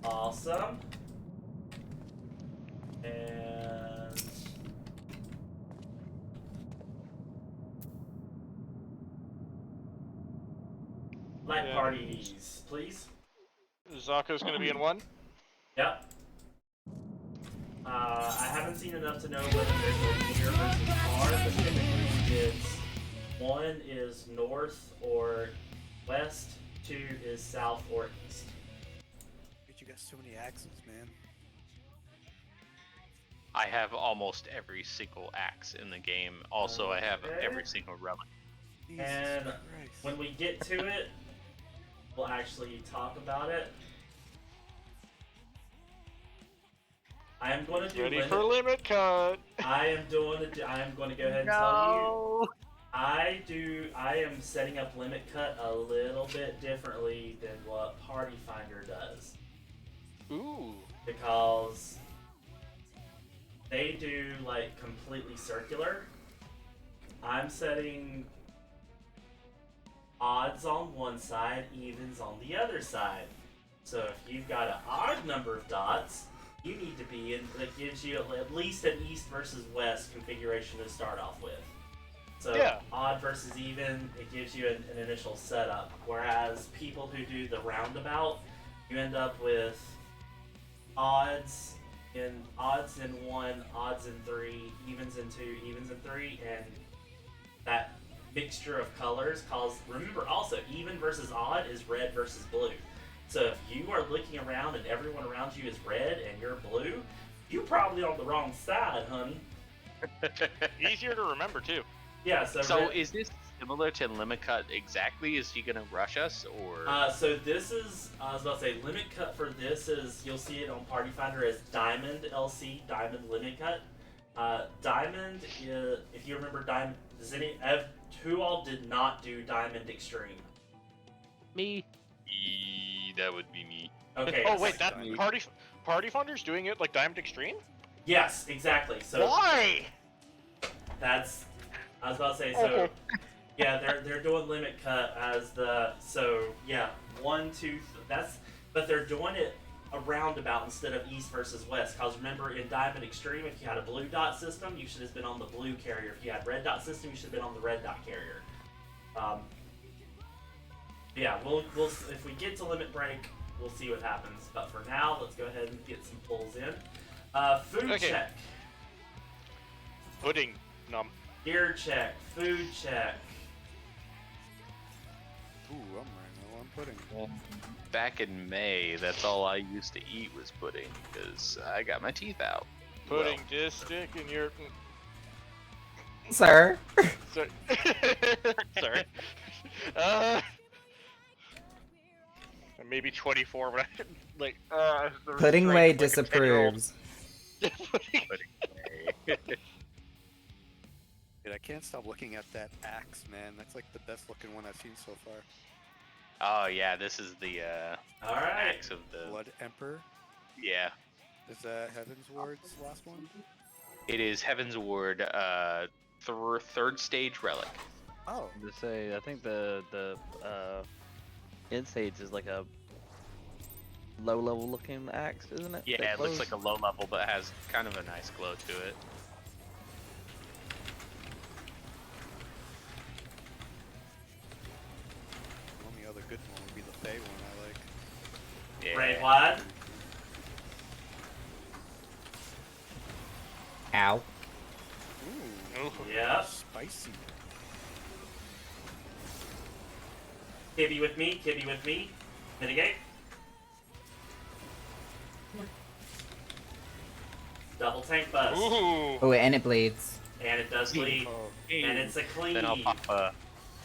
Awesome. And light parties, please. Zaka's gonna be in one. Yep. I haven't seen enough to know whether there's a near versus far, but typically it's 1 is north or west, 2 is south or east. You got so many axes, man. I have almost every single axe in the game. Also, I have every single relic. Jesus And Christ. when we get to it, we'll actually talk about it. I am going to do Ready for limit cut. I am going to go ahead and tell you. I am setting up limit cut a little bit differently than what Party Finder does. Ooh. Because they do like completely circular. I'm setting odds on one side, evens on the other side. So if you've got an odd number of dots, you need to be in, that gives you at least an east versus west configuration to start off with. So Yeah. odd versus even, it gives you an initial setup. Whereas people who do the roundabout, you end up with odds in 1, odds in 3, evens in 2, evens in 3, and that mixture of colors calls. Remember also, even versus odd is red versus blue. So if you are looking around and everyone around you is red and you're blue, you're probably on the wrong side, honey. Easier to remember too. Yeah. So is this similar to limit cut exactly? Is he gonna rush us or? So this is, I was about to say, limit cut for this is, you'll see it on Party Finder as Diamond LC, Diamond Limit Cut. Diamond, if you remember Diamond, who all did not do Diamond Extreme? Me. That would be me. Okay. Oh wait, that Party Funder's doing it like Diamond Extreme? Yes, exactly. So why? that's, I was about to say, so yeah, they're doing limit cut as the, so yeah, 1, 2, but they're doing it a roundabout instead of east versus west. Cause remember in Diamond Extreme, if you had a blue dot system, you should have been on the blue carrier. If you had red dot system, you should have been on the red dot carrier. Yeah, we'll if we get to limit break, we'll see what happens. But for now, let's go ahead and get some pulls in. Food check. Pudding. Num. Gear check. Food check. Ooh, I'm right now. I'm pudding. Back in May, that's all I used to eat was pudding because I got my teeth out. Pudding just stick in your. Sir. Sorry. Sorry. Maybe 24, but I like. Pudding Way disapproves. Dude, I can't stop looking at that axe, man. That's like the best looking one I've seen so far. Oh yeah, this is the All right. axe of the. Blood Emperor. Yeah, Is that Heaven's Ward's last one? it is Heaven's Ward, third stage relic. Oh. To say, I think the Insage is like a low level looking axe, isn't it? Yeah, it looks like a low level, but has kind of a nice glow to it. The only other good one would be the Fey one I like. Yeah. Ray Wad. Ow. Ooh. Yep. Spicy. Kibby with me. Kibby with me. Mitigate. Double tank bust. Ooh. Oh, and it bleeds. And it does bleed. Oh. And it's a clean. Then I'll pop a.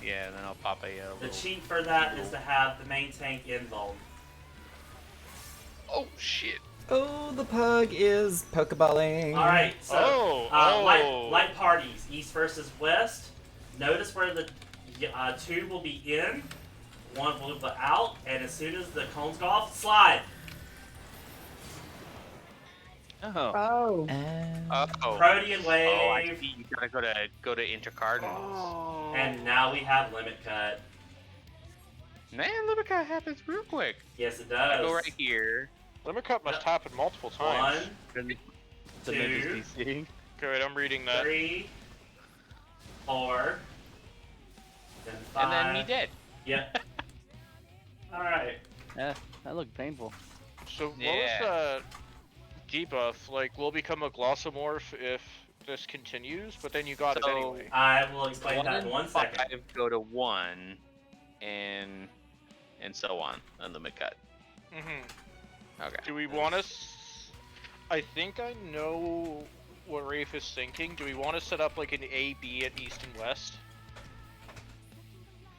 Yeah, then I'll pop a. The Little... cheat for that is to have the main tank invuln. Oh shit! Oh, the pug is pokeballing. Alright, so Oh. light parties, east versus west. Notice where the 2 will be in, 1 will be out, and as soon as the cones go off, slide. Oh. Oh. Oh. Protean Oh, I wave, see. You gotta go to intercardinals. and now we have limit cut. Man, look at that happens real quick. Yes, it I does. go right here. Limit cut must happen multiple times. 1, The ninja's DCing. Okay, wait, I'm reading that. 3, 4, then 5. And then me dead. Yep. Alright. Yeah, that looked painful. So what Yeah. was the debuff? Like, we'll become a glossomorph if this continues, but then you got it So- anyway. I will explain that in 1 and second. 5 go to 1, and so on. Unlimited cut. Mm-hmm. Okay. Do we want to? I think I know what Rafe is thinking. Do we want to set up like an A, B at East and West?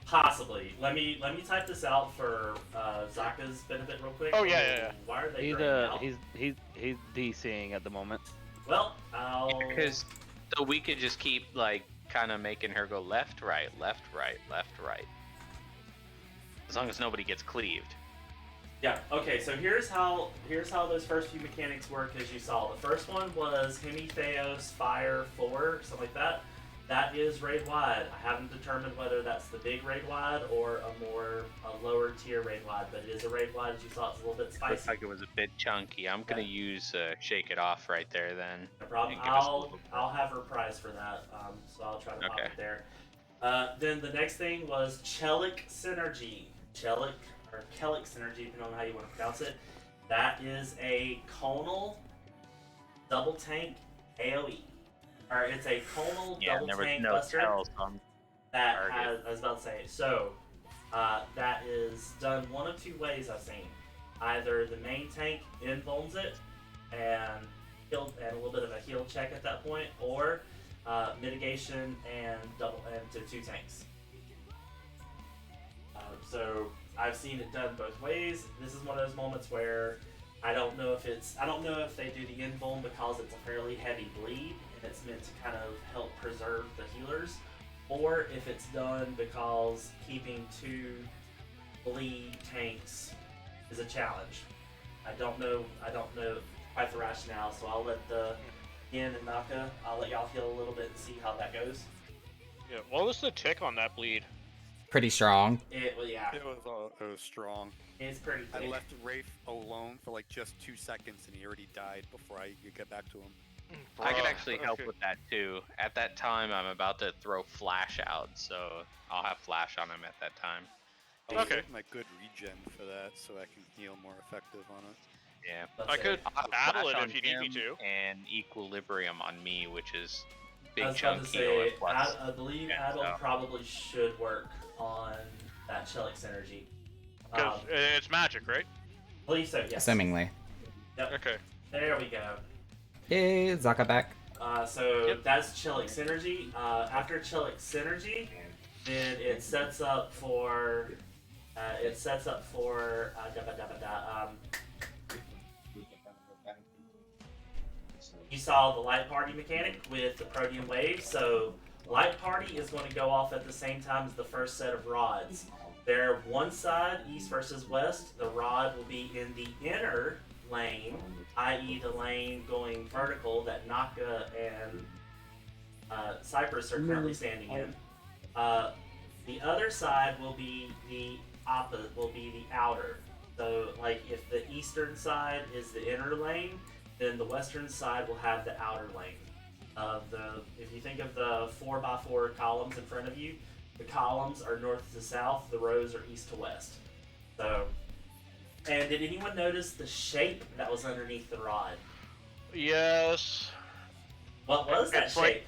Possibly. Let me type this out for Zaka's benefit real quick. Oh, yeah. Why are they He's graying out? he's DCing at the moment. Well, I'll... Because so we could just keep like kind of making her go left, right, left, right, left, right. As long as nobody gets cleaved. Yeah, okay, so here's how those first few mechanics work as you saw. The first one was Hemi Theos Fire 4, something like that. That is raid wide. I haven't determined whether that's the big raid wide or a lower tier raid wide, but it is a raid wide. As you saw, it's a little bit Looks spicy. like it was a bit chunky. I'm gonna use Shake It Off right there then. No problem. And give us a little I'll have her prize for that. So I'll try to pop Okay. it there. Then the next thing was Chelic Synergy. Chelic or Kellic Synergy, depending on how you want to pronounce it. That is a conal double tank AOE. Or it's a conal Yeah, double there was tank no buster tells on. that target. has. I was about to say. So that is done one of two ways I've seen. Either the main tank invulns it and a little bit of a heal check at that point, or mitigation and to 2 tanks. So I've seen it done both ways. This is one of those moments where I don't know if they do the invuln because it's a fairly heavy bleed and it's meant to kind of help preserve the healers, or if it's done because keeping 2 bleed tanks is a challenge. I don't know quite the rationale, so I'll let Yin and Naka, I'll let y'all heal a little bit and see how that goes. Yeah. What was the tick on that bleed? Pretty strong. It was strong. it's pretty I thick. left Rafe alone for like just 2 seconds, and he already died before I could get back to him. I can Bruh, actually help okay. with that too. At that time, I'm about to throw flash out, so I'll have flash on him at that time. I'll Okay. save my good regen for that, so I can heal more effective on it. Yeah. Let's I say- could I'll have battle flash it on if you need me him to. And equilibrium on me, which is I big was about chunk to heal say, and plus. I believe yeah, Adel so. probably should work on that Chelic Synergy. Because it's magic, right? I believe so, yes. Assumingly. Okay. There we go. Yay, Zaka back. So Yep. that's Chelic Synergy. After Chelic Synergy, then it sets up for you saw the light party mechanic with the Protean wave. So light party is going to go off at the same time as the first set of rods. They're one side, east versus west. The rod will be in the inner lane, i.e. the lane going vertical that Naka and Cypress are currently standing in. The other side will be the opposite, will be the outer. So, like, if the eastern side is the inner lane, then the western side will have the outer lane. If you think of the 4x4 columns in front of you, the columns are north to south, the rows are east to west. So, and did anyone notice the shape that was underneath the rod? Yes. What was that It's like- shape?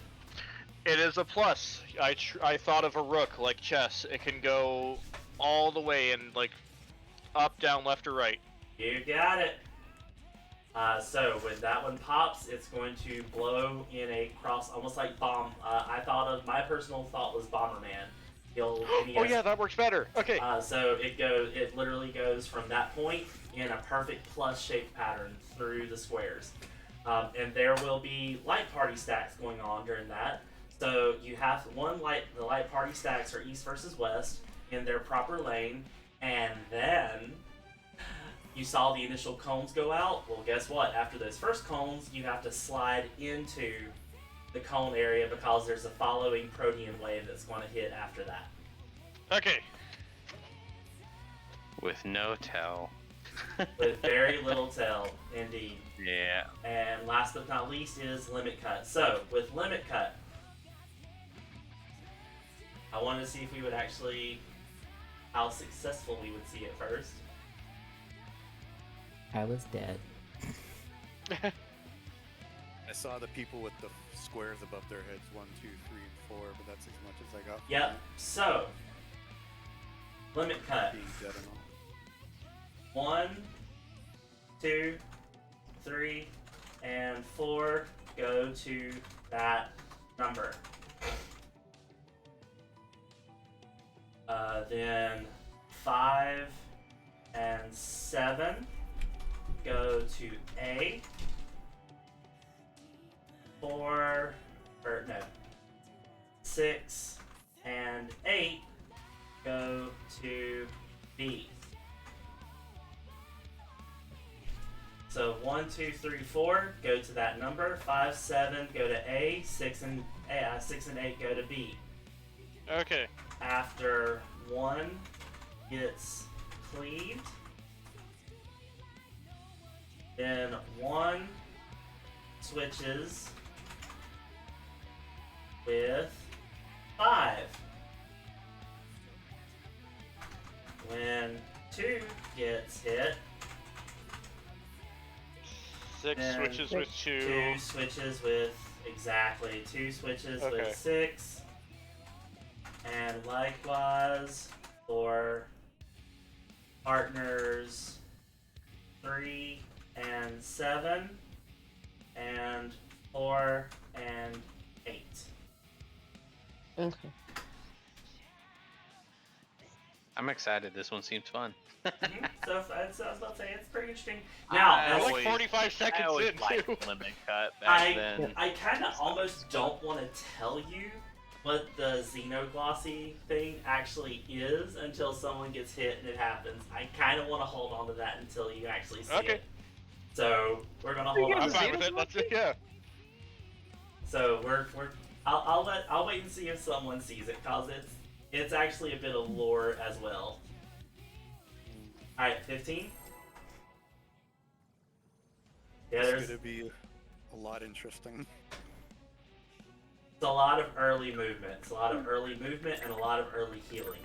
It is a plus. I thought of a rook like chess. It can go all the way and like up, down, left, or right. You got it. So when that one pops, it's going to blow in a cross, almost like bomb. My personal thought was Bomberman. Oh yeah, that works better. Okay. So it literally goes from that point in a perfect plus shaped pattern through the squares. And there will be light party stacks going on during that. So you have the light party stacks are east versus west in their proper lane, and then you saw the initial cones go out. Well, guess what? After those first cones, you have to slide into the cone area because there's a following Protean wave that's going to hit after that. Okay. With no tell. with very little tail, indeed. Yeah. And last but not least is Limit Cut. So, with Limit Cut, I wanted to see if we would actually, how successful we would see it first. I was dead. I saw the people with the squares above their heads, 1, 2, 3, and 4, but that's as much as I got. from Yep, so, Limit Cut. being dead and all. 1, 2, 3, and 4 go to that number. Then 5 and 7 go to A. 6 and 8 go to B. So 1, 2, 3, 4 go to that number. 5, 7 go to A. 6 and 8 go to B. Okay. After 1 gets cleaved, then 1 switches with 5. When 2 gets hit, 6 then switches with 2. 2 switches with, exactly, 2 switches Okay. with 6. And likewise for partners 3 and 7 and 4 and 8. Okay. I'm excited. This one seems fun. So I was about to say it's pretty interesting. Now, I as- We're always- like 45 seconds I always in, liked too. Limit Cut back then. I kind of almost don't want to tell you what the Xenoglossy thing actually is until someone gets hit and it happens. I kind of want to hold on to that until you actually see Okay. it. So we're gonna hold I'm on. fine with it. Let's yeah. So I'll wait and see if someone sees it, cause it's actually a bit of lore as well. All right, 15. Yeah, It's there's gonna be a lot interesting. it's a lot of early movement. It's a lot of early movement and a lot of early healing.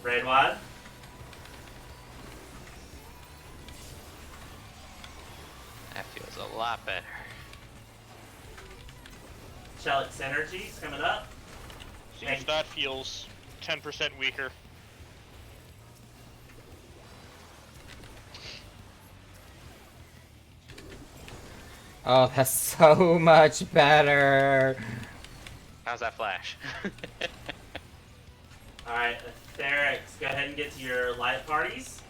Red wide. That feels a lot better. Shellick Synergy's coming up. Seems that feels 10% weaker. Oh, that's so much better. How's that flash? Alright, Therex, go ahead and get to your light parties.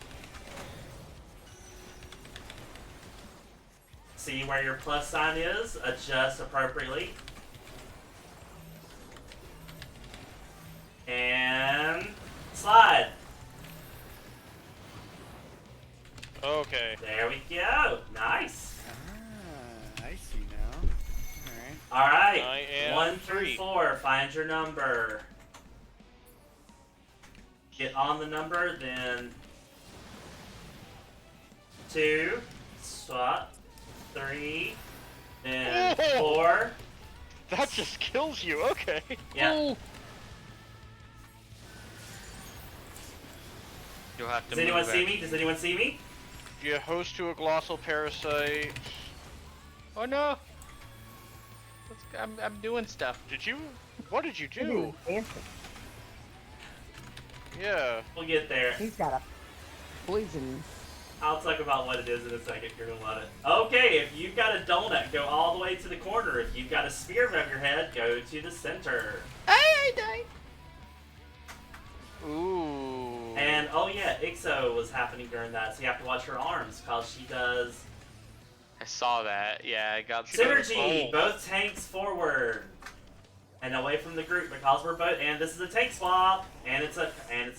See where your plus sign is, adjust appropriately. And slide. Okay. There we go. Nice. Ah, I see now. Alright. Alright. I am 1 through 3. 4, find your number. Get on the number, then 2, swap, 3, then Whoa. 4. That just kills you. Okay. Yeah. You'll have to Does anyone move see back. me? Does anyone see me? You host to a glossal parasite. Oh no! I'm doing stuff. Did you? What did you He's do? dancing. Yeah. We'll get there. He's got a poison. I'll talk about what it is in a second. You're gonna love it. Okay, if you've got a donut, go all the way to the corner. If you've got a spear above your head, go to the center. Ooh. And oh yeah, Ixo was happening during that, so you have to watch her arms, cause she does I saw that. Yeah, I got synergy. Oh. Both tanks forward and away from the group because we're both. And this is a tank swap, and it's an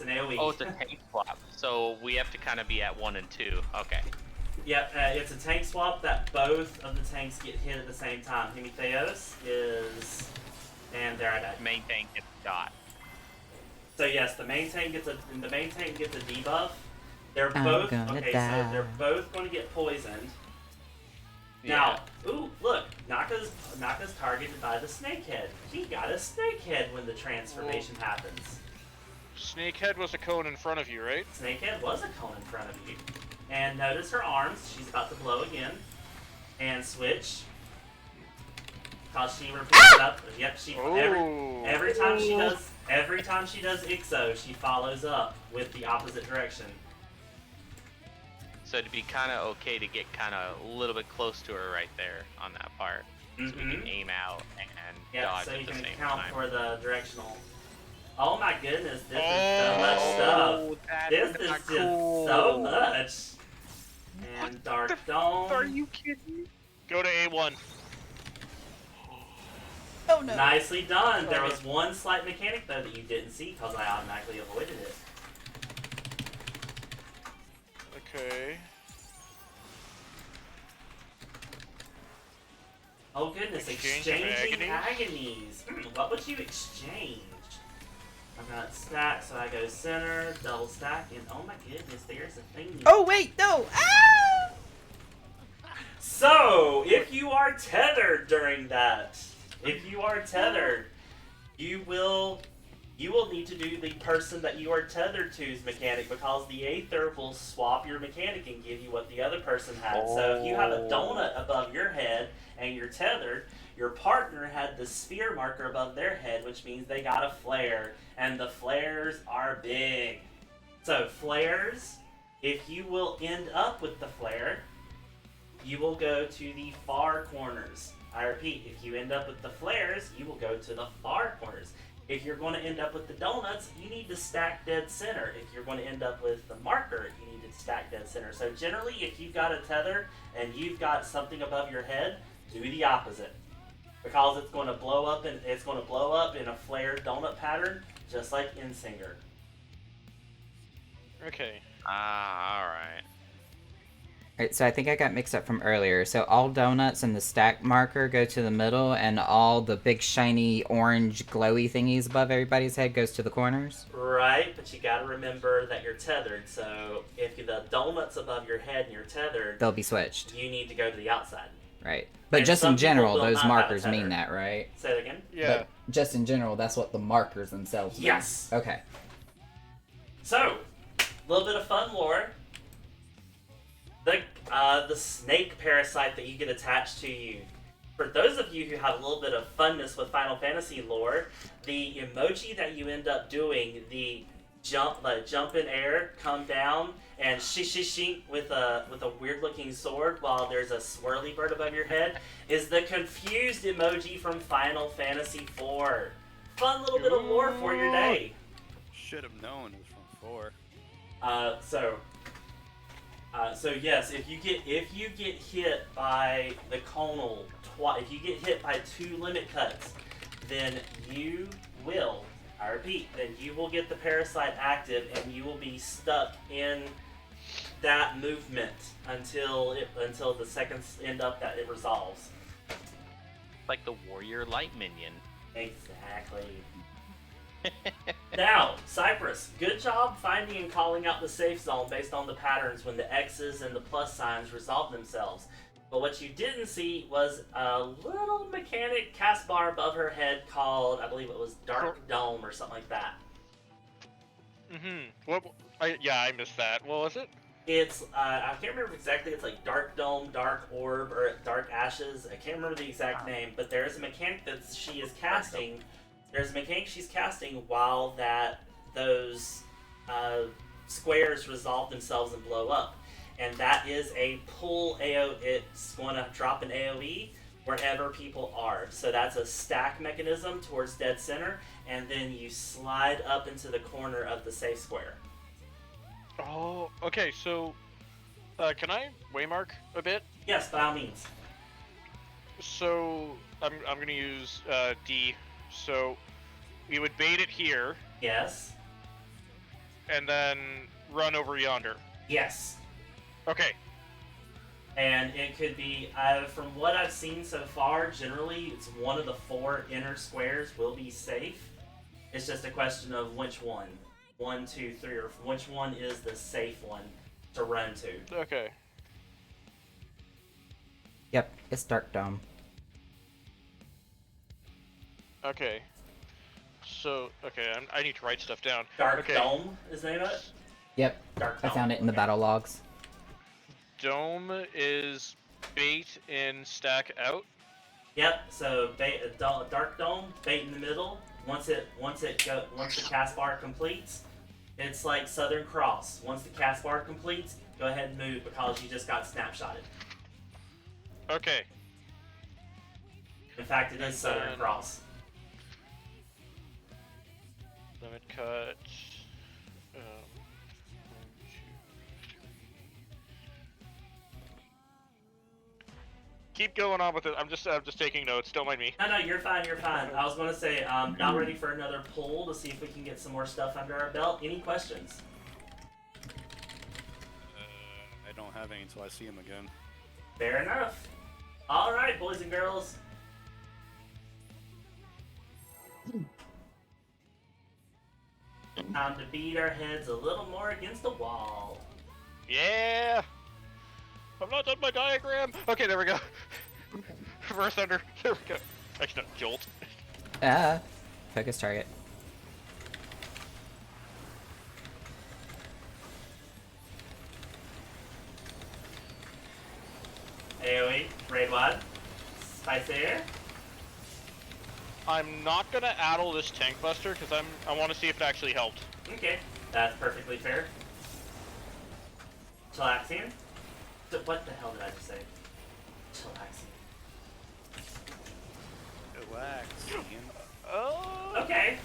AOE. Oh, it's a tank swap. So we have to kind of be at 1 and 2. Okay. Yep, it's a tank swap that both of the tanks get hit at the same time. Hemitheos is, and there I died. Main tank gets shot. So yes, the main tank gets a debuff. They're I'm both gonna okay. die. So they're both going to get poisoned. Yeah. Now, ooh, look, Naka's targeted by the snakehead. He got a snakehead when the transformation happens. Snakehead was a cone in front of you, right? Snakehead was a cone in front of you. And notice her arms. She's about to blow again. And switch. Cause she repeats it up. Yep, she every time she does Ixo, she follows up with the opposite direction. So it'd be kind of okay to get kind of a little bit close to her right there on that part. So we can aim out and Yep, dodge so at you the can same account time. for the directional. Oh my goodness, this is so much stuff. This is just so much. And Dark Dome. Are you kidding me? Go to A1. Oh no. Nicely done. There was one slight mechanic though that you didn't see because I automatically avoided it. Okay. Oh goodness, Exchange of exchanging agonies? agonies. What would you exchange? I'm gonna stack, so I go center, double stack, and oh my goodness, there's a thing. Oh wait, no! Ah! So, if you are tethered during that, you will need to do the person that you are tethered to's mechanic because the Aether will swap your mechanic and give you what the other person had. So if you have a donut above your head and you're tethered, your partner had the sphere marker above their head, which means they got a flare, and the flares are big. So flares, if you will end up with the flare, you will go to the far corners. I repeat, if you end up with the flares, you will go to the far corners. If you're going to end up with the donuts, you need to stack dead center. If you're going to end up with the marker, you need to stack dead center. So generally, if you've got a tether and you've got something above your head, do the opposite. Because it's going to blow up in a flared donut pattern, just like Insinger. Okay. Ah, alright. Alright, so I think I got mixed up from earlier. So all donuts and the stack marker go to the middle, and all the big shiny orange glowy thingies above everybody's head goes to the corners? Right, but you got to remember that you're tethered. So if the donut's above your head and you're tethered, They'll be switched. you need to go to the outside. Right. But And just some in people general, will those not have a markers tether. mean that, right? Say it again. Yeah. But just in general, that's what the markers themselves mean. Yes. Okay. So, a little bit of fun lore. The snake parasite that you get attached to you. For those of you who have a little bit of funness with Final Fantasy lore, the emoji that you end up doing, the jump in air, come down, and shink with a weird looking sword while there's a swirly bird above your head, is the confused emoji from Final Fantasy IV. Fun little bit of lore for your day. Should have known it was from 4. So yes, if you get hit by the conal if you get hit by 2 limit cuts, then you will, I repeat, then you will get the parasite active and you will be stuck in that movement until the seconds end up that it resolves. Like the warrior light minion. Exactly. Now, Cypress, good job finding and calling out the safe zone based on the patterns when the X's and the plus signs resolve themselves. But what you didn't see was a little mechanic cast bar above her head called, I believe it was Dark Dome or something like that. What? I missed that. What was it? It's, I can't remember exactly, it's like Dark Dome, Dark Orb, or Dark Ashes. I can't remember the exact name, but there is a mechanic that she is casting. There's a mechanic she's casting while those squares resolve themselves and blow up. And that is a pull AoE. It's going to drop an AoE wherever people are. So that's a stack mechanism towards dead center, and then you slide up into the corner of the safe square. Oh, okay. So, can I waymark a bit? Yes, by all means. So I'm gonna use D. So we would bait it here Yes. and then run over yonder. Yes. Okay. And it could be, from what I've seen so far, generally it's one of the 4 inner squares will be safe. It's just a question of which one. 1, 2, 3, or which one is the safe one to run to. Okay. Yep, it's Dark Dome. Okay. So, okay, I need to write stuff down. Dark okay. Dome is the name of it? Yep, Dark I Dome. found it in the okay. battle logs. Dome is bait in stack out. Yep. So Dark Dome, bait in the middle. Once the cast bar completes, it's like Southern Cross. Once the cast bar completes, go ahead and move because you just got snapshotted. Okay. In fact, it is Southern Cross. Limit cut. 1, 2, 3. Keep going on with it. I'm just taking notes. Don't mind me. No, you're fine. You're fine. I was gonna say, not ready for another pull to see if we can get some more stuff under our belt. Any questions? I don't have any until I see him again. Fair enough. All right, boys and girls. Time to beat our heads a little more against the wall. Yeah. I've not done my diagram. Okay, there we go. Reverse thunder. There we go. Actually, not jolt. Focus target. AoE, raid wad, spice air. I'm not gonna addle this tank buster because I want to see if it actually helped. Okay, that's perfectly fair. Chillaxian. What the hell did I just say? Chillaxian. Relax, Ian. Oh. Okay.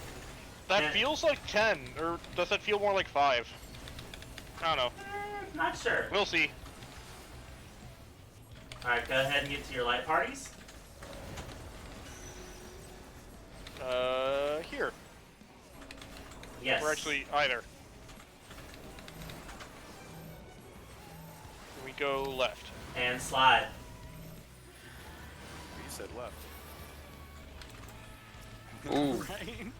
That And- feels like 10, or does that feel more like 5? I don't know. Not sure. We'll see. Alright, go ahead and get to your light parties. Here. Yes. Or actually, either. We go left. And slide. You said left. Ooh. Right?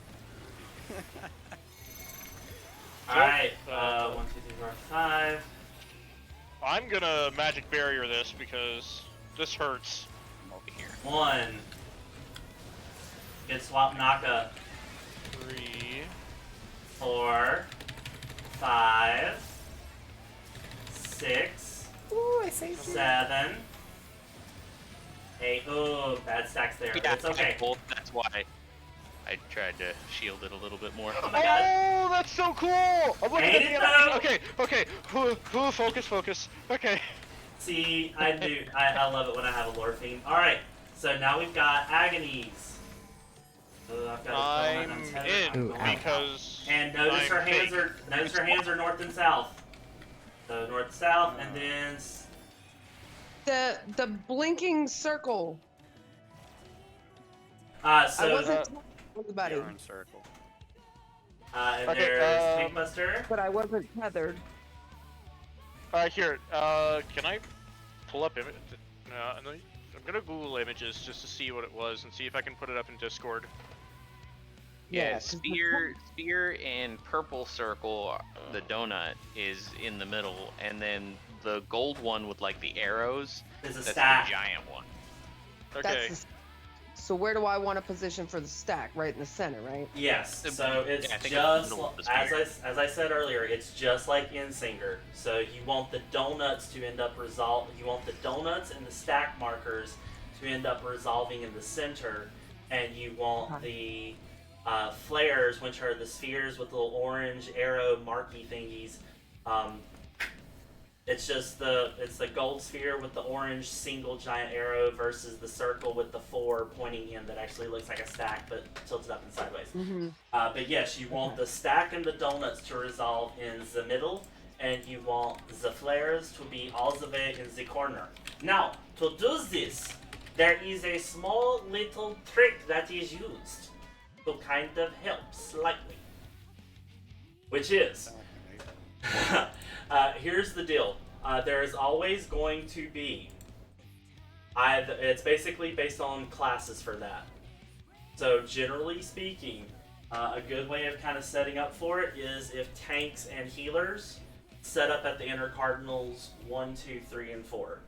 Alright, uh, 1, 2, 3, 4, 5. I'm gonna magic barrier this because this hurts. I'm over here. 1. Good swap Naka. 3. 4. 5. 6. Ooh, I saved you. 7. 8. Ooh, bad stacks there. Yeah, It's okay. I pulled, that's why I tried to shield it a little bit more. Oh my god. Oh, that's so cool! I'm looking Ain't at it the though? animation. Okay. Focus. Okay. See, I love it when I have a lore theme. Alright, so now we've got Agonies. I've got a I'm untethered. in Ooh, ow. because And notice I'm her hands fake. are north and south. So north, south, and then The blinking circle. so I wasn't everybody, Yarn circle. and Okay, there's Tankbuster. but I wasn't tethered. Here. Can I pull up image? No, I'm gonna Google images just to see what it was and see if I can put it up in Discord. Yeah, 'cause the spear and purple circle, the donut is in the middle, and then the gold one with like the arrows, There's a that's stack. the giant one. Okay. So where do I want to position for the stack? Right in the center, right? Yes. So it's Yeah, I think it's just the middle of the as I said earlier, it's just like Insinger. So you want the donuts to end up You want the donuts and the stack markers to end up resolving in the center, and you want the flares, which are the spheres with little orange arrow marky thingies. It's the gold sphere with the orange single giant arrow versus the circle with the 4 pointing in that actually looks like a stack but tilted up and sideways. Mm-hmm. But yes, you want the stack and the donuts to resolve in the middle, and you want the flares to be all the way in the corner. Now, to do this, there is a small little trick that is used to kind of help slightly. Which is, here's the deal. There is always going to be. It's basically based on classes for that. So generally speaking, a good way of kind of setting up for it is if tanks and healers set up at the inner cardinals 1, 2, 3, and 4.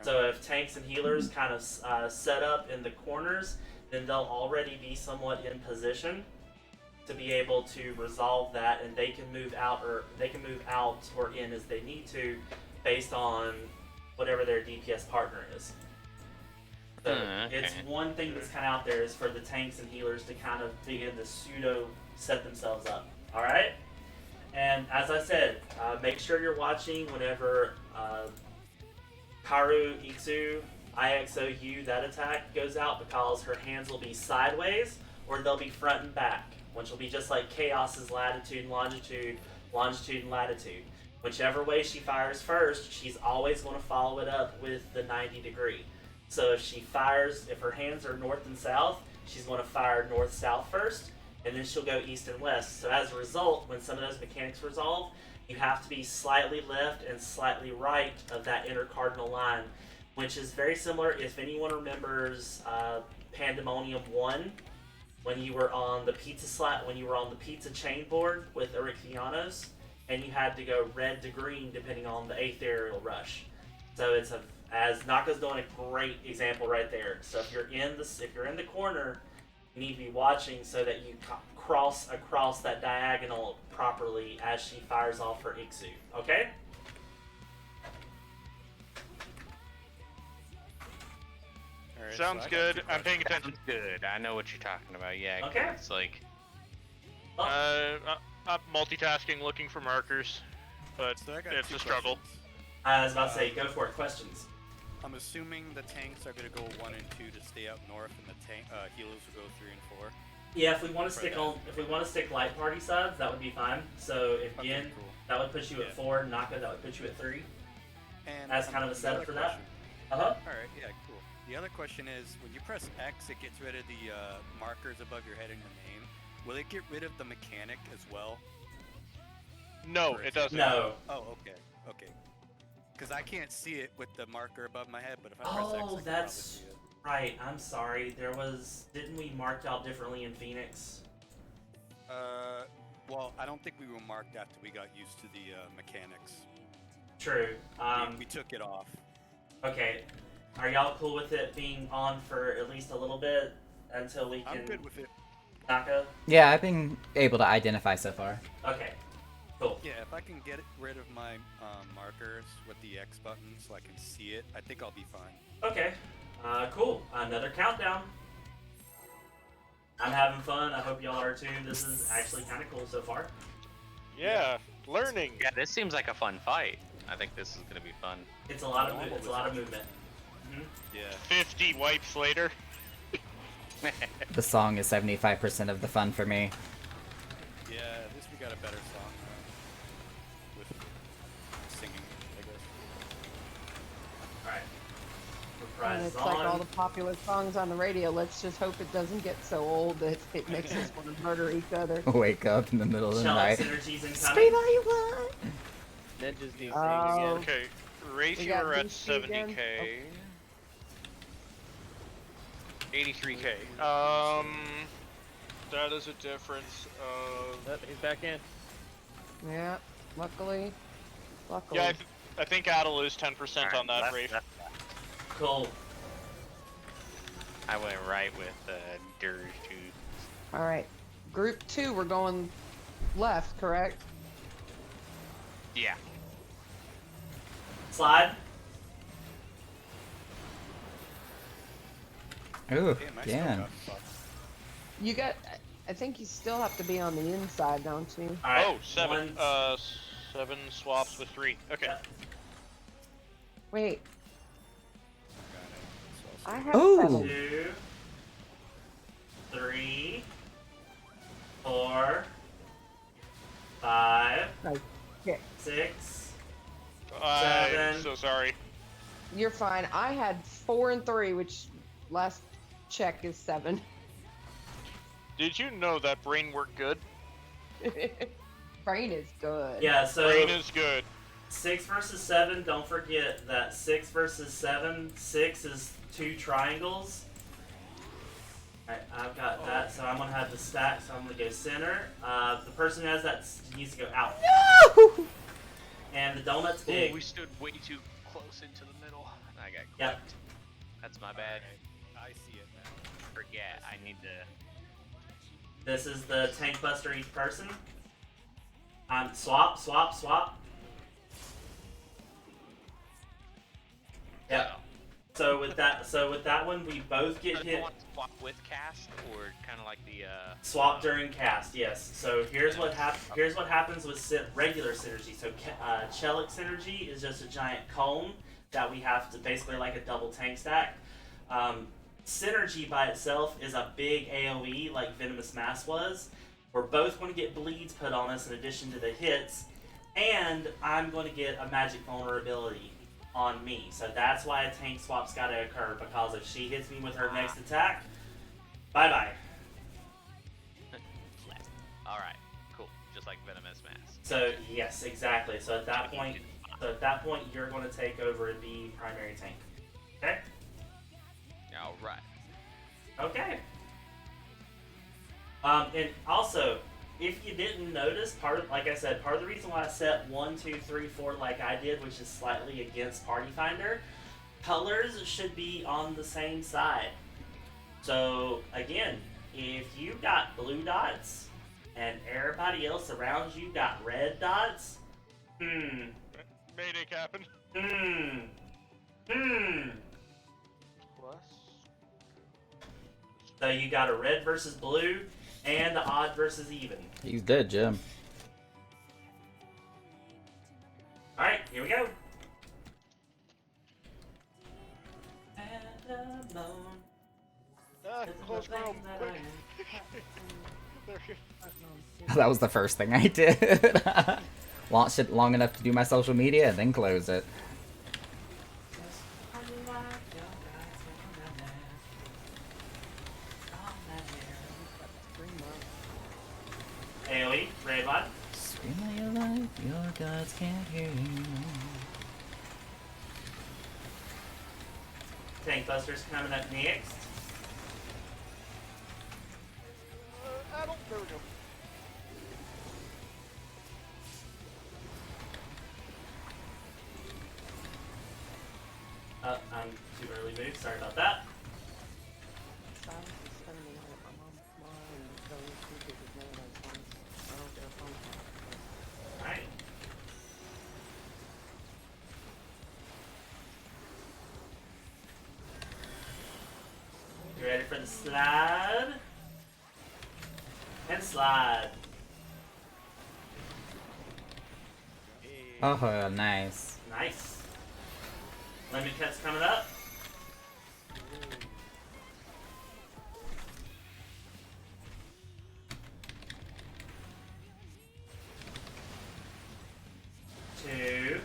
So if tanks and healers kind of set up in the corners, then they'll already be somewhat in position to be able to resolve that, and they can move out or in as they need to, based on whatever their DPS partner is. So Okay. it's one thing that's kind of out there is for the tanks and healers to kind of begin to pseudo set themselves up. All right. And as I said, make sure you're watching whenever Karu Iksu IXOU that attack goes out, because her hands will be sideways or they'll be front and back, which will be just like Chaos's latitude and longitude, longitude and latitude. Whichever way she fires first, she's always going to follow it up with the 90 degree. So if her hands are north and south, she's going to fire north-south first, and then she'll go east and west. So as a result, when some of those mechanics resolve, you have to be slightly left and slightly right of that inner cardinal line, which is very similar. If anyone remembers Pandemonium 1, when you were on the pizza chain board with Erythianos, and you had to go red to green depending on the Aetherial Rush. So as Naka's doing a great example right there. So if you're in the corner, you need to be watching so that you cross across that diagonal properly as she fires off her Iksu. Okay? Alright, Sounds so I got good. two I'm paying questions. attention. Good. I know what you're talking about. Yeah. 'cause Okay. It's like I'm multitasking, looking for markers, but So I got it's two a struggle. questions. I was about to say, go for it. Questions. I'm assuming the tanks are going to go 1 and 2 to stay up north, and the healers will go 3 and 4. Yeah, if we want to Right stick light party sides, that would be fine. So if Okay, Yin, cool. that would put you at Yeah. 4. Naka, that would put you at 3. And That's kind of a the setup other for that. question- Uh-huh. Alright, yeah, cool. The other question is, when you press X, it gets rid of the markers above your head and your name. Will it get rid of the mechanic as well? No, it doesn't. No. Oh, okay, okay. Because I can't see it with the marker above my head, but if I press X, I Oh, can probably that's see it. right. I'm sorry. Didn't we mark out differently in Phoenix? Well, I don't think we were marked after we got used to the mechanics. True. We took it off. Okay. Are y'all cool with it being on for at least a little bit until we can I'm good with it. Naka? Yeah, I've been able to identify so far. Okay. Cool. Yeah, if I can get rid of my markers with the X button so I can see it, I think I'll be fine. Okay. Cool. Another countdown. I'm having fun. I hope y'all are too. This is actually kind of cool so far. Yeah, learning. yeah. This seems like a fun fight. I think this is gonna be fun. It's a lot of movement. Yeah. 50 wipes later. The song is 75% of the fun for me. Yeah, at least we got a better song with singing, I guess. All right. And Reprise it's is like on. all the popular songs on the radio. Let's just hope it doesn't get so old that it makes us want to murder each other. Wake up in the middle of the Shell night. synergies incoming. Scream all you want! Ninjas DC Oh. again. Okay, race We you got are at DC again? 70k. 83k. That is a difference of. Oh, he's back in. Yeah, luckily. Yeah, I think Adel is 10% on that Left, race. left. Cool. I went right with Dirge too. All right. Group 2, we're going left, correct? Yeah. Slide. Ooh, Damn, I still yeah. got fucked. You got. I think you still have to be on the inside, don't you? All right. Oh, 7. One- 7 swaps with 3. Okay. Yeah. Wait, Got it. So I'll I say- have Ooh. 7. 2, 3, 4, 5, Nice. Okay. 6. I'm 7. so sorry. You're fine. I had 4 and 3, which last check is 7. Did you know that brain worked good? Brain is good. Yeah. So Brain is good. 6 versus 7, don't forget that 6 versus 7, 6 is 2 triangles. Alright, I've got that, so I'm going to have the stack, so I'm going to go center. The person who has that needs to go out. No! And the donut's Ooh, big. we stood way too close into the middle. I got Yep. clipped. That's my bad. I see it now. Forget. I need to. This is the tank buster each person. Swap, swap, swap. Yep. So with that one, we both get Do you hit. want to swap with cast or kind of like the Swap during cast, yes. So here's what happens with regular synergy. So Chelic synergy is just a giant cone that we have to basically like a double tank stack. Synergy by itself is a big AoE like Venomous Mass was. We're both going to get bleeds put on us in addition to the hits, and I'm going to get a magic vulnerability on me. So that's why a tank swap's got to occur, because if she hits me with her next attack, bye-bye. All right, cool. Just like Venomous Mass. So yes, exactly. So at that point, you're going to take over and be primary tank. Okay. All right. Okay. And also, if you didn't notice, like I said, part of the reason why I set 1, 2, 3, 4 like I did, which is slightly against Party Finder, colors should be on the same side. So again, if you got blue dots and everybody else around you got red dots, Mayday happened. Plus. So you got a red versus blue and the odd versus even. He's dead, Jim. Alright, here we go. Close room, quick. There you That was the first thing I did. Launched it long enough to do my social media and then close it. AoE, red one. Scream all your life, your gods can't hear you. Tank Buster's coming up next. Adult, there we go. I'm too early moved, sorry about that. Alright. You ready for the slide? And slide. Oh, nice. Nice. Lemon Cut's coming up. Two,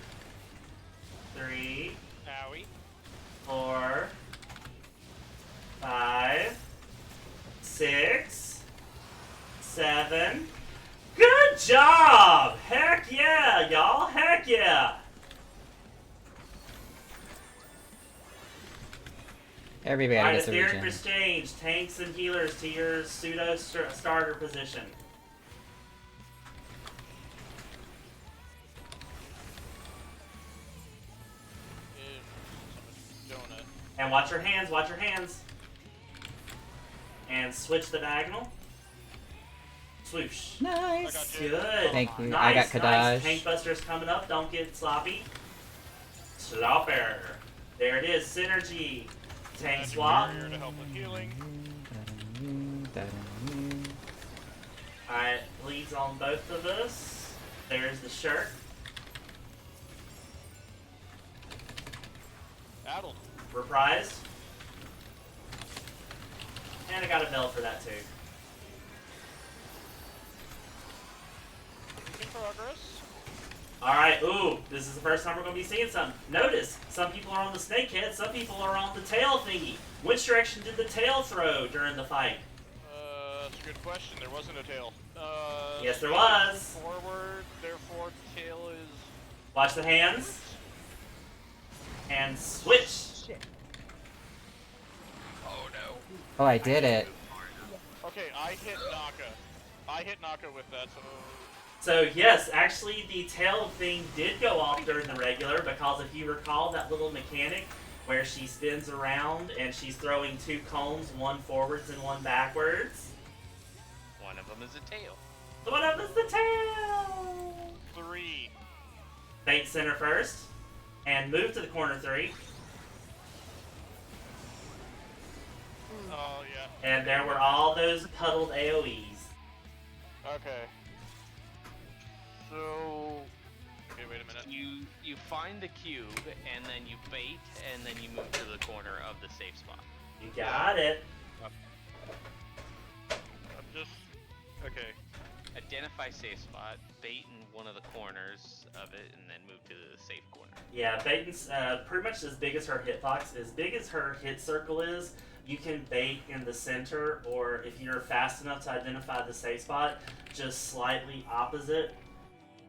3, Owie. 4, 5, 6, 7. Good job! Heck yeah, y'all! Heck yeah! Everybody Alright, gets a etheric regen. exchange, tanks and healers to your pseudo starter position. Donut. And watch your hands, watch your hands. And switch the diagonal. Swoosh. Nice. I got you. Good. Thank you. Nice, I got nice. Kadaj. Tank Buster's coming up. Don't get sloppy. Slopper. There it is. Synergy. Tank swap. Here to help with healing. Alright, bleeds on both of us. There's the shirt. Adult. Reprised. And I got a bell for that too. In progress. Alright, ooh, this is the first time we're going to be seeing some. Notice, some people are on the snake head, some people are on the tail thingy. Which direction did the tail throw during the fight? That's a good question. There wasn't a tail. Yes, there was. Forward, therefore tail is. Watch the hands. And switch. Shit. Oh no. Oh, I did it. Okay, I hit Naka. I hit Naka with that, so. So yes, actually the tail thing did go off during the regular because if you recall that little mechanic where she spins around and she's throwing 2 cones, one forwards and one backwards. One of them is a tail. One of them is the tail! 3. Bait center first, and move to the corner 3. Oh yeah. And there were all those puddled AoEs. Okay. So. Okay, wait a minute. You find the cube and then you bait and then you move to the corner of the safe spot. You got it. I'm just. Okay. Identify safe spot, bait in one of the corners of it, and then move to the safe corner. Yeah, Baton's pretty much as big as her hitbox, as big as her hit circle is. You can bait in the center, or if you're fast enough to identify the safe spot, just slightly opposite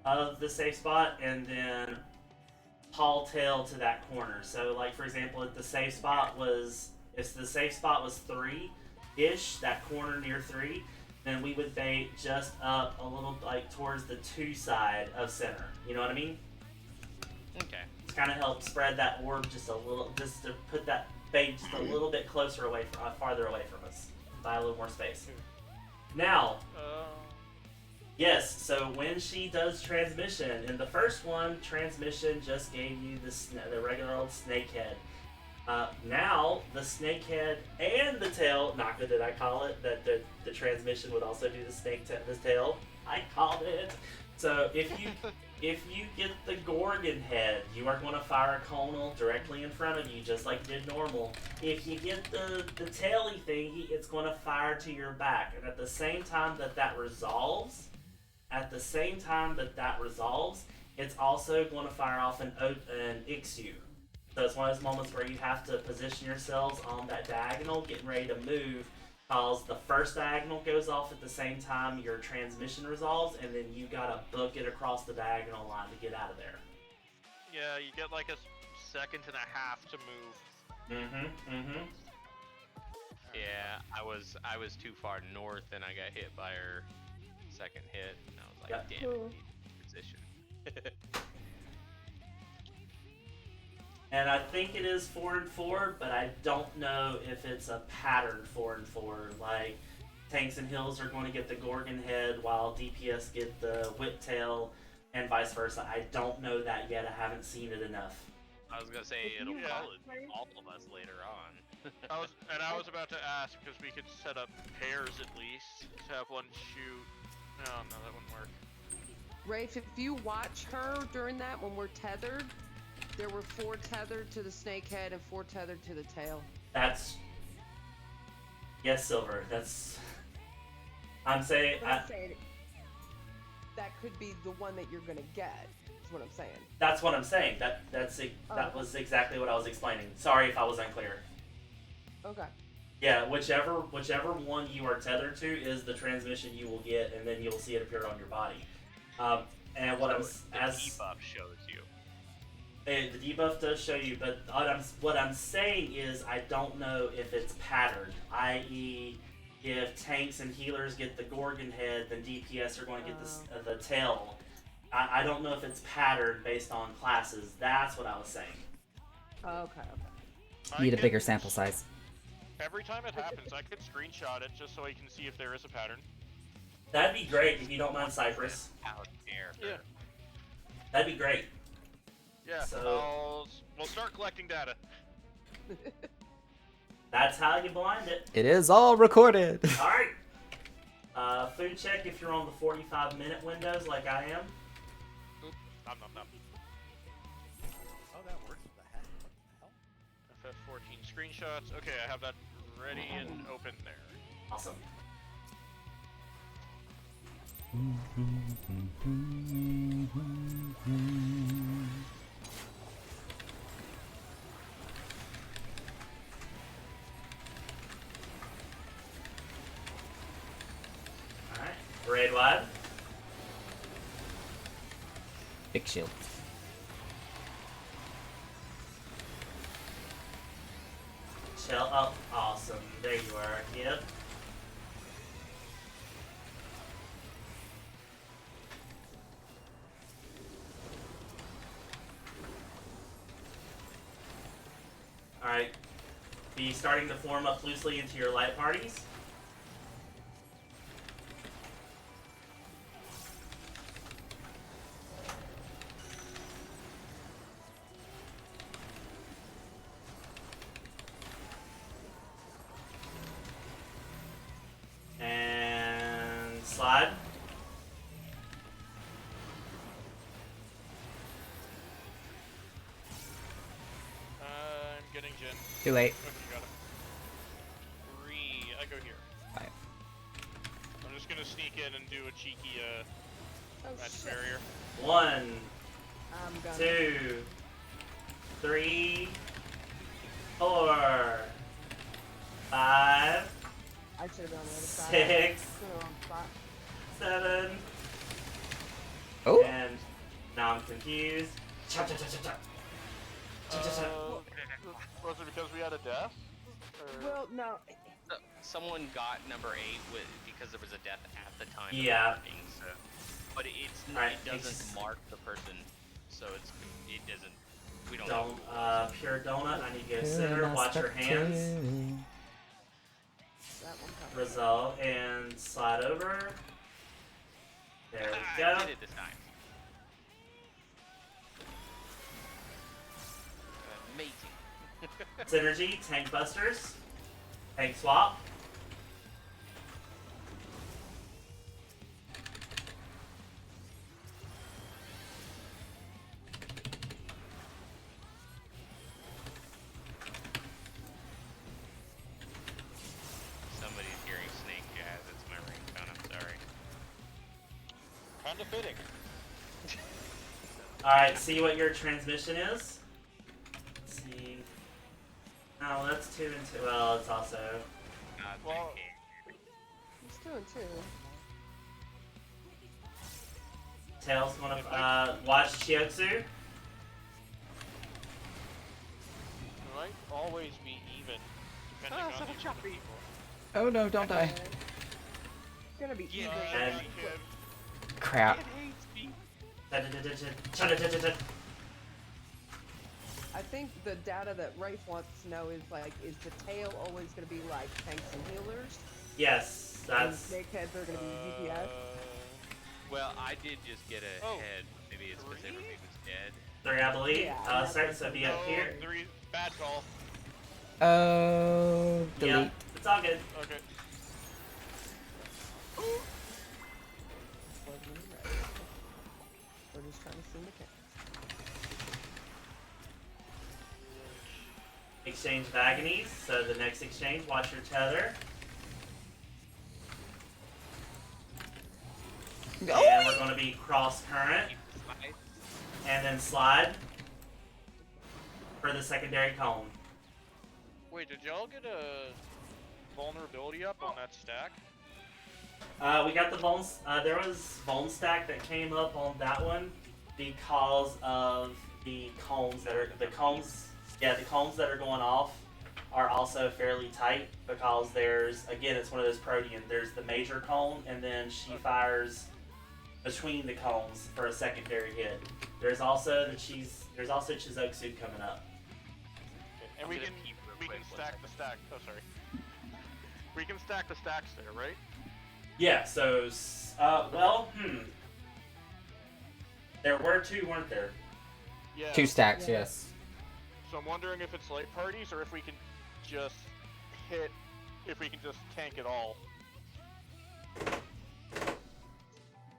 of the safe spot, and then haul tail to that corner. So, like for example, if the safe spot was 3-ish, that corner near 3, then we would bait just up a little, like towards the 2 side of center. You know what I mean? Okay. To kind of help spread that orb just a little, just to put that bait just a little bit closer away, farther away from us, buy a little more space. Now, yes. So when she does transmission, in the first one, transmission just gave you the regular old snake head. Now the snake head and the tail, not good did I call it, that the transmission would also do the tail. I called it. So if you get the Gorgon head, you are going to fire a conal directly in front of you, just like you did normal. If you get the taily thingy, it's going to fire to your back. And at the same time that resolves, it's also going to fire off an Ixu. So it's one of those moments where you have to position yourselves on that diagonal, getting ready to move, because the first diagonal goes off at the same time your transmission resolves, and then you gotta book it across the diagonal line to get out of there. Yeah, you get like a second and a half to move. Yeah, I was too far north and I got hit by her second hit, and I was like, Yep. damn it, need position. And I think it is 4 and 4, but I don't know if it's a pattern 4 and 4. Like tanks and heals are going to get the Gorgon head while DPS get the whip tail, and vice versa. I don't know that yet. I haven't seen it enough. I was gonna say If it'll you probably watch- be all of us later on. I was about to ask because we could set up pairs at least to have one shoot. No, that wouldn't work. Rafe, if you watch her during that when we're tethered, there were 4 tethered to the snake head and 4 tethered to the tail. That's yes, Silver. That's I'm saying. I'm saying that could be the one that you're gonna get. Is what I'm saying. That's what I'm saying. That was exactly what I was explaining. Sorry if I was unclear. Okay. Yeah, whichever one you are tethered to is the transmission you will get, and then you'll see it appear on your body. And what I'm The debuff shows you. the debuff does show you, but what I'm saying is I don't know if it's patterned. I.e., if tanks and healers get the Gorgon head, then DPS are going to get the tail. I don't know if it's patterned based on classes. That's what I was saying. Okay. Need a bigger sample size. Every time it happens, I could screenshot it just so I can see if there is a pattern. That'd be great if you don't mind, Cypress. How dare her. Yeah. That'd be great. Yeah. So- We'll start collecting data. That's how you blind it. It is all recorded. Alright. Food check if you're on the 45-minute windows like I am. Nom. Oh, that works with the hat. What the hell? FF14 screenshots. Okay, I have that ready and open there. Awesome. Alright. Raid wide. Big shield. Tail up. Awesome. There you are. Yep. Alright. Be starting to form up loosely into your light parties. And slide. I'm getting Jin. Too late. Okay, got it. 3. I go here. Fine. I'm just gonna sneak in and do a cheeky Oh, match shit. barrier. 1, I'm gonna. 2, 3, 4, 5, I should have been on the other side. 6, Put it on spot. 7, Oh, and now I'm confused. Chop, chop, chop, chop, chop. Chop, chop, chop. Was it because we had a death? Or... Well, no. Someone got number 8 because there was a death at the time. Yeah. Of the meeting, so. But it's Alright, it doesn't thanks. mark the person, so it doesn't. We don't know. Pure donut. I need to go center. Watch your hands. That one covered. Resolve and slide over. There we I go. did it this time. Amazing. Synergy, tank busters, tank swap. Somebody's hearing Snake Jazz. It's my ringtone. I'm sorry. Kinda fitting. Alright, see what your transmission is. Let's see. Oh, that's 2 and 2. Well, it's also. Not Well- He's doing too. Tails gonna watch Chiotsu. It might always be even, depending on the choppy. oh no, don't die. It's gonna be Yeah, even. And- Crap. I think the data that Rafe wants to know is like, is the tail always gonna be like tanks and healers? Yes, And that's. snakeheads are gonna be DPS? Well, I did just get a Oh, head. Maybe it's because 3? everybody was dead. 3, I believe. Yeah, Sorry, so be up here. 3. Bad call. Oh, delete. Yeah, it's all good. Okay. We're just trying to see mechanics. Exchange of agonies. So the next exchange, watch your tether. And we're going to be cross current and then slide for the secondary cone. Wait, did y'all get a vulnerability up on that stack? We got the bones. There was bone stack that came up on that one because of the cones that are the cones. Yeah, the cones that are going off are also fairly tight because there's again it's one of those protean. There's the major cone and then she fires between the cones for a secondary hit. There's also there's also Chizoksu coming up. And I'm we gonna can peep real we quick, can one stack the stack. Oh, sorry. We can stack the stacks there, right? Yeah. So there were 2, weren't there? Yeah. 2 stacks, yes. So I'm wondering if it's light parties or if we can just tank it all.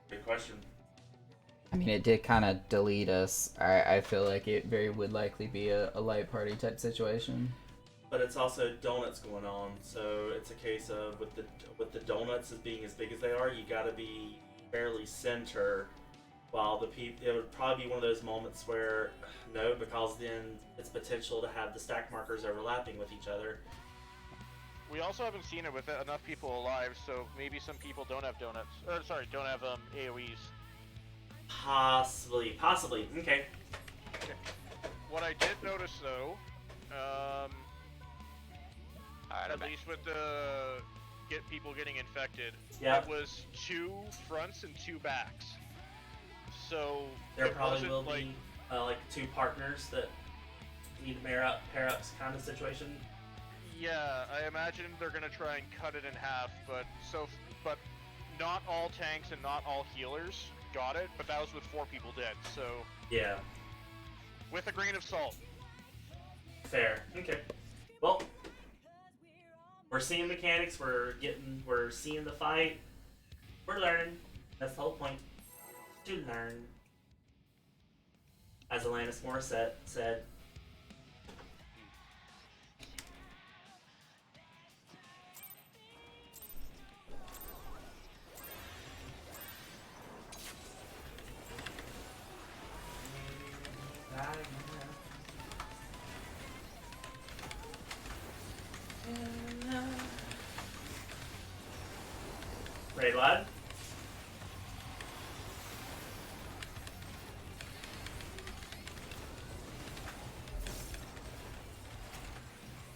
Good question. I mean, it did kind of delete us. I feel like it very would likely be a light party type situation. But it's also donuts going on, so it's a case of with the donuts as being as big as they are, you got to be fairly center. While the people, it would probably be one of those moments where no, because then it's potential to have the stack markers overlapping with each other. We also haven't seen it with enough people alive, so maybe some people don't have donuts. Or sorry, don't have AoEs. Possibly. Okay. What I did notice though, Alright, I'm At back. least with the people getting infected, Yep. it was 2 fronts and 2 backs. So There it probably wasn't will like be like 2 partners that need to pair ups kind of situation. yeah, I imagine they're gonna try and cut it in half, but not all tanks and not all healers got it, but that was with 4 people dead. So Yeah, with a grain of salt. fair. Okay. Well, we're seeing mechanics. We're seeing the fight. We're learning. That's the whole point. To learn. As Alanis Morissette said. Ready, lad?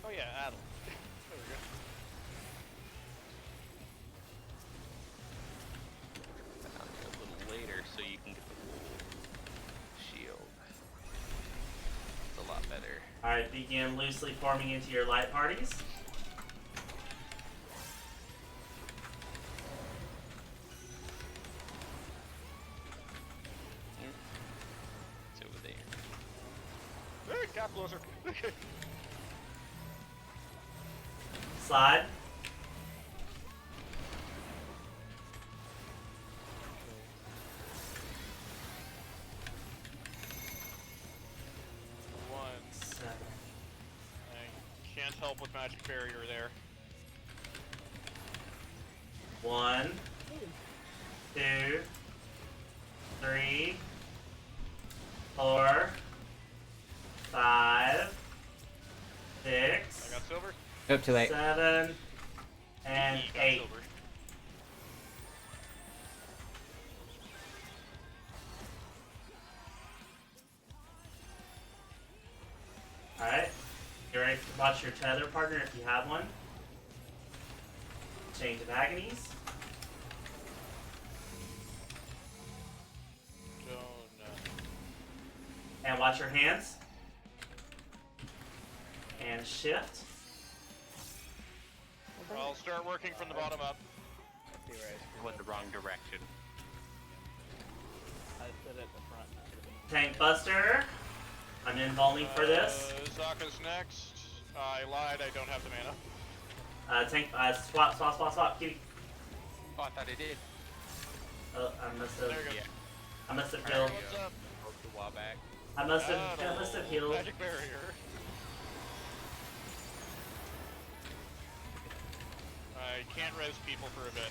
Oh yeah, Adel. There we go. I'll do it a little later so you can get the full shield. It's a lot better. Alright, begin loosely forming into your light parties. It's over there. Hey, cap closer. Slide. One. 7. I can't help with magic barrier there. 1, 2, 3, 4, 5, 6, I got silver. Oh, too late. 7, and He got 8. silver. Alright. You ready to watch your tether partner if you have one? Change of agonies. Don't And watch your hands. And shift. I'll start working from the bottom up. Went the wrong direction. Tank Buster. I'm invulning for this. Zaka's next. I lied, I don't have the mana. Swap. Kitty. Oh, I thought it did. Oh, I must have. There you go. Yeah. I must have There healed. you What's go. up? Broke the wall back. I must have healed. Magic barrier. I can't res people for a bit.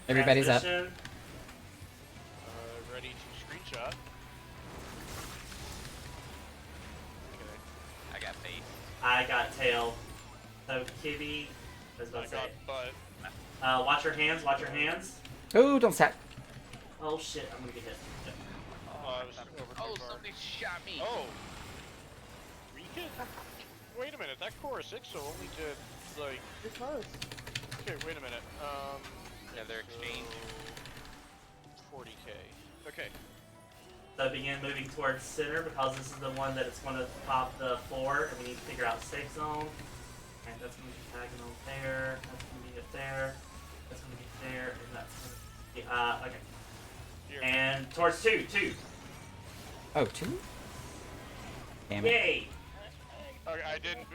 Everybody's up. Transition. Ready to screenshot. Okay. I got face. I got tail. So Kitty. I was about I to say. got butt. Watch your hands. Watch your hands. Oh, don't stack. Oh shit! I'm gonna get hit. I was over Oh, too far. something shot me. Oh! Recon? Wait a minute, that core 6 so only did, like... You're close. Okay, wait a minute. Another exchange. 40k. Okay. So begin moving towards center because this is the one that it's going to pop the 4, and we need to figure out safe zone. And that's going to be diagonal there. That's going to be it there. That's going to be there, and that's going to be okay. Here. And towards 2. Oh, 2? Damn it. Yay! Okay, I didn't...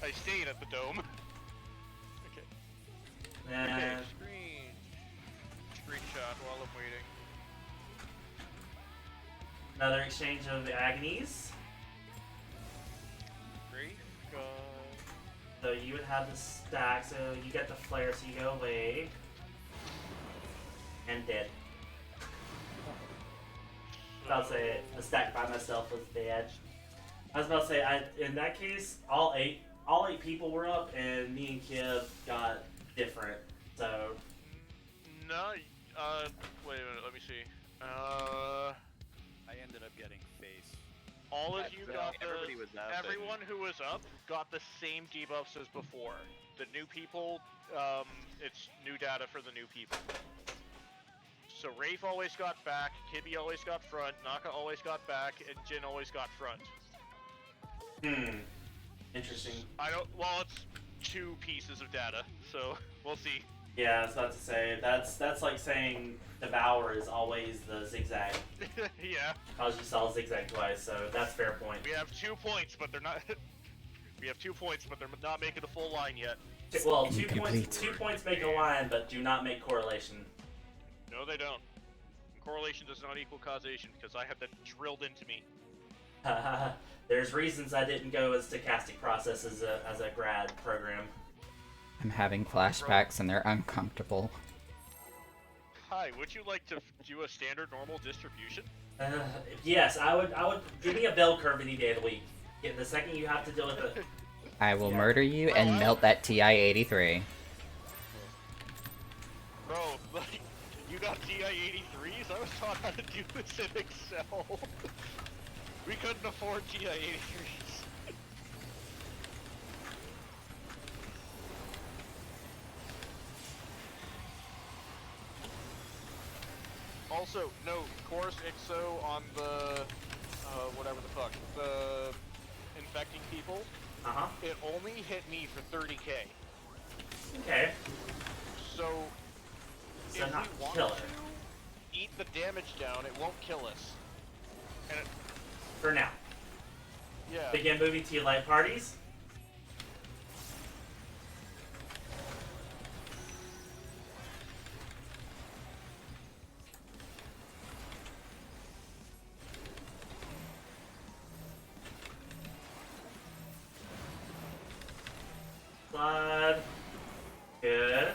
I stayed at the dome. Okay. Okay, And screenshot while I'm waiting. another exchange of agonies. Grief, So you would have the stack, so you get the flare, so you go away. And dead. I was about to say the stack by myself was dead. I was about to say, in that case, all eight people were up, and me and Kib got different. So No, wait a minute, let me see. I ended up getting face. all of you got Everybody was up. and- everyone who was up got the same debuffs as before. The new people, it's new data for the new people. So Rafe always got back, Kibby always got front, Naka always got back, and Jin always got front. Interesting. I don't. Well, it's 2 pieces of data, so we'll see. Yeah, I was about to say that's like saying Devour is always the zigzag. Yeah, Cause you saw zigzag twice, so that's fair point. we have 2 points, but they're not. We have 2 points, but they're not making a full line yet. Well, 2 Incomplete. points. 2 points make a line, but do not make correlation. No, they don't. Correlation does not equal causation because I have that drilled into me. There's reasons I didn't go as stochastic process as a grad program. I'm having flashbacks and they're uncomfortable. Hi, would you like to do a standard normal distribution? Yes, I would. Give me a bell curve any day of the week. Yeah, the second you have to deal with it. I will Yeah. murder you Bro, and I- melt that TI-83. Bro, like, you got TI-83s? I was taught how to do this in Excel. We couldn't afford TI-83s. Also, no, Chorus IXO on the, whatever the fuck, the infecting people, Uh-huh. it only hit me for 30k. Okay. So, So if not we want killer. to eat the damage down, it won't kill us. And it, For now. yeah. Begin moving to your light parties. Slide. Good.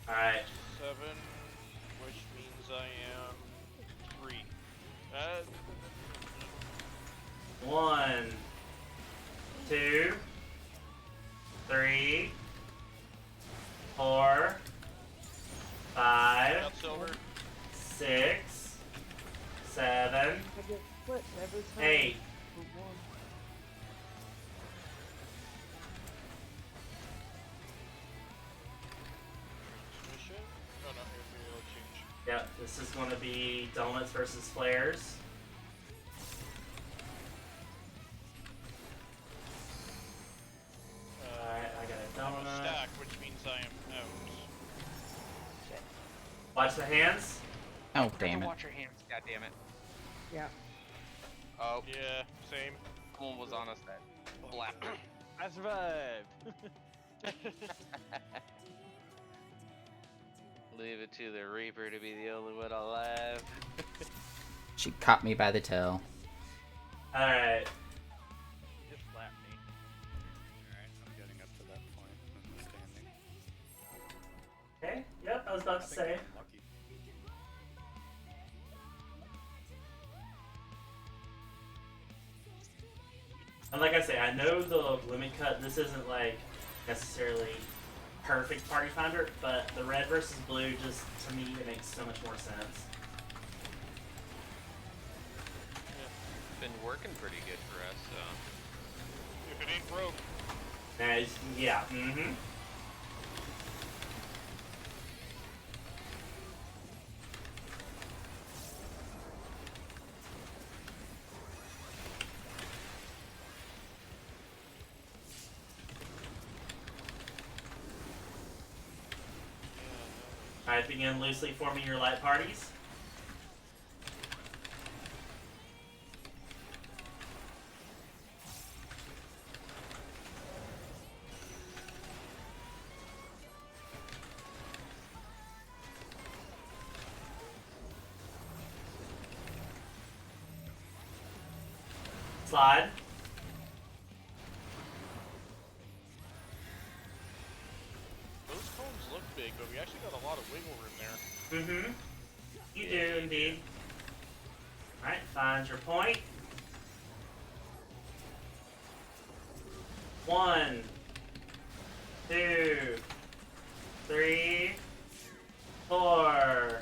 Alright. 7, which means I am 3. 1, 2, 3, 4, 5, Got silver. 6, 7, I get flipped every time. 8. for one. Mission? Oh no, it'll change. Yep, this is going to be donuts versus flares. Alright, I got a I'm a donut. stack, which means I am out. Watch the hands. Oh, damn it. Watch your hands, goddammit. Yeah. Oh, Yeah, same. someone was on us that. Blap. I survived. Leave it to the Reaper to be the only one alive. She caught me by the tail. Alright. Just slap me. Alright, I'm getting up to that point in the standing. Okay, yep, I was about to think say. I'm lucky. And like I say, I know the limit cut, this isn't like necessarily perfect party finder, but the red versus blue just, to me, it makes so much more sense. Been working pretty good for us, so. If it ain't broke, Nice, yeah, mm-hmm. Alright, begin loosely forming your light parties. Slide. those cones look big, but we actually got a lot of wiggle room there. Mm-hmm. You do indeed. Alright, find your point. 1, 2, 3, 4,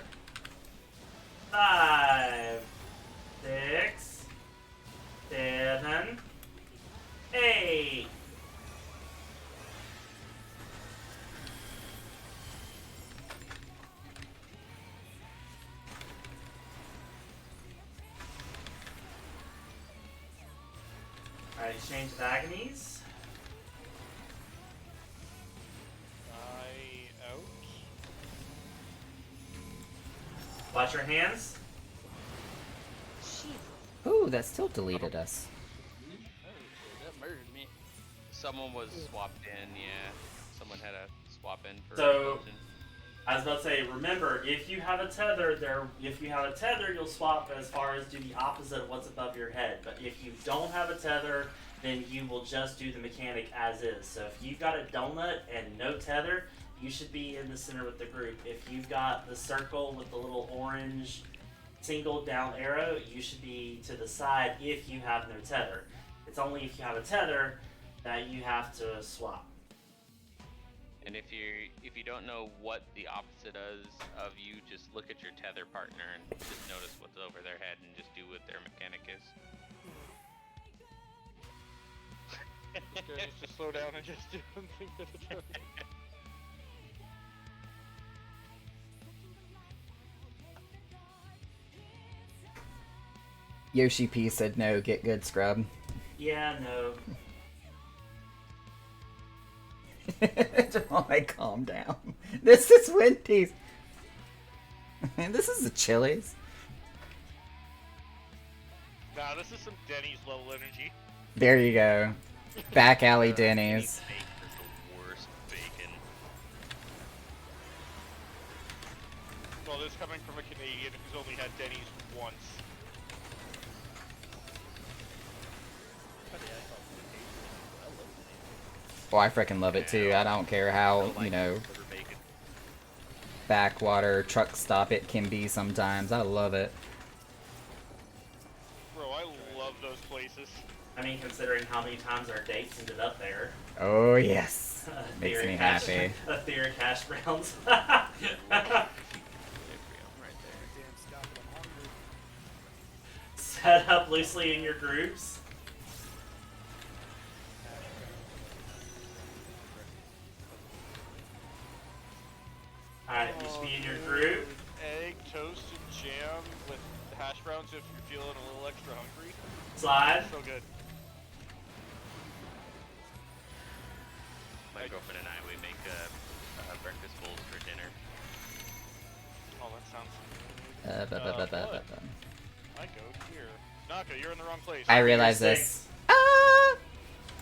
Alright, exchange of agonies. Out. Watch your hands. Ooh, that still deleted us. That murdered me. Someone was swapped in, yeah. Someone had a swap in for So- explosion. I was about to say, remember, if you have a tether, you'll swap as far as do the opposite of what's above your head. But if you don't have a tether, then you will just do the mechanic as is. So if you've got a donut and no tether, you should be in the center with the group. If you've got the circle with the little orange single down arrow, you should be to the side if you have no tether. It's only if you have a tether that you have to swap. And if you don't know what the opposite is of you, just look at your tether partner and just notice what's over their head and just do what their mechanic is. Just slow down and just do something at a time. Yoshi P said no, get good, scrub. Yeah, no. Jamal, calm down. This is Wendy's. This is the Chili's. Nah, this is some Denny's level energy. There you go. Back alley Denny's. Bacon is the worst bacon. Well, this coming from a Canadian who's only had Denny's once. Oh, I freaking love it too. I don't care how, you know, Liver bacon. backwater truck stop it can be sometimes. I love it. Bro, I love those places. I mean, considering how many times our dates ended up there. Oh, yes. Makes Theory me hash- happy. A theory hash browns. Right there. Damn, Scott, I'm hungry. Set up loosely in your groups. Alright, you should be in your group. Egg, toast, and jam with hash browns if you're feeling a little extra hungry. Slide. So good. My girlfriend and I, we make breakfast bowls for dinner. Oh, that sounds. I go here. Naka, you're in the wrong place. I realize Six. this. Ah!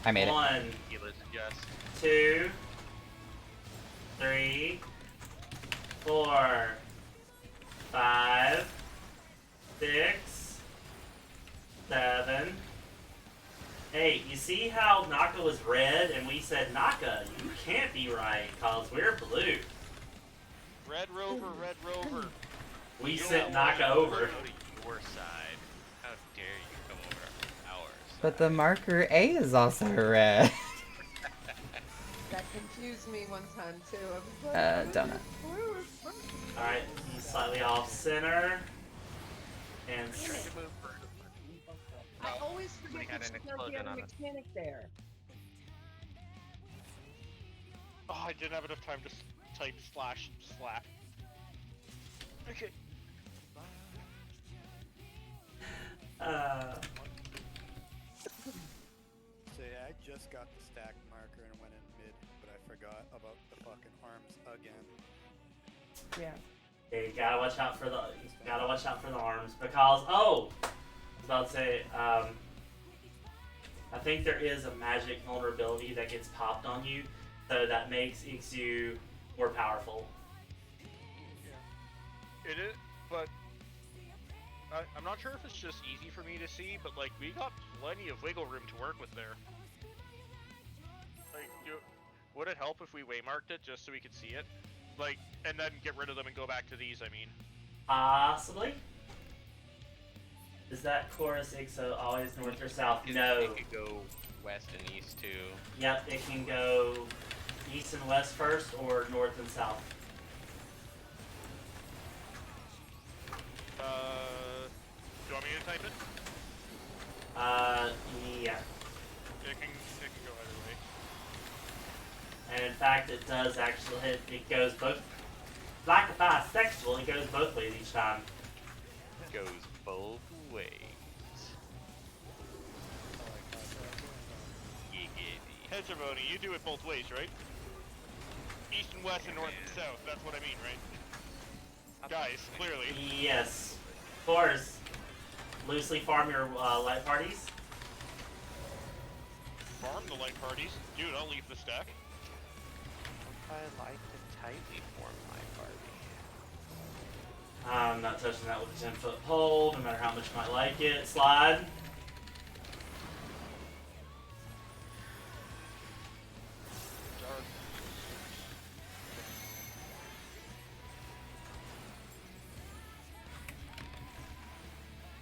I made it. 1, Tequila's just 2, 3, 4, 5, 6, 7, 8. You see how Naka was red and we said, Naka, you can't be right because we're blue. Red Rover, Red Rover. We You sent don't Naka wanna over. go to your side. How dare you come over to our side? But the marker A is also red. That confused me one time too. I was like, Donut. Alright, he's slightly off center. And Trying to move for I always Somebody forget had that an she doesn't explosion have a on us. mechanic there. Oh, I didn't have enough time to type slash slap. Okay. So yeah, I just got the stack marker and went in mid, but I forgot about the fucking arms again. Yeah. okay, you gotta watch out for the arms because I was about to say, I think there is a magic vulnerability that gets popped on you, so that makes Ixu more powerful. It is, but I'm not sure if it's just easy for me to see, but like we got plenty of wiggle room to work with there. Like, would it help if we waymarked it just so we could see it, like, and then get rid of them and go back to these? I mean, Possibly. Is that chorus Ixo always north or south? No. It could go west and east too. Yep, it can go east and west first or north and south. do you want me to type it? Yeah. It can go either way. And in fact, it does actually it goes both. Like a bisexual, it goes both ways each time. Goes both ways. Hegemony, you do it both ways, right? East and west and north and south, that's what I mean, right? Guys, clearly. Yes. Of course. Loosely farm your light parties. Farm the light parties. Dude, I'll leave the stack. I like to tightly form my party. I'm not touching that with a 10-foot pole, no matter how much you might like it. Slide.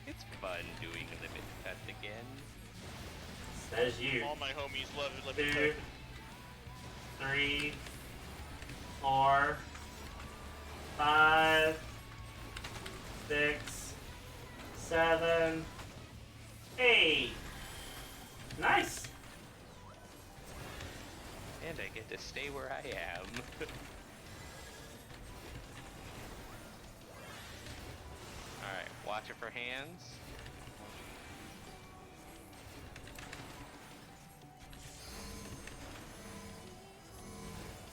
It's fun doing limit cuts again. Says you. All my homies love it. 2, 3, 4, 5, 6, 7, 8. Nice. And I get to stay where I am. Alright, watch it for hands.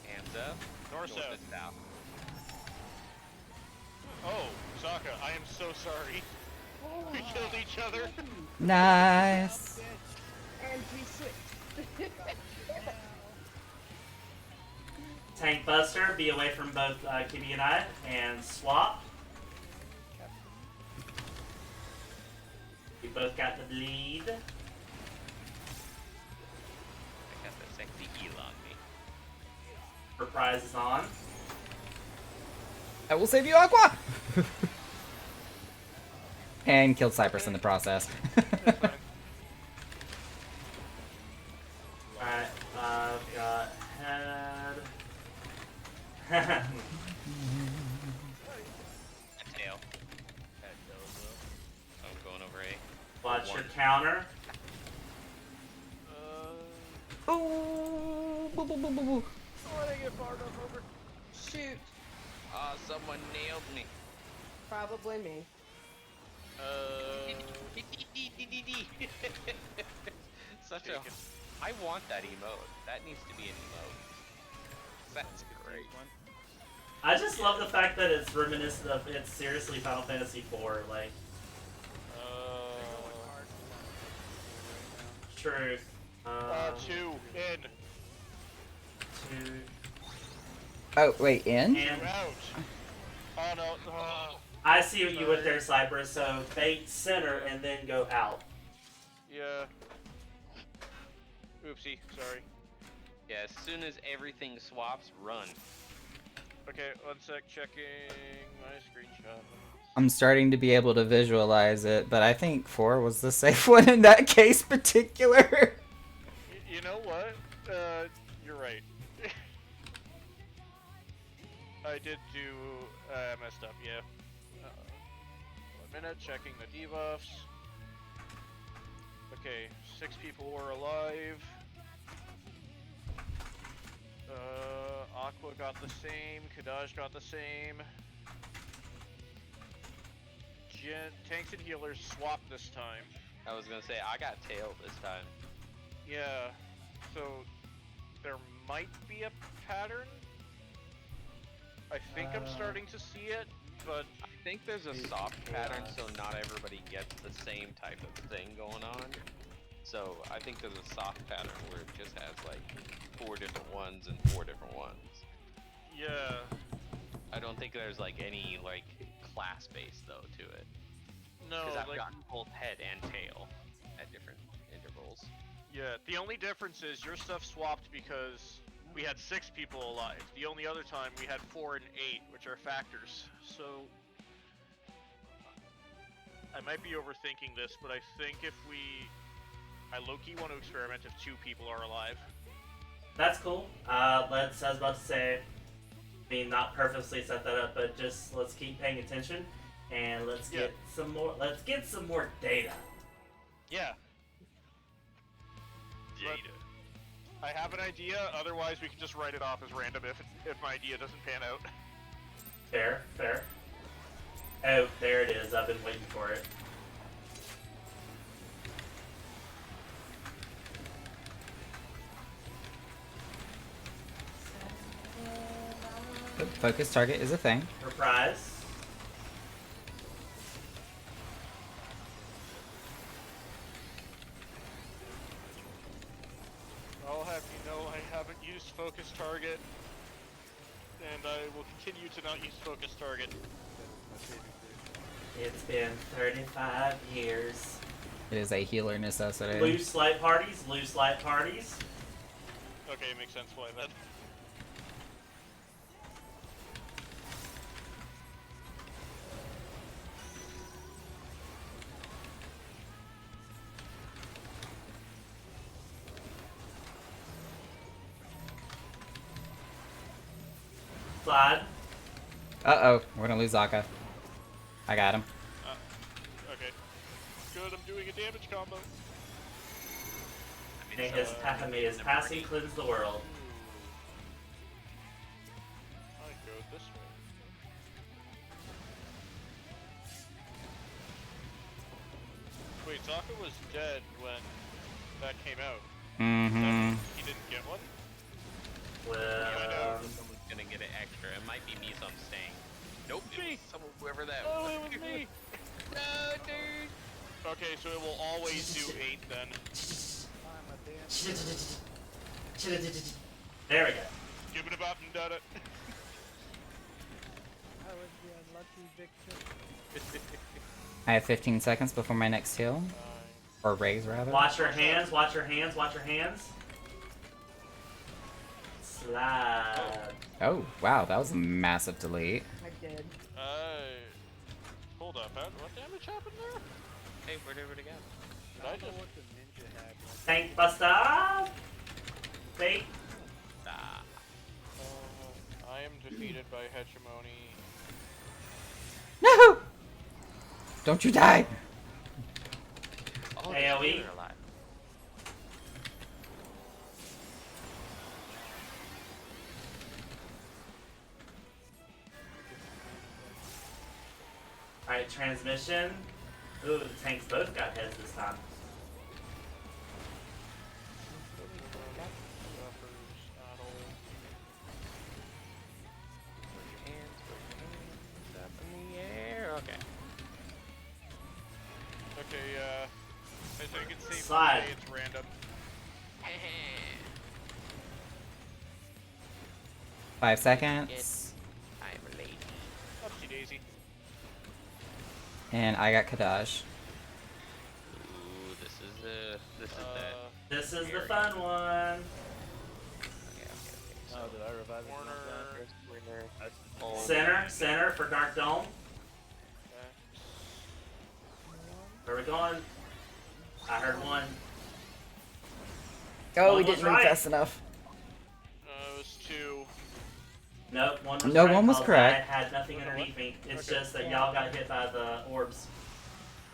Hands up. North, south. and south. Oh, Sokka, I am so sorry. We killed each other. Nice. And we switched. Tank Buster, be away from both Kibby and I, and swap. We both got the lead. I got the sexy eel on me. Surprise is on. I will save you, Aqua! And killed Cypress in the process. Alright, I've got head. Tail. I'm going over A. Watch your One. counter. Ooh, boo, boo, boo, boo, boo. Shoot. Ah, someone nailed me. Probably me. Such a. I want that emote. That needs to be an emote. That's great. I just love the fact that it's reminiscent of, it's seriously Final Fantasy IV, like, truth. 2 in. 2, Oh, wait, in? and Out. Oh no. I see what you went there, Cypress, so bait center and then go out. Yeah. Oopsie, sorry. Yeah, as soon as everything swaps, run. Okay, one sec, checking my screenshot. I'm starting to be able to visualize it, but I think 4 was the safe one in that case particular. You know what? You're right. I did do, messed up, yeah. 1 minute, checking the debuffs. Okay, 6 people were alive. Aqua got the same, Kadaj got the same. Tanks and healers swapped this time. I was gonna say, I got tail this time. Yeah, so there might be a pattern. I think I'm starting to see it, but I think there's a soft pattern, so not everybody gets the same type of thing going on. So I think there's a soft pattern where it just has like 4 different ones and 4 different ones. yeah. I don't think there's like any like class base though to it. No, Because I've like, gotten both head and tail at different intervals. yeah, the only difference is your stuff swapped because we had 6 people alive. The only other time we had 4 and 8, which are factors. So I might be overthinking this, but I think if I low-key want to experiment if 2 people are alive. That's cool. I was about to say, I mean, not purposely set that up, but just let's keep paying attention and let's get some more. Let's get some more data. Yeah. Data. I have an idea. Otherwise, we can just write it off as random if my idea doesn't pan out. Fair, fair. Oh, there it is. I've been waiting for it. Focus target is a thing. Reprise. I'll have you know I haven't used focus target, and I will continue to not use focus target. It's been 35 years. It is a healer necessity. Loose light parties, loose light parties. Okay, makes sense why then. Slide. Uh-oh, we're gonna lose Zaka. I got him. Okay. Good, I'm doing a damage combo. May his passing cleanse the world. I go this way. Wait, Zaka was dead when that came out. Mm-hmm. He didn't get one? Well, Someone's gonna get it extra. It might be me, so I'm staying. Nope, it Me. was someone, whoever that Oh, was. it was me! No, dude! Okay, so it will always do 8 then. there we go. Give it about and done it. I have 15 seconds before my next heal. Or raise, rather. Watch your hands, watch your hands, watch your hands. Slide. Oh, wow, that was a massive delete. I did. Hold up, what damage happened there? Hey, where'd everybody go? Did I just... Tank buster. Fake. Ah. I am defeated by hegemony. No! Don't you die! Oh, AoE? there's two that are alive. Alright, transmission. Ooh, the tanks both got heads this time. Up in the air. Okay. Okay, as you can see, Slide. it's random. 5 seconds. I'm a lady. Upsy daisy. And I got Kadash. Ooh, this is that. This is the Very fun one. Okay. So Oh, did I revive it? Oh, Center for Dark Dome. Where we going? I heard one. Oh, we didn't move fast enough. It was 2. Nope, one was No, correct. one was Cause correct. I had nothing underneath me. It's Okay. just that y'all got hit by the orbs.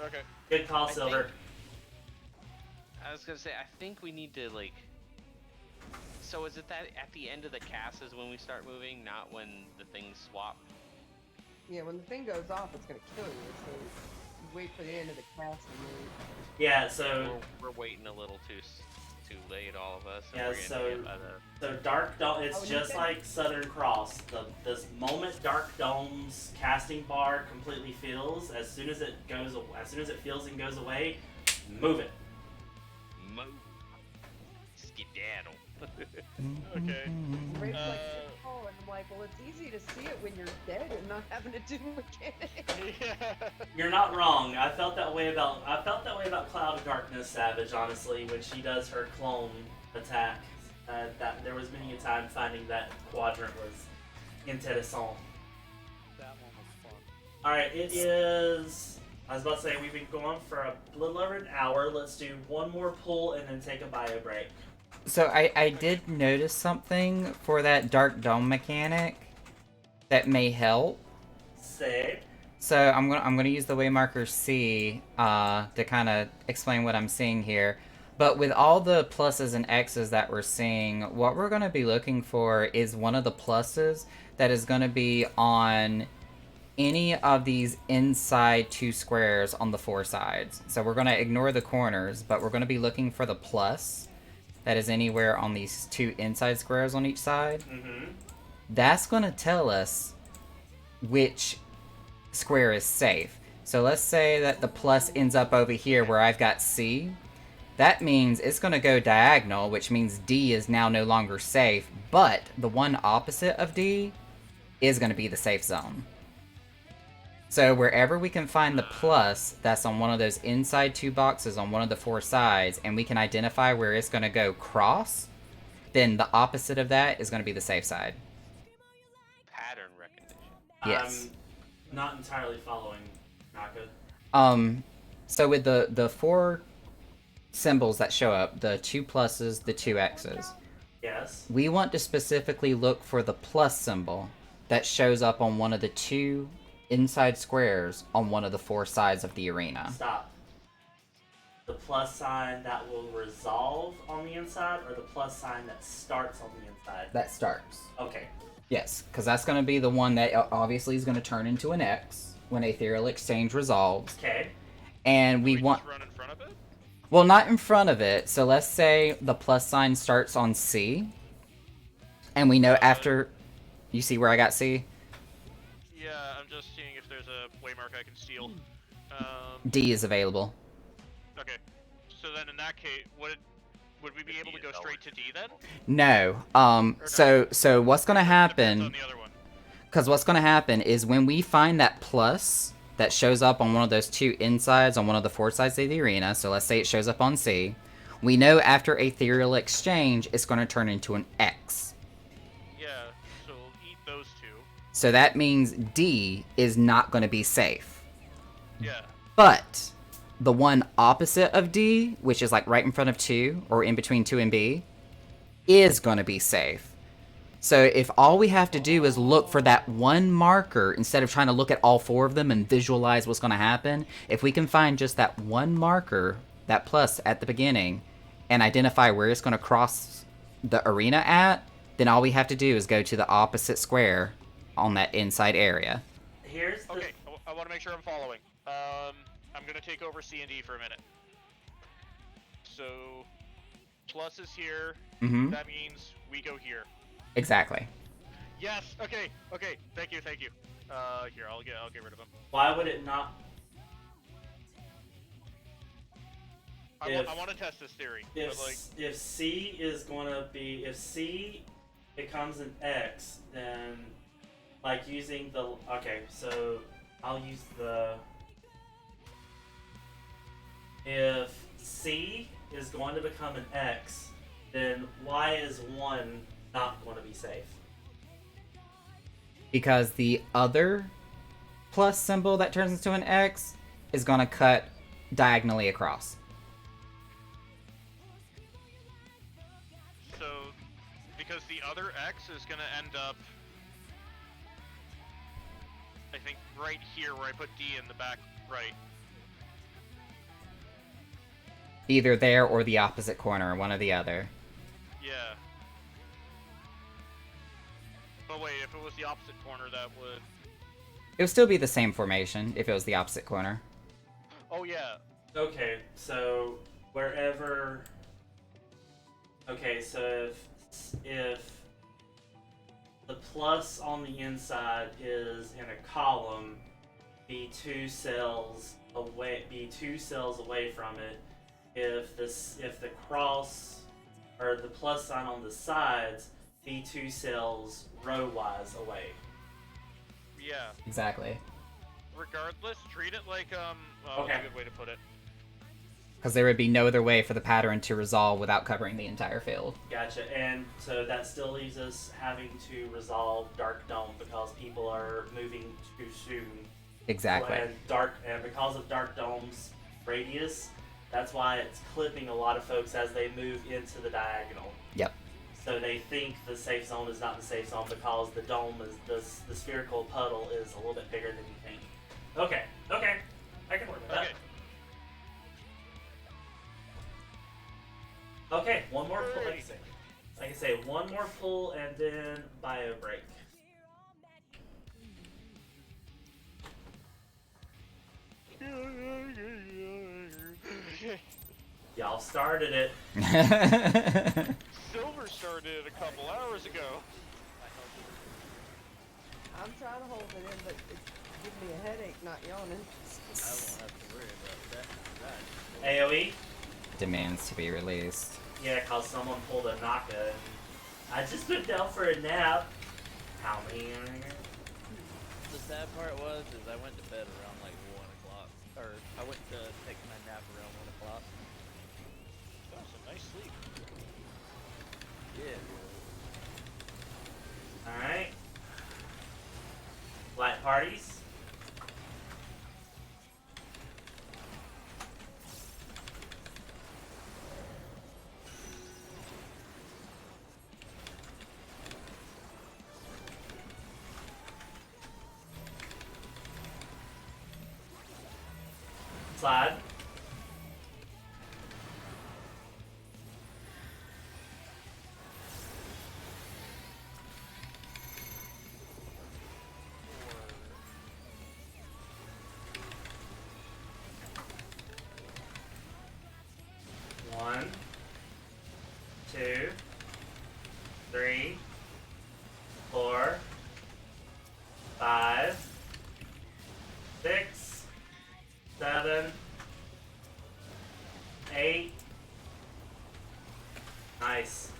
Okay. Good call, I Silver. I was gonna say, I think we need to like. So is it that at the end of the cast is when we start moving, not when the things swap? Yeah, when the thing goes off, it's gonna kill you. So you wait for the end of the cast and move. Yeah, so We're waiting a little too late, all of us. And Yeah, we're gonna so- get by the... Dark Dome. Oh, It's you just said- like Southern Cross. The moment Dark Dome's casting bar completely fills, as soon as it fills and goes away, move it. Move. Skedaddle. Okay. Ray's like, oh, and I'm like, well, it's easy to see it when you're dead and not having to do mechanics. Yeah. You're not wrong. I felt that way about Cloud of Darkness Savage, honestly, when she does her clone attack. That there was many a time finding that quadrant was intéressant. That one was fun. Alright, it is. I was about to say we've been going for a little over an hour. Let's do one more pull and then take a bio break. So I did notice something for that Dark Dome mechanic that may help. Say. So I'm gonna use the waymarker C to kind of explain what I'm seeing here. But with all the pluses and X's that we're seeing, what we're gonna be looking for is one of the pluses that is gonna be on any of these inside 2 squares on the 4 sides. So we're gonna ignore the corners, but we're gonna be looking for the plus that is anywhere on these 2 inside squares on each side. Mm-hmm. that's going to tell us which square is safe. So let's say that the plus ends up over here where I've got C. That means it's going to go diagonal, which means D is now no longer safe, but the one opposite of D is going to be the safe zone. So wherever we can find the plus that's on one of those inside two boxes on one of the four sides, and we can identify where it's going to go cross, then the opposite of that is going to be the safe side. Pattern recognition. Yes. I'm not entirely following Naka. So with the four symbols that show up, the two pluses, the two X's, Yes. we want to specifically look for the plus symbol that shows up on one of the two inside squares on one of the four sides of the arena. Stop. The plus sign that will resolve on the inside, or the plus sign that starts on the inside? That starts. Okay. Yes, because that's going to be the one that obviously is going to turn into an X when Ethereal Exchange resolves. Okay. And we Just want... run in front of it? Well, not in front of it. So let's say the plus sign starts on C. And we know after... You see where I got C? Yeah, I'm just seeing if there's a waymark I can steal. D is available. Okay. So then in that case, would we be able to go straight to D then? No. So what's going to Depends happen... on the other one. Because what's going to happen is when we find that plus that shows up on one of those two insides on one of the four sides of the arena, so let's say it shows up on C, we know after Ethereal Exchange it's going to turn into an X. Yeah, so we'll eat those two. So that means D is not going to be safe. Yeah. But the one opposite of D, which is like right in front of 2 or in between 2 and B, is going to be safe. So if all we have to do is look for that one marker instead of trying to look at all four of them and visualize what's going to happen, if we can find just that one marker, that plus at the beginning, and identify where it's going to cross the arena at, then all we have to do is go to the opposite square on that inside area. Here's the... Okay, I want to make sure I'm following. I'm gonna take over C and D for a minute. So, plus is here. Mm-hmm. That means we go here. Exactly. Yes. Okay. Okay. Thank you. Thank you. Here, I'll get rid of them. Why would it not... I want to test this theory. But like, If C is going to be... If C becomes an X, then... Like, using the... Okay, so... I'll use the... If C is going to become an X, then why is 1 not going to be safe? Because the other plus symbol that turns into an X is going to cut diagonally across. so because the other X is gonna end up, I think, right here where I put D in the back right. Either there or the opposite corner, one or the other. Yeah. But wait, if it was the opposite corner, that would... It would still be the same formation if it was the opposite corner. Oh yeah. Okay, so wherever... Okay, so if the plus on the inside is in a column, be 2 cells away from it. If the cross or the plus sign on the sides, be 2 cells row-wise away. Yeah. Exactly. Regardless, treat it like Okay. What's a good way to put it? Because there would be no other way for the pattern to resolve without covering the entire field. Gotcha, and so that still leaves us having to resolve Dark Dome because people are moving too soon. Exactly. And because of Dark Dome's radius, that's why it's clipping a lot of folks as they move into the diagonal. Yep. So they think the safe zone is not the safe zone because the dome is the spherical puddle is a little bit bigger than you think. Okay, I can work with that. Okay. Okay, one more pull. Alright. Like I say, one more pull and then bio break. Y'all started it. Silver started a couple hours ago. I'm trying to hold it in, but it's giving me a headache not yawning. I won't have to worry about that. AoE? Demands to be released. Yeah, cause someone pulled a Naka. And I just went down for a nap. How many are there? The sad part was, I went to bed around like 1 o'clock. Or, I went to take my nap around 1 o'clock. That was a nice sleep. Yeah. Alright. Light parties. Slide. One, 2, 3, 4, 5, 6, 7, 8. Nice.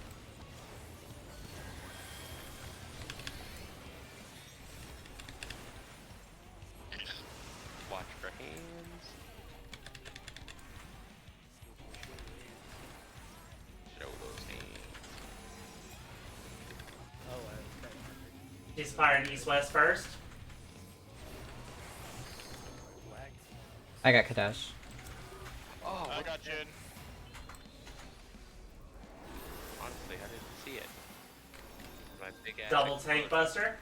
Watch for hands. Show those hands. Oh, I was He's firing east-west first. I got Kadash. Oh, I got Jin. honestly, I didn't see it. My big ass Double tank buster.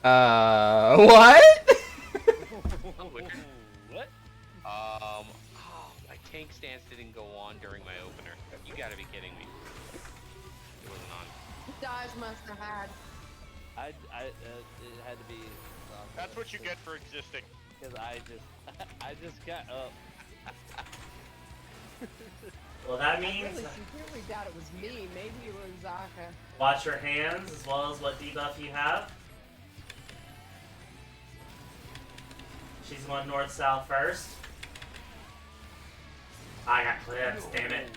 What? What? Oh, my tank stance didn't go on during my opener. You gotta be kidding me. It wasn't on. Dodge must have had. It had to be. That's what you get for existing. Because I just got up. Well, that I means really sincerely doubt it was me. Maybe it was Zaka. watch your hands as well as what debuff you have. She's going north-south first. I got clips, damn it.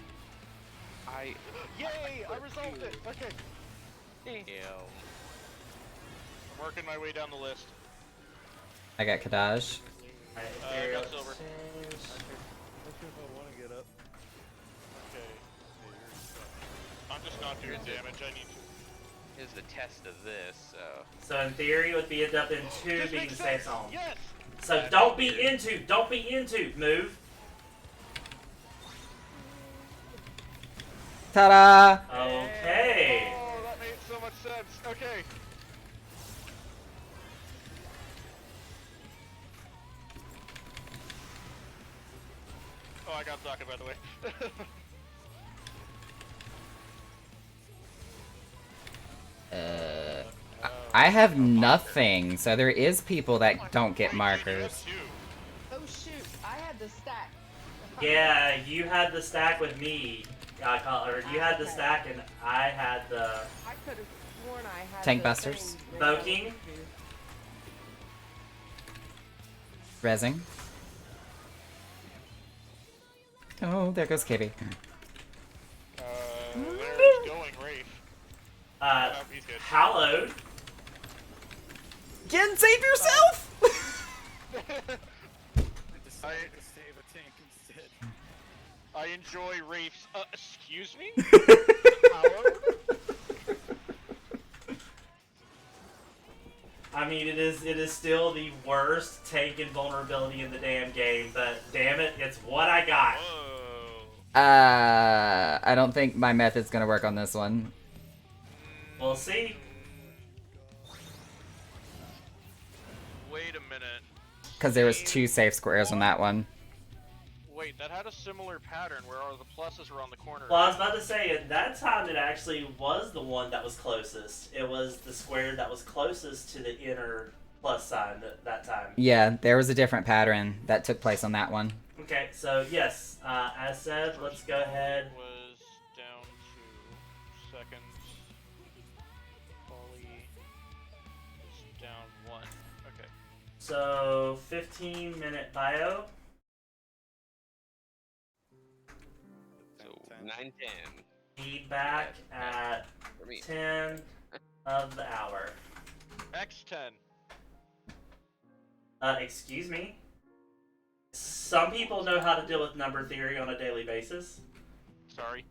Yay! I resolved it! Okay. Damn. I'm working my way down the list. I got Kadash. Alright, I Ethereal got silver. Exchange. Not sure if I want to get up. Okay. I'm just not doing damage. I need to. Is the test of this, so. So in theory, it would be end up in 2 This being makes safe sense. zone. Yes! So don't be into, move. Ta-da! Okay. Oh, that made so much sense. Okay. Oh, I got Zaka, by the way. I have nothing, so there is people that don't get Wait, markers. you Oh shoot! I had the stack. Yeah, you had the stack with me. Or you had the Okay. stack and I had the... I could have sworn I had Tank the busters. thing. Boking. Rezzing. Oh, there goes Kitty. there's going Wraith. Oh, he's good. Hallowed. Jen, save yourself! I decided to save a tank instead. I enjoy Wraith's. Excuse me? I mean, it is still the worst tank invulnerability in the damn game, but damn it, it's what I got. Whoa. I don't think my method's gonna work on this one. We'll see. Wait a minute. Because there was 2 safe squares on that one. Wait, that had a similar pattern where all the pluses were on the corner. Well, I was about to say, at that time, it actually was the one that was closest. It was the square that was closest to the inner plus sign that time. Yeah, there was a different pattern that took place on that one. Okay, so yes, as said, let's go ahead. Was down So 15-minute bio. So 10. 9:10 Feedback at for me. 10 of the hour. X10. Excuse me. Some people know how to deal with number theory on a daily basis. Sorry.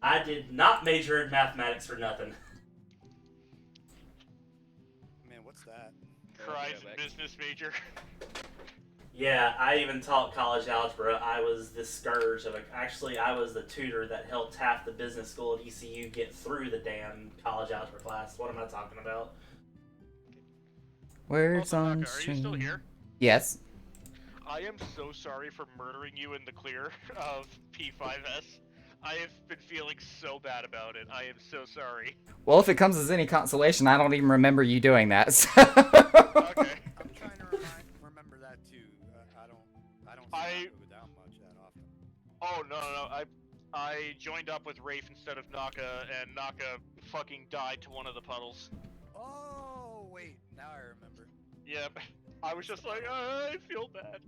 I did not major in mathematics for nothing. Man, what's that? Horizon business major. Yeah, I even taught college algebra. I was the scourge of it. Actually, I was the tutor that helped half the business school at ECU get through the damn college algebra class. What am I talking about? Words Also, on Naka, are you still stream. here? Yes. I am so sorry for murdering you in the clear of P5S. I have been feeling so bad about it. I am so sorry. Well, if it comes as any consolation, I don't even remember you doing that. So. Okay. I'm trying to remember that too. I don't see Naka go down much that often. Oh no. I joined up with Rafe instead of Naka, and Naka fucking died to one of the puddles. Oh wait, now I remember. Yep. I was just like, I feel bad.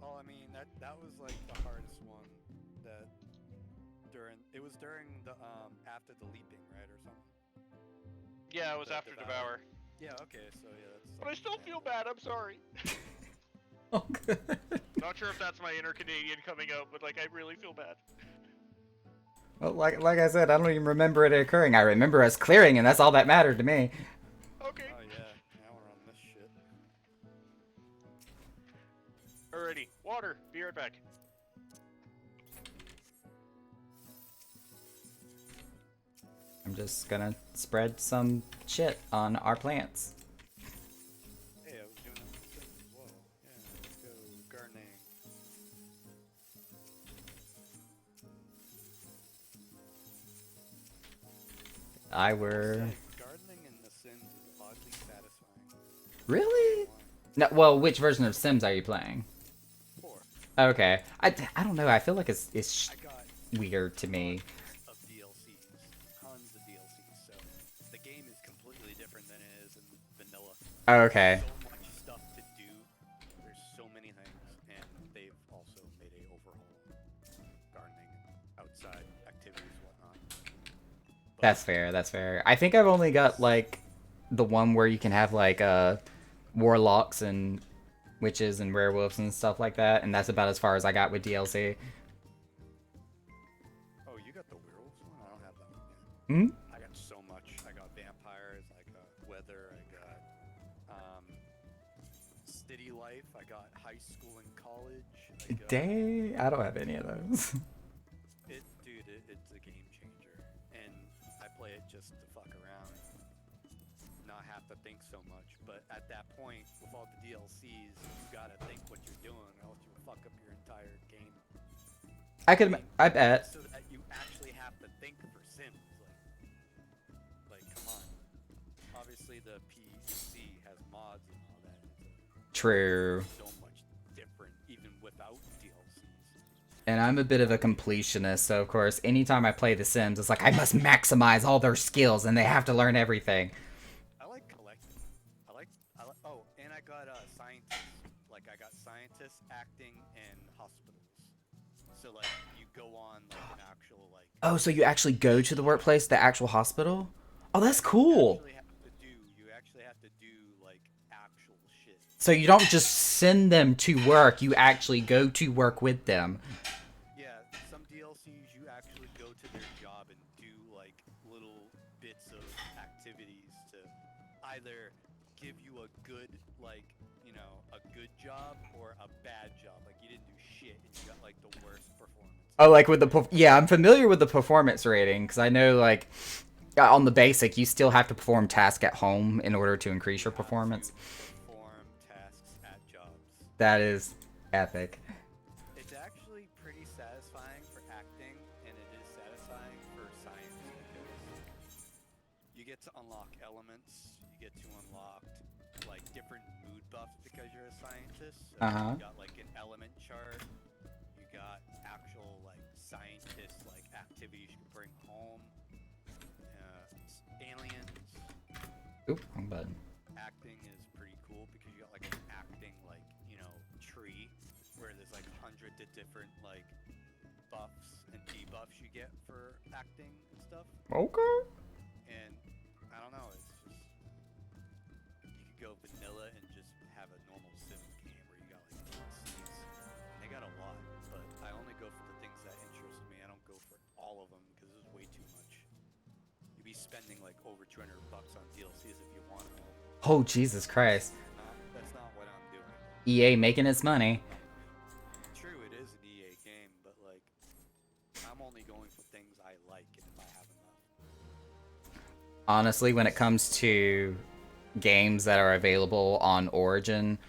Oh, I mean that was like the hardest one. That it was during the after the leaping, right, or something. Yeah, it was The after Devour. Yeah. Okay. So yeah, that's. But I still feel bad. I'm sorry. Oh, good. Not sure if that's my inner Canadian coming out, but like I really feel bad. Well, like I said, I don't even remember it occurring. I remember us clearing, and that's all that mattered to me. Okay. Oh yeah. Now we're on this shit. Alrighty. Water. Be right back. I'm just gonna spread some shit on our plants. Hey, I was doing that with Sims as well. Yeah, let's go gardening. I were Gardening in The Sims is oddly satisfying. really. No, well, which version of Sims are you playing? 4. Okay, I don't know. I feel like it's I got weird to me. of DLCs, tons of DLCs. So the game is completely different than it is in vanilla. Okay. So much stuff to do. There's so many things, and they've also made a overhaul gardening, outside activities, whatnot. But That's fair. That's fair. I think I've only got like the one where you can have like warlocks and witches and werewolves and stuff like that, and that's about as far as I got with DLC. Oh, you got the werewolves one? I don't have that one yet. Hmm. I got so much. I got vampires. I got weather. I got city life. I got high school and college. I got, Dang, I don't have any of those. Dude, it's a game changer, and I play it just to fuck around, not have to think so much. But at that point, with all the DLCs, you gotta think what you're doing, or else you'll fuck up your entire game. I bet. So that you actually have to think for Sims, like come on. Obviously, the PC has mods and all that. True. It's so much different, even without DLCs. And I'm a bit of a completionist, so of course, anytime I play The Sims, it's like I must maximize all their skills, and they have to learn everything. I like collecting. Oh, and I got scientists. Like I got scientists, acting, and hospitals. So like you go on like an actual like. Oh, so you actually go to the workplace, the actual hospital? Oh, that's cool. You actually have to do like actual shit. So you don't just send them to work, you actually go to work with them. Yeah, some DLCs you actually go to their job and do like little bits of activities to either give you a good like, you know, a good job or a bad job. Like you didn't do shit and you got like the worst performance. Oh, like with the yeah, I'm familiar with the performance rating because I know like on the basic you still have to perform tasks at home in order to increase your performance. Perform tasks at jobs. That is epic. It's actually pretty satisfying for acting, and it is satisfying for science because you get to unlock elements, you get to unlock like different mood buffs because you're a scientist. So Uh-huh. you got like an element chart, you got actual like scientist like activities you can bring home, aliens, Oop, wrong button. acting is pretty cool because you got like an acting like, you know, tree where there's like hundreds of different like buffs and debuffs you get for acting and stuff. Okay. And I don't know, it's just you could go vanilla and just have a normal Sims game where you got like DLCs. And they got a lot, but I only go for the things that interest me. I don't go for all of them because it's way too much. You'd be spending like over $200 on DLCs if you want them. Oh, Jesus Christ. That's not what I'm doing. EA making its money. True, it is an EA game, but like, I'm only going for things I like and if I have enough. Honestly, when it comes to games that are available on Origin,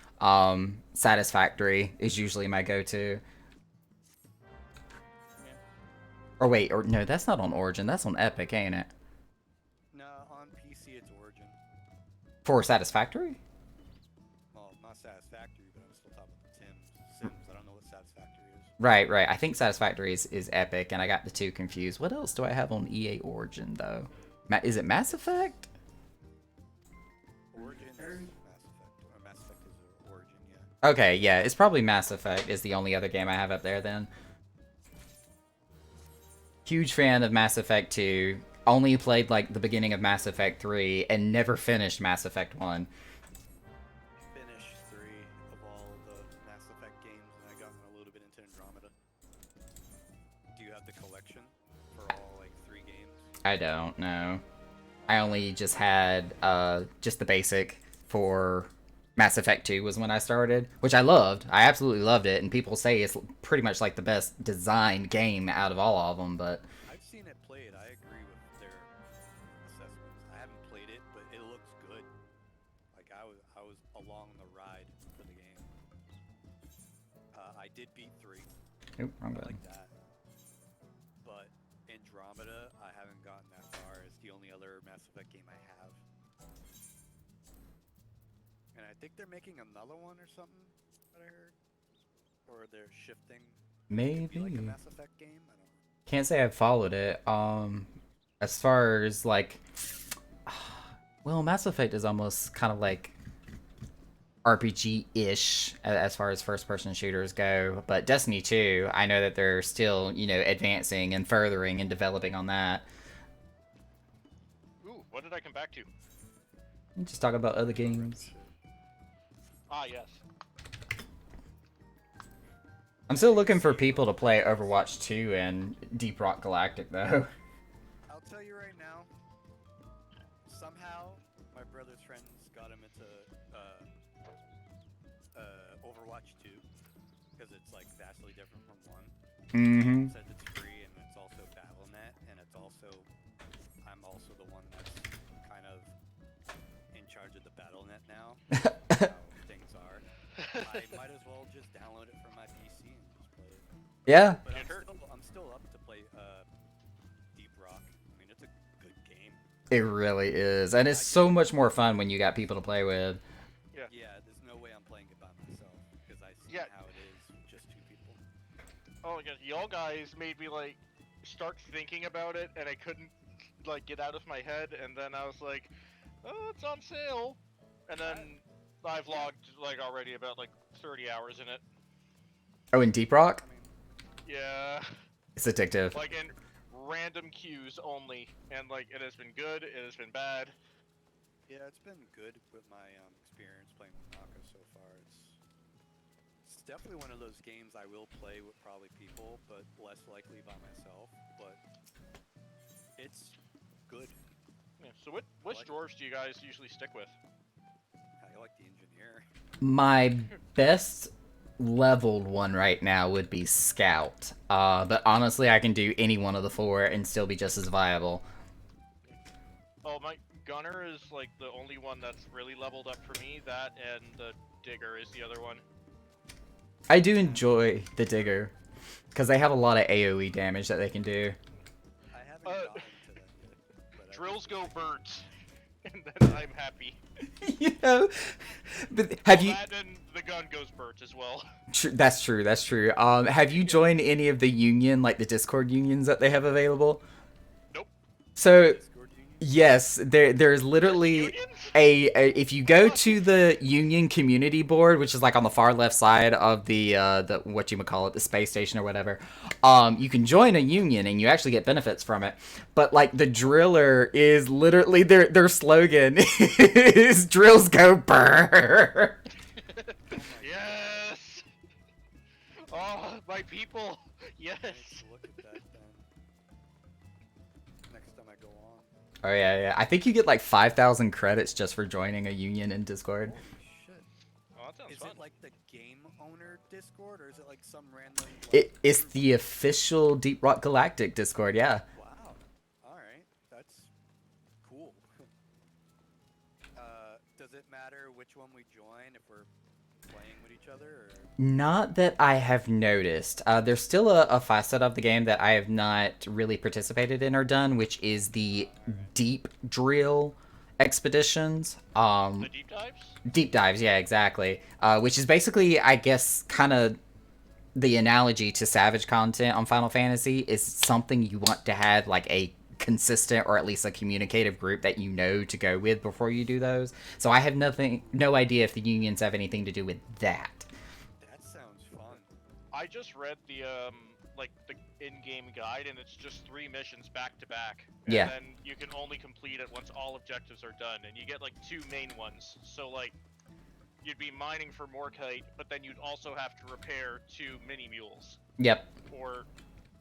Satisfactory is usually my go-to. Or wait, or no, that's not on Origin. That's on Epic, ain't it? No, on PC it's Origin. For Satisfactory? Well, not Satisfactory, but I'm still talking about Sims. I don't know what Satisfactory is. Right, right. I think Satisfactory is Epic, and I got the two confused. What else do I have on EA Origin, though? Is it Mass Effect? Origin is Mass Effect. Or Mass Effect is Origin, yeah. Okay, yeah, it's probably Mass Effect is the only other game I have up there, then. Huge fan of Mass Effect 2. Only played, like, the beginning of Mass Effect 3, and never finished Mass Effect 1. Finished 3 of all the Mass Effect games, and I got a little bit into Andromeda. Do you have the collection for all, like, 3 games? I don't know. I only just had, just the basic for Mass Effect 2 was when I started, which I loved. I absolutely loved it, and people say it's pretty much like the best designed game out of all of them, but I've seen it played. I agree with their assessments. I haven't played it, but it looks good. Like I was along the ride for the game. I did beat 3. Oop, wrong I button. like that. But Andromeda, I haven't gotten that far. It's the only other Mass Effect game I have. And I think they're making another one or something that I heard. Or they're shifting to Maybe. be like a Mass Effect game. I don't know. Can't say I've followed it. As far as like, well, Mass Effect is almost kind of like RPG-ish as far as first-person shooters go. But Destiny 2, I know that they're still, you know, advancing and furthering and developing on that. Ooh, what did I come back to? Just talk about other games. Ah, yes. I'm still looking for people to play Overwatch 2 and Deep Rock Galactic, though. I'll tell you right now, somehow my brother's friends got him into Overwatch 2 because it's like vastly different from 1. Mm-hmm. Says it's free and it's also Battle.net and it's also I'm also the one that's kind of in charge of the Battle.net now. How things are. I might as well just download it from my PC and just play it. Yeah. But Get hurt. I'm still up to play Deep Rock. I mean, it's a good game. It really is. And it's so much more fun when you got people to play with. Yeah, there's no way I'm playing it by myself because I see Yeah. how it is with just 2 people. Oh my god, y'all guys made me like start thinking about it, and I couldn't like get out of my head. And then I was like, "Oh, it's on sale," and then I've logged like already about like 30 hours in it. Oh, in Deep Rock? Yeah, It's addictive. like in random queues only, and like it has been good, it has been bad. Yeah, it's been good with my experience playing with Naka so far. It's definitely one of those games I will play with probably people, but less likely by myself. But it's good. Yeah, so which like it. dwarves do you guys usually stick with? I like the engineer. My best leveled one right now would be Scout. But honestly, I can do any one of the 4 and still be just as viable. Oh, my gunner is like the only one that's really leveled up for me. That and the digger is the other one. I do enjoy the Digger, because they have a lot of AoE damage that they can do. I haven't gotten to that yet. But I Drills just- go birds, and then I'm happy. You know? But have Well, you... that and the gun goes birds as well. That's true, that's true. Have you joined any of the union, like the Discord unions that they have available? Nope. So... Discord union? Yes, there's literally Unions? a if you go to the Union Community Board, which is like on the far left side of the what you would call it, the space station or whatever, you can join a union and you actually get benefits from it. But like the driller is literally their slogan is drills go brr. Yes! Oh, my people! Yes! I need to look at that then. Next time I go on. Oh yeah. I think you get like 5,000 credits just for joining a union in Discord. Holy shit. Oh, that sounds Is fun. it like the game owner Discord, or is it like some random? Like, It's group? the official Deep Rock Galactic Discord, yeah. Wow. All right, that's cool. Does it matter which one we join if we're playing with each other? Or? Not that I have noticed. There's still a facet of the game that I have not really participated in or done, which is the deep drill expeditions. The deep dives? Deep dives, yeah, exactly. Which is basically, I guess, kind of the analogy to Savage content on Final Fantasy is something you want to have like a consistent or at least a communicative group that you know to go with before you do those. So I have no idea if the unions have anything to do with that. That sounds fun. I just read the like the in-game guide, and it's just 3 missions back to back. Yeah. And then you can only complete it once all objectives are done, and you get like 2 main ones. So like, you'd be mining for Morkite, but then you'd also have to repair 2 mini mules, Yep. or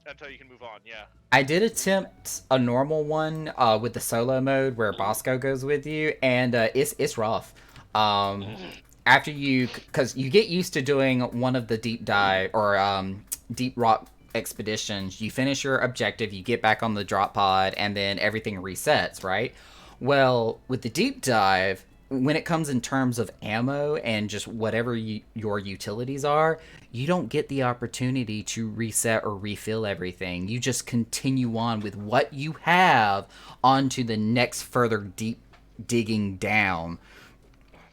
until you can move on. Yeah. I did attempt a normal one with the solo mode where Bosco goes with you, and it's rough. After because you get used to doing one of the deep dive or deep rock expeditions, you finish your objective, you get back on the drop pod, and then everything resets, right? Well, with the deep dive, when it comes in terms of ammo and just whatever your utilities are, you don't get the opportunity to reset or refill everything. You just continue on with what you have onto the next further deep digging down.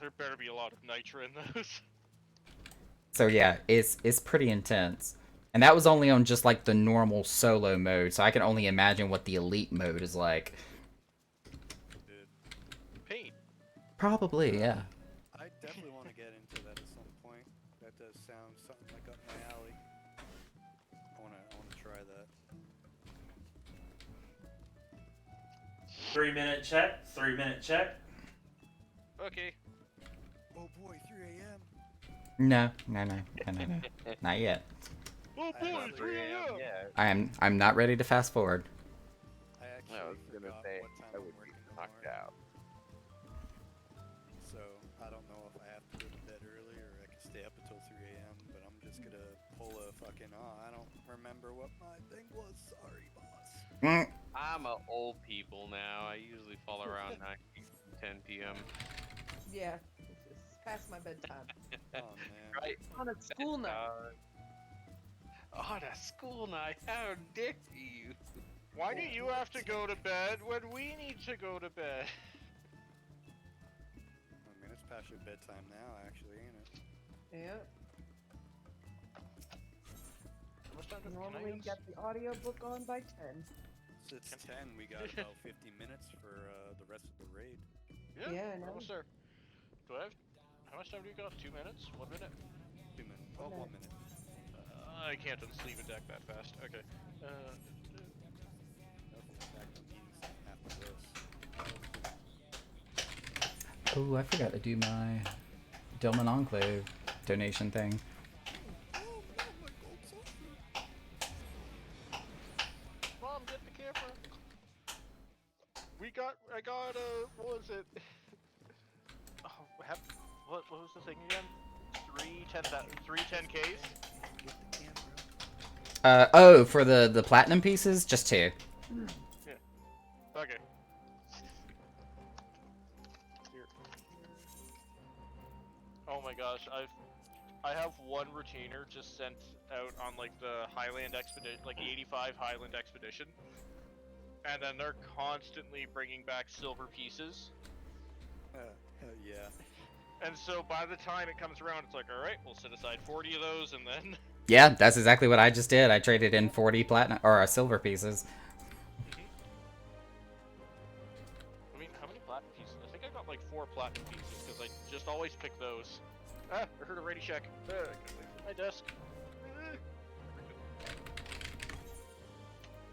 There better be a lot of nitra in those. So yeah, it's pretty intense. And that was only on just like the normal solo mode, so I can only imagine what the elite mode is like. Pain. Probably, yeah. I definitely want to get into that at some point. That does sound something like up my alley. I wanna try that. 3-minute check. 3-minute check. Okay. Oh boy, 3 a.m. No. Not yet. Oh I boy, love 3 a.m. Yeah. I'm not ready to fast forward. I actually I was gonna forgot say what time I I'm would be working knocked tomorrow. out. So I don't know if I have to go to bed early or I can stay up until 3 a.m. But I'm just gonna pull a fucking. Oh, I don't remember what my thing was. Sorry, boss. I'm a old people now. I usually fall around 9, 10 p.m. Yeah, it's past my bedtime. Oh man. Right. On a school night. On a school night, how dare you? Why do you have to go to bed when we need to go to bed? I mean, it's past your bedtime now, actually, ain't it? Yeah. How much time do Normally you got the audiobook on by 10. So it's 10. We got about 50 minutes for the rest of the raid. Yeah, I we're know. almost there. Do I have? How much time do you got? 2 minutes? 1 minute? 2 minutes. Oh, 1 minute. I can't unsleeve a deck that fast. Okay. Nothing back to meetings after this. Oh, I forgot to do my Dilman Enclave donation thing. Mom, get the camera. I got what was it? Oh, what was the thing again? 310Ks? Get the camera. Oh, for the platinum pieces, just 2. Okay. Here. Oh my gosh, I have one retainer just sent out on like the Highland expedition, like the 85 Highland expedition, and then they're constantly bringing back silver pieces. Hell yeah. And so by the time it comes around, it's like, all right, we'll set aside 40 of those, and then Yeah, that's exactly what I just did. I traded in 40 platinum or silver pieces. platinum pieces. I think I got like 4 platinum pieces because I just always pick those. Ah, I heard a ready check. I gotta wait for my desk.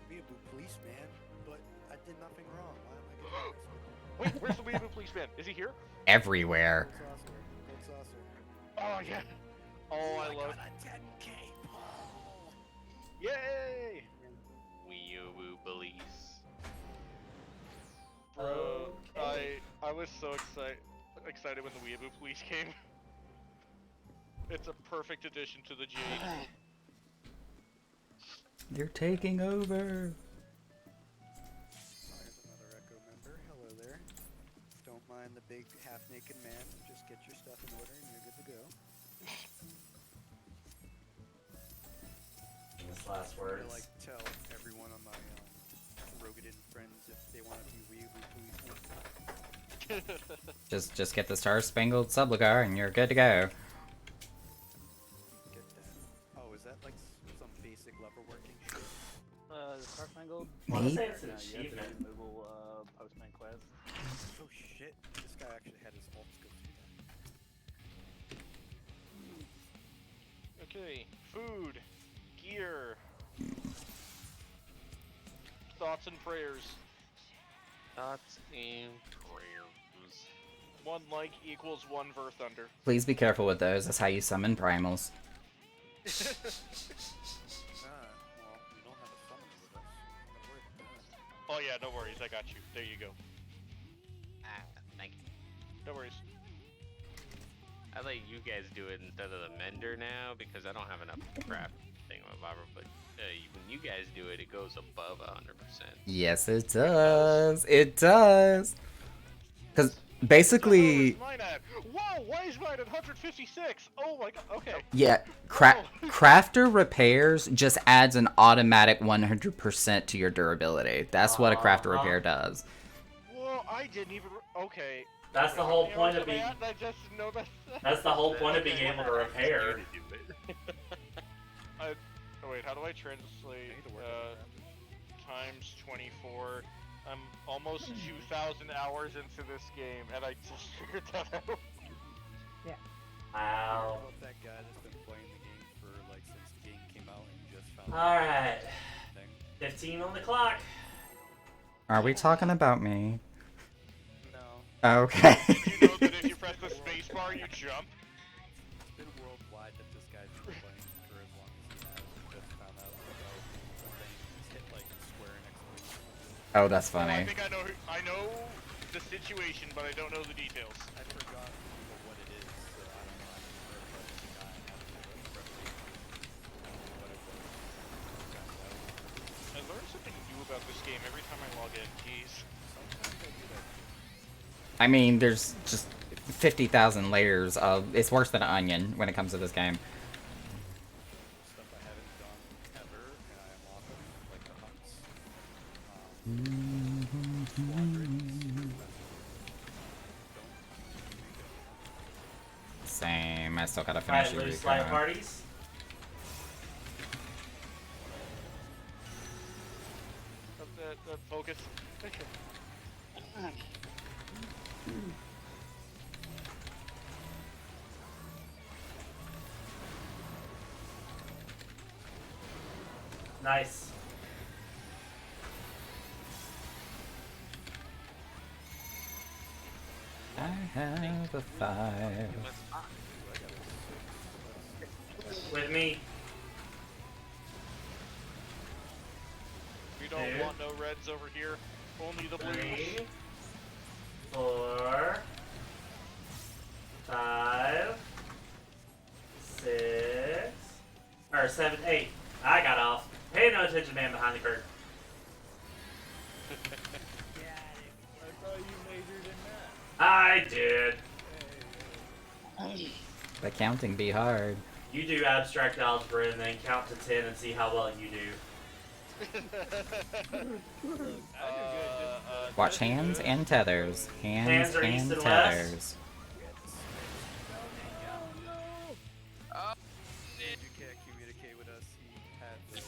Weeaboo policeman, but I did nothing wrong. Why am I getting arrested? Wait, where's the Weeaboo policeman? Is he here? Everywhere. Gold saucer. Gold saucer. Oh yeah. Oh, I love. got a 10K pull. Yay! Weeaboo police. Bro, I was so excited when the Weeaboo police came. It's a perfect addition to the GH. They're taking over. There's another Echo member. Hello there. Don't mind the big half-naked man. Just get your stuff in order and you're good to go. This last I'm words. gonna like tell everyone on my Rogadin friends if they want to be Weeaboo policemen. Just get the Star Spangled Subligar and you're good to go. Get that. Oh, is that like some basic lever working shit? The Star Spangled. I want to Me? say it's an Yeah, achievement. Google Postman Quest. Oh shit! This guy actually had his ults go through that. Okay, food, gear, thoughts and prayers. Thoughts and prayers. 1 like equals 1 Ver Thunder. Please be careful with those. That's how you summon primals. Well, we don't have a summon with us. Don't worry about that. Oh yeah, no worries, I got you. There you go. Thank you. No worries. I let you guys do it instead of the mender now because I don't have enough crap thingamabobber, but when you guys do it, it goes above 100%. Yes, it does. It does. Because basically, So where's mine at? Whoa, why is mine at 156? Oh my god, okay. yeah, crafter repairs just adds an automatic 100% to your durability. That's what a crafter repair does. Whoa, I didn't even. Okay. That's the whole point of being. I just know that. That's the whole point of being able to repair. Oh wait, how do I translate I need to work on that. times 24? I'm almost 2,000 hours into this game, and I just figured that out. Wow. What about that guy that's been playing the game for like since the game came out and just found Alright. thing? 15 on the clock. Are we talking about me? No. Okay. Did you know that if you press the space bar, you jump? It's been worldwide that this guy's been playing for as long as he has. Just found out about something. Just hit like square next to him. Oh, that's Oh, I funny. think I know the situation, but I don't know the details. I forgot what it is, so I don't know. I just heard about this guy having like a pressure. What it was. I learn something new about this game every time I log in. Jeez. Sometimes I do that. I mean, there's just 50,000 layers of. It's worse than an onion when it comes to this game. Stuff I haven't done ever, and I unlock them, like the huts. Same. I still gotta Alright, finish loose Eureka. light parties. Focus. Nice. I have a fire. With me. We don't Two. want no reds over here. Only the blues. 3, 4, 5, 6, or 7, 8. I got off. Pay no attention, man behind the curtain. I thought you majored in that. I did. The counting be hard. You do abstract algebra and then count to 10 and see how well you do. Look, I Watch hands and tethers. Hands, Hands are east and and west. tethers. You can't communicate with us. He had the.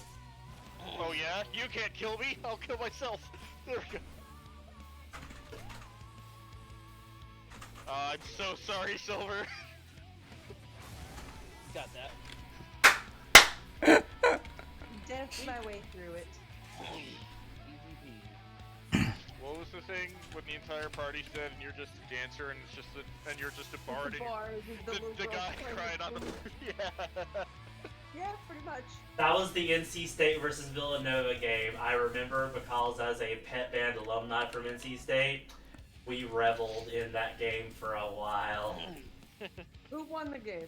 Oh yeah? You can't kill me? I'll kill myself. There we go. I'm so sorry, Silver. Got that. Danced my way through it. Easy peasy. What was the thing when the entire party said, and you're just a dancer, and it's just and you're just a bard, The and bar, the little the girl guy playing cried on the flute. yeah. Yeah, pretty much. That was the NC State versus Villanova game. I remember because as a pet band alumni from NC State, we reveled in that game for a while. Who won the game?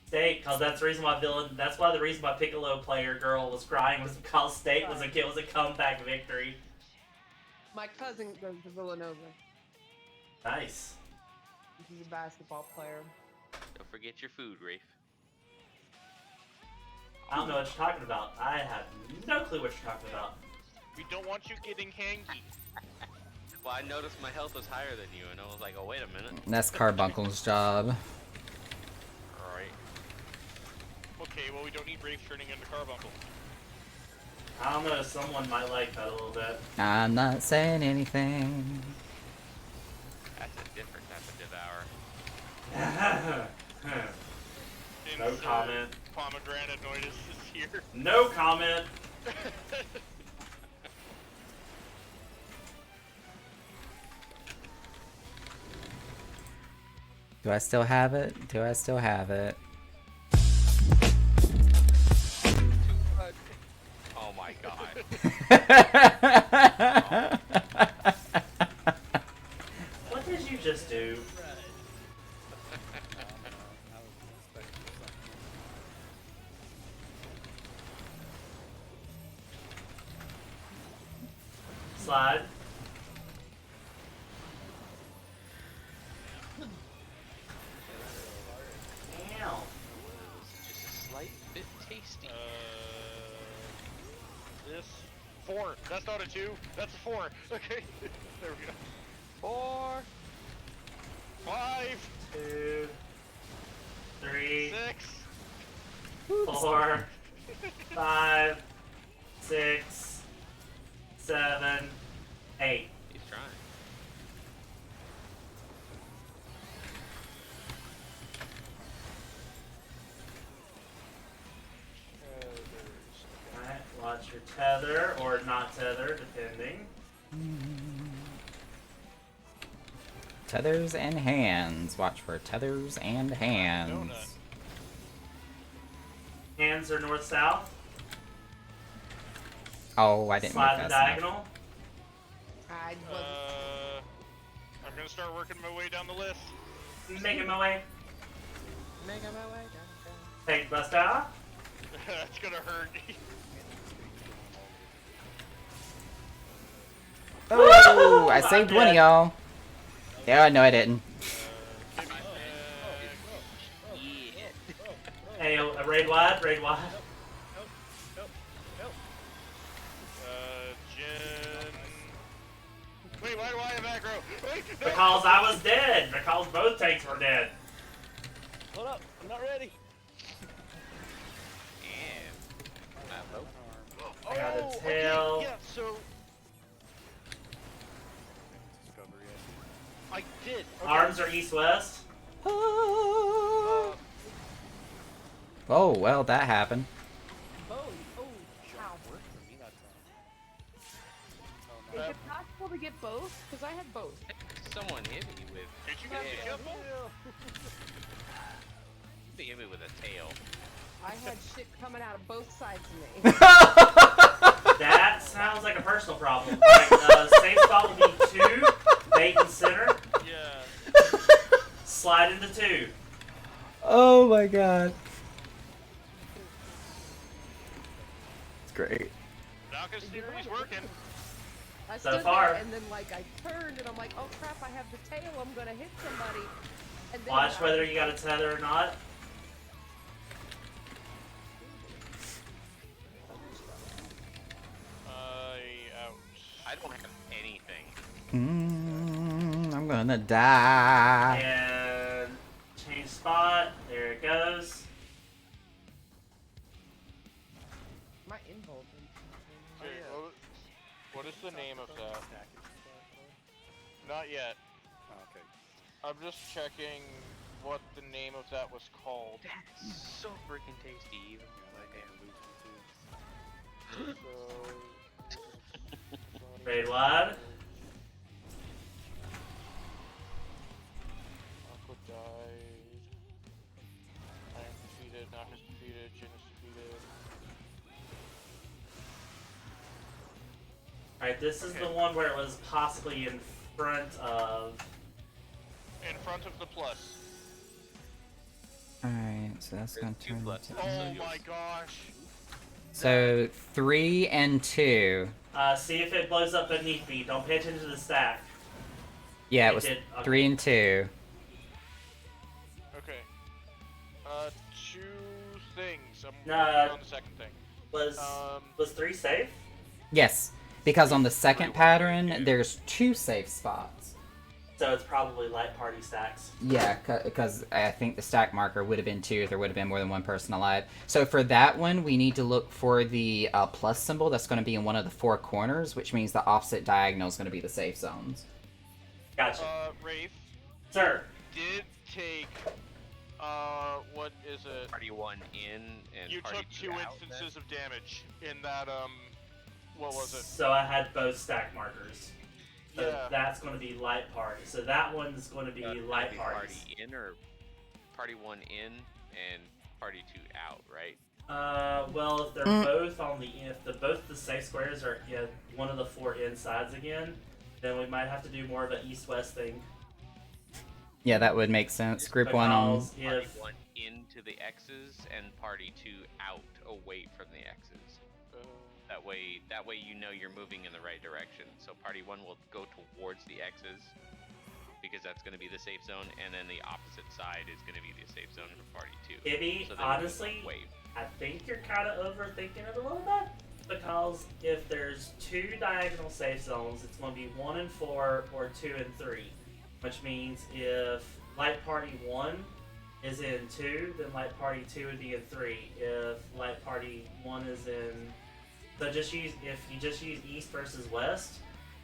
State, because that's the reason why That's why the reason why Piccolo player girl was crying was because State was a comeback victory. My cousin goes to Villanova. Nice. He's a basketball player. Don't forget your food, Rafe. I don't know what you're talking about. I have no clue what you're talking about. We don't want you getting hangy. Well, I noticed my health was higher than you, and I was like, oh, wait a minute. That's Carbuncle's job. Alright. Okay, well, we don't need Rafe turning into Carbuncle. I don't know. Someone might like that a little bit. I'm not saying anything. That's a different type of devour. No comment. Pomegranate Noitus is here. No comment. Do I still have it? Do I still have it? Oh my god. What did you just do? Slide. Ow. Just a slight bit tasty. This 4. That's not a 2. That's a 4. Okay. There we go. 4. 5. 2, 3, 6. 4, 5, 6, 7, 8. He's trying. Alright, watch your tether or not tether, depending. Tethers and hands. Watch for tethers and hands. Donut. Hands are north south. Oh, I didn't Slide move the fast enough. diagonal. I wasn't. I'm gonna start working my way down the list. Making my way. Take bus stop. That's gonna hurt. Oh, I I'm saved one of dead. y'all. Yeah, no, I didn't. Hey, raid wide, raid wide. Jen. Wait, why do I have aggro? Wait, no. Because I was dead. Because both tanks were dead. Hold up, I'm not ready. I got a Oh, tail. okay, yeah, so I did. Okay. Arms are east-west. Oh, well, that happened. Oh, ow. Is it possible to get both? Because I had both. Someone hit me with. Did you get the Yeah. couple? They hit me with a tail. I had shit coming out of both sides of me. That sounds like a personal problem. Like, safe spot would be 2, bait and center. Yeah. Slide into 2. Oh my god. It's great. Knockus theory's working. I So stood far. there and then like I turned and I'm like, oh crap, I have the tail, I'm gonna hit somebody. And then Watch whether you got a tether or not. Ouch. I don't have anything. I'm gonna die. And change spot. There it goes. my involvement. Okay, what is the name of that? Not yet. Oh, okay. I'm just checking what the name of that was called. That's so freaking tasty, even Like, like Raid what? Aqua died. I am defeated. Knock is defeated. Jin is defeated. Alright, this is the Okay. one where it was possibly in front of. In front of the plus. Alright, so that's gonna There's two turn pluses. into... Oh my gosh. So 3 and 2. See if it blows up beneath me. Don't pay attention to the stack. Yeah, It it was did, okay. 3 and 2. Okay. Two things. I'm Nah. working on the second thing. Was 3 safe? Yes, because on the second 3, 1, 2. pattern, there's 2 safe spots. So it's probably light party stacks. Yeah, because I think the stack marker would have been 2 if there would have been more than one person alive. So for that one, we need to look for the plus symbol that's going to be in one of the 4 corners, which means the opposite diagonal is going to be the safe zones. Gotcha. Rafe Sir. did take, what is it? Party 1 in and You party took 2 out, instances of damage in that, what was it? So I had both stack markers. So Yeah. that's going to be light party. So that one's going to be then? light Party parties. in or party 1 in and party 2 out, right? Well, if they're both on the both the safe squares are one of the 4 insides again, then we might have to do more of an east-west thing. Yeah, that would make sense. Group 1 on... Because Party if 1 into the X's and party 2 out away from the X's. That way you know you're moving in the right direction. So party 1 will go towards the X's because that's going to be the safe zone, and then the opposite side is going to be the safe zone for party 2. Ibby, So then honestly, wave. I think you're kind of overthinking it a little bit. Because if there's 2 diagonal safe zones, it's going to be 1 and 4 or 2 and 3. Which means if light party 1 is in 2, then light party 2 would be in 3. If light party 1 is in... So if you just use east versus west,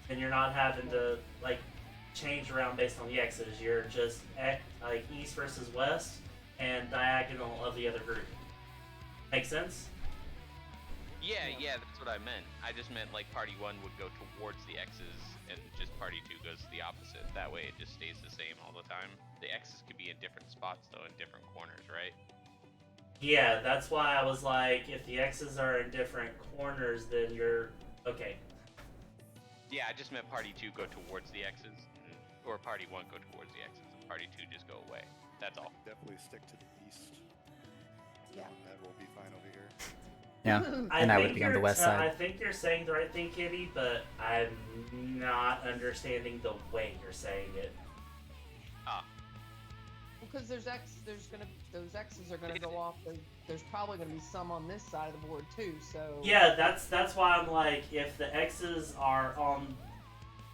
then you're not having to like change around based on the X's. You're just like east versus west and diagonal of the other group. Make sense? Yeah, that's what I meant. I just meant like party 1 would go towards the X's and just party 2 goes to the opposite. That way it just stays the same all the time. The X's could be in different spots though, in different corners, right? Yeah, that's why I was like, if the X's are in different corners, then you're okay. Yeah, I just meant party 2 go towards the X's, or party 1 go towards the X's, and party 2 just go away. That's all. definitely stick to the east. Yeah. That will be fine over here. Yeah, and I would think be on the you're west I side. think you're saying the right thing, Kitty, but I'm not understanding the way you're saying it. Because those X's are gonna go off. There's probably gonna be some on this side of the board too. So Yeah, that's why I'm like, if the X's are on,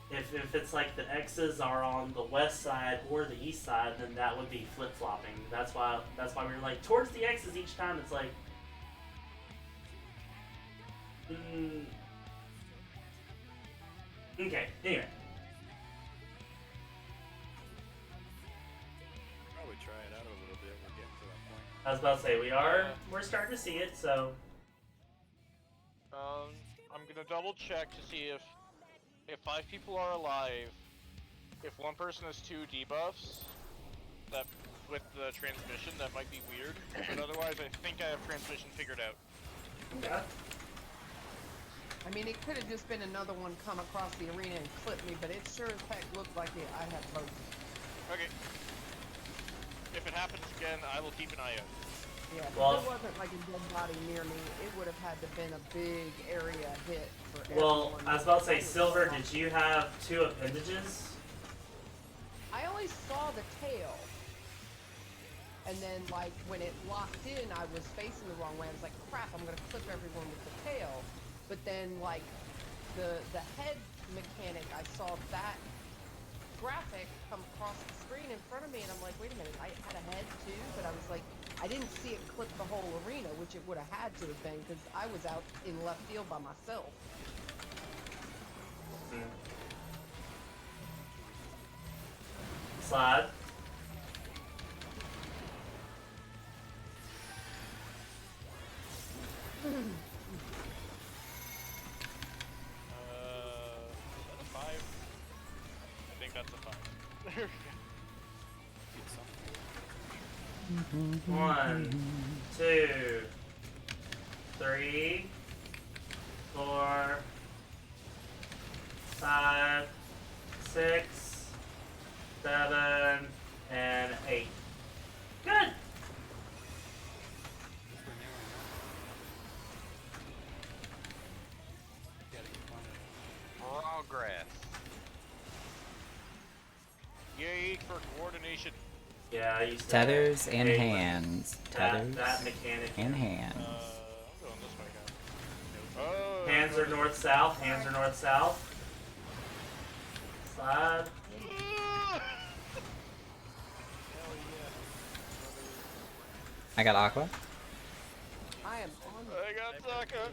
if it's like the X's are on the west side or the east side, then that would be flip flopping. That's why we were like towards the X's each time. It's like, okay. Anyway, Probably try it out a little bit. We're getting to that point. I was about to say we're starting to see it. So I'm gonna double check to see if 5 people are alive, if one person has 2 debuffs, that with the transmission, that might be weird. But otherwise, I think I have transmission figured out. yeah. I mean, it could have just been another one come across the arena and clip me, but it sure as heck looked like I had both. Okay. If it happens again, I will keep an eye out. Yeah, Well, if there wasn't like a dead body near me, it would have had to been a big area hit for Well, everyone. I was about to say, That was Silver, awesome. did you have 2 appendages? I only saw the tail. And then, like, when it locked in, I was facing the wrong way. I was like, crap, I'm gonna clip everyone with the tail. But then, like, the head mechanic, I saw that graphic come across the screen in front of me, and I'm like, wait a minute, I had a head too? But I was like, I didn't see it clip the whole arena, which it would have had to have been, because I was out in left field by myself. Slide. Is that a 5? I think that's a 5. There we go. 1, 2, 3, 4, 5, 6, 7, and 8. Good. Progress. Yay for coordination. Yeah, I used to Tethers and hate hands. Tethers that mechanic. and hands. I'm going this way now. Oh, Hands are north south. Hands are north south. Slide. I got Aqua. I am on the I got Zaka.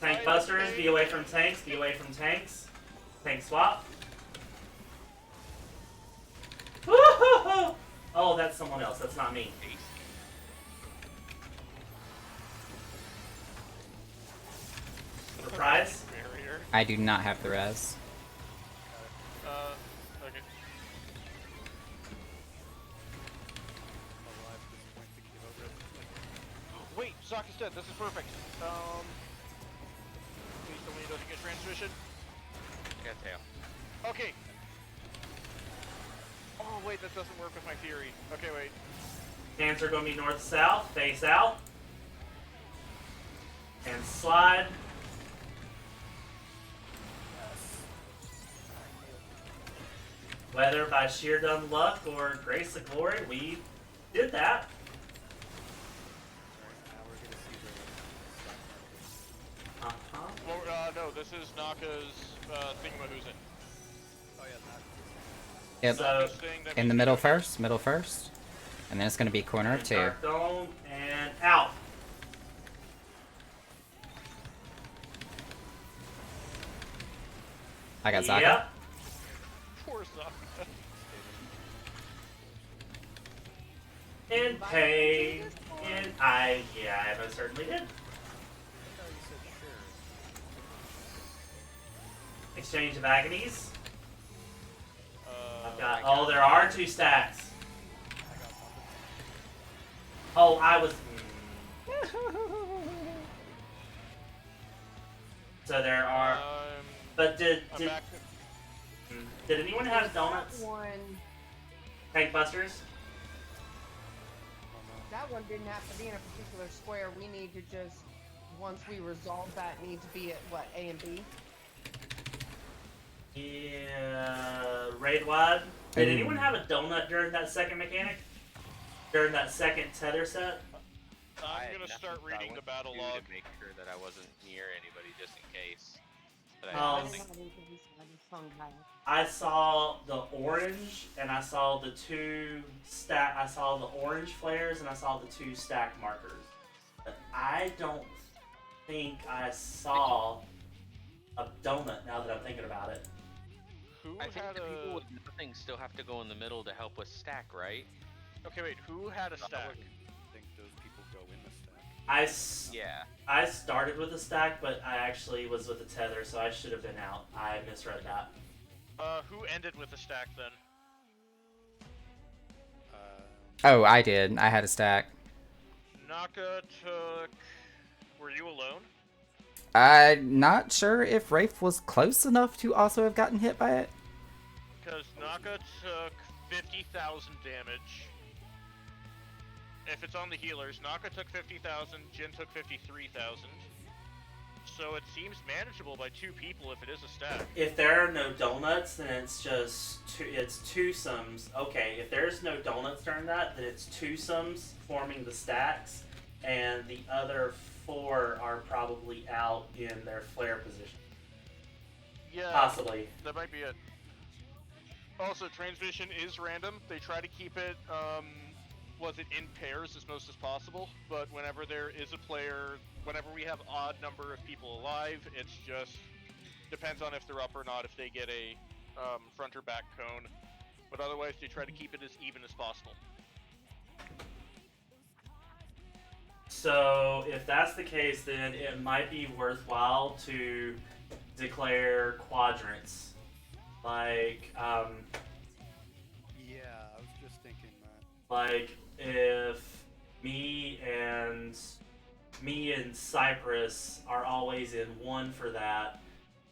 Tank busters. Be away from tanks. Be away from tanks. Tank swap. Woo-hoo-hoo! Oh, that's someone else. That's not me. Surprise. Barrier. I do not have the res. Okay. alive at this point to give over it. Wait, Zaka's dead. This is perfect. Please tell me he doesn't get transmission. Got tail. Okay. Oh wait, that doesn't work with my theory. Okay, wait. Hands are going to be north south. Face out. And slide. Whether by sheer dumb luck or grace of glory, we did that. Alright, now we're gonna see the Uh-huh. Well, no, this is Naka's thingamahoosin. oh yeah, that. Yep. So, Naka's thing that In the means- middle first. Middle first. And then it's going to be corner of 2. Dark Dome and out. I got Zaka. Yep. Poor Zaka. In pain. And I most certainly did. I thought you said sure. Exchange of agonies. I've got. I Oh, there are 2 stacks. Oh, I was. So there are. But did I'm back. did anyone have donuts? one. Tank busters. That one didn't have to be in a particular square. We need to just, once we resolve that, need to be at what, A and B? Yeah, raid wide. Did anyone have a donut during that second mechanic? During that second tether set? I I'm had gonna nothing, start so I reading went the battle to log. to make sure that I wasn't near anybody just in case. But I Oh. had I nothing. didn't have anything, so I just hung back. I saw the orange and I saw the 2 stack. I saw the orange flares and I saw the 2 stack markers. But I don't think I saw a donut now that I'm thinking about it. Who I think had the people a? with nothing still have to go in the middle to help with stack, right? Okay, wait. Who had a stack? I think those people go in the stack. Yeah. I started with a stack, but I actually was with a tether, so I should have been out. I misread that. Who ended with a stack then? Oh, I did. I had a stack. Naka took. Were you alone? I'm not sure if Rafe was close enough to also have gotten hit by it. Because Naka took 50,000 damage. If it's on the healers, Naka took 50,000, Jin took 53,000. So it seems manageable by 2 people if it is a stack. If there are no donuts, then it's just it's twosomes. Okay, if there's no donuts during that, then it's twosomes forming the stacks, and the other 4 are probably out in their flare position. Yeah, Possibly. that might be it. Also, transmission is random. They try to keep it, was it in pairs as most as possible, but whenever there is a player, whenever we have odd number of people alive, it's just, depends on if they're up or not, if they get a front or back cone. but otherwise they try to keep it as even as possible. So if that's the case, then it might be worthwhile to declare quadrants. Like, Yeah, I was just thinking that. like if me and Cypress are always in one for that,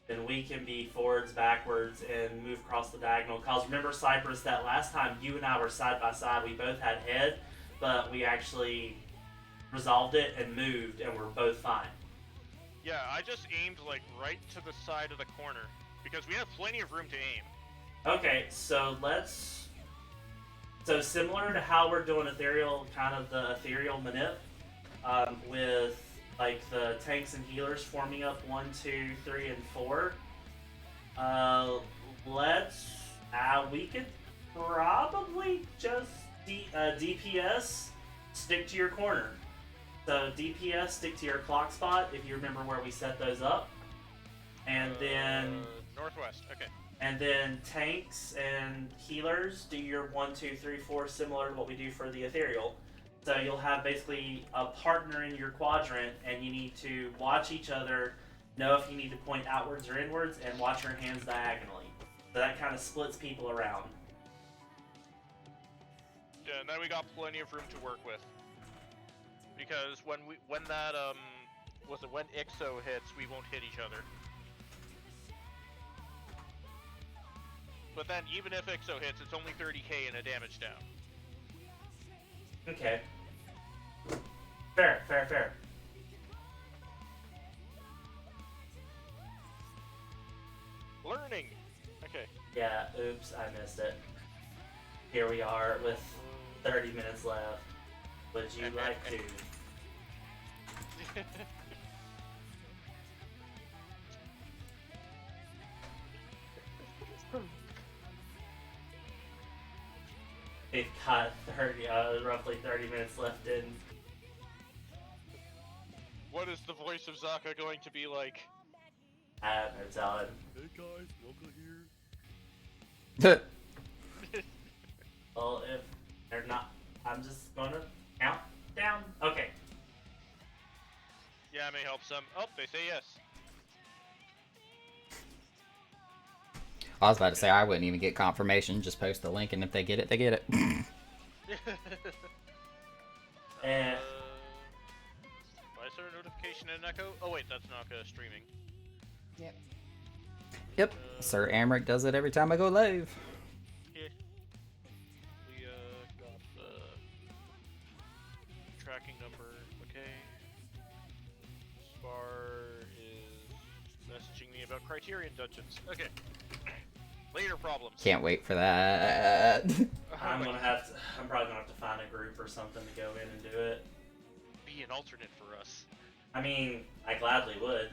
then we can be forwards, backwards, and move across the diagonal. Cause remember, Cypress, that last time you and I were side by side, we both had head, but we actually resolved it and moved, and we're both fine. Yeah, I just aimed like right to the side of the corner because we have plenty of room to aim. Okay, so so similar to how we're doing ethereal, kind of the ethereal manip, with like the tanks and healers forming up 1, 2, 3, and 4. We could probably just DPS stick to your corner. So DPS stick to your clock spot if you remember where we set those up, and then. Northwest. Okay. And then tanks and healers do your 1, 2, 3, 4, similar to what we do for the ethereal. So you'll have basically a partner in your quadrant, and you need to watch each other, know if you need to point outwards or inwards, and watch your hands diagonally. So that kind of splits people around. Yeah, and then we got plenty of room to work with. Because when Ixo hits, we won't hit each other. But then, even if Ixo hits, it's only 30k and a damage down. Okay. Fair. Learning! Okay. Yeah, oops, I missed it. Here we are with 30 minutes left. Would you like to? They've got roughly 30 minutes left in. What is the voice of Zaka going to be like? I have no telling. Hey guys, welcome here. Well, if they're not, I'm just gonna count down. Okay. Yeah, it may help some. Oh, they say yes. I was about to say I wouldn't even get confirmation. Just post the link, and if they get it, they get it. And why is there a notification in Echo? Oh wait, that's not streaming. Yep. Yep. Sir Amric does it every time I go live. Yeah. We got the tracking number. Okay. Spar is messaging me about Criterion Dungeons. Okay. Later problems. Can't wait for that. I'm probably gonna have to find a group or something to go in and do it. Be an alternate for us. I mean, I gladly would.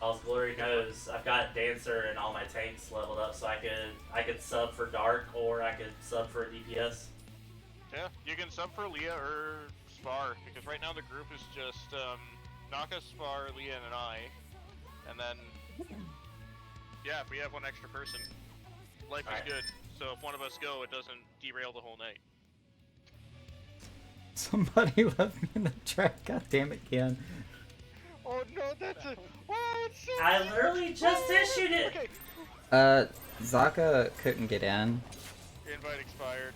All's Glory knows I've got Dancer and all my tanks leveled up, so I could sub for Dark or I could sub for a DPS. Yeah, you can sub for Leah or Spar, because right now the group is just Naka, Spar, Leah, and I. And then, yeah, if we have one extra person, life is Alright. good. So if one of us go, it doesn't derail the whole night. Somebody left me in the track. God damn it, Ken. Oh no, that's a... Oh, it's so I literally just issued it! Okay. Zaka couldn't get in. Invite expired.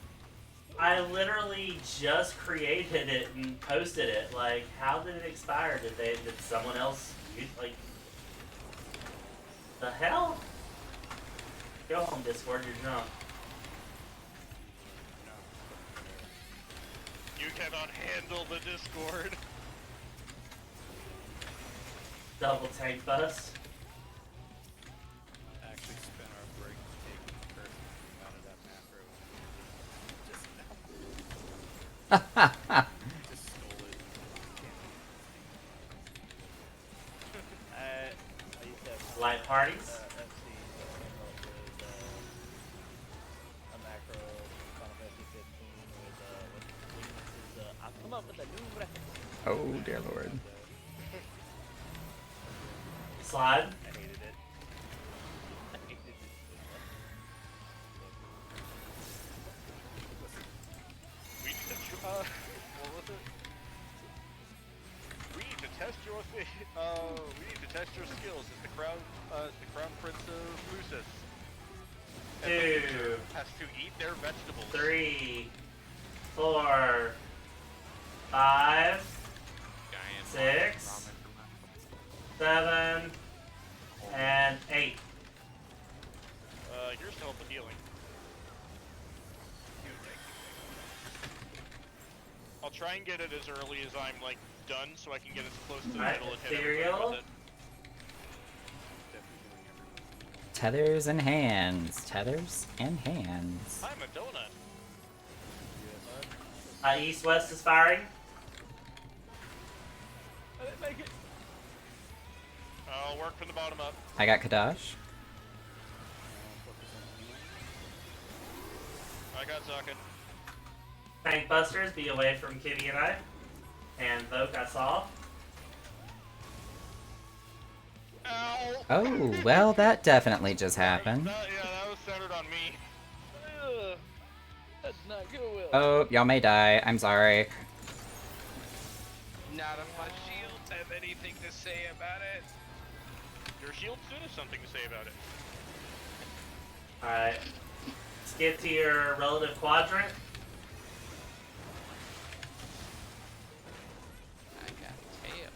I literally just created it and posted it. Like, how did it expire? Did someone else use, like... The hell? Go home, Discord, you're drunk. You cannot handle the Discord. Double tank bus. Actually spent our break taking person out of that macro. Just stole it. I used to have Light parties. FC came up with a macro Final Fantasy 15 with weaknesses. I've come up with a new reference. Oh, dear lord. Slide. I hated it. I hated it so We need to test your skills as the crown prince of Lucis. And the Two. loser has to eat their vegetables. 3, 4, 5, Giant 6, 7, and 8. Here's to help with healing. I'll try and get it as early as I'm like done, so I can get as close to the Alright, middle and hit everybody ethereal. with it. Definitely doing everything. Tethers and hands. Tethers and hands. I'm a donut. East west is firing. I didn't make it. I'll work from the bottom up. I got Kadash. Focus on healing. I got Zuckin. Tank busters, be away from Kitty and I. And Vogue, I saw. Ow! Oh, well, that definitely just happened. Yeah, that was centered on me. Ugh. That's not good, Will. Oh, y'all may die. I'm sorry. None of my shields have anything to say about it. Your shield suit has something to say about it. Alright. Let's get to your relative quadrant. I got tail.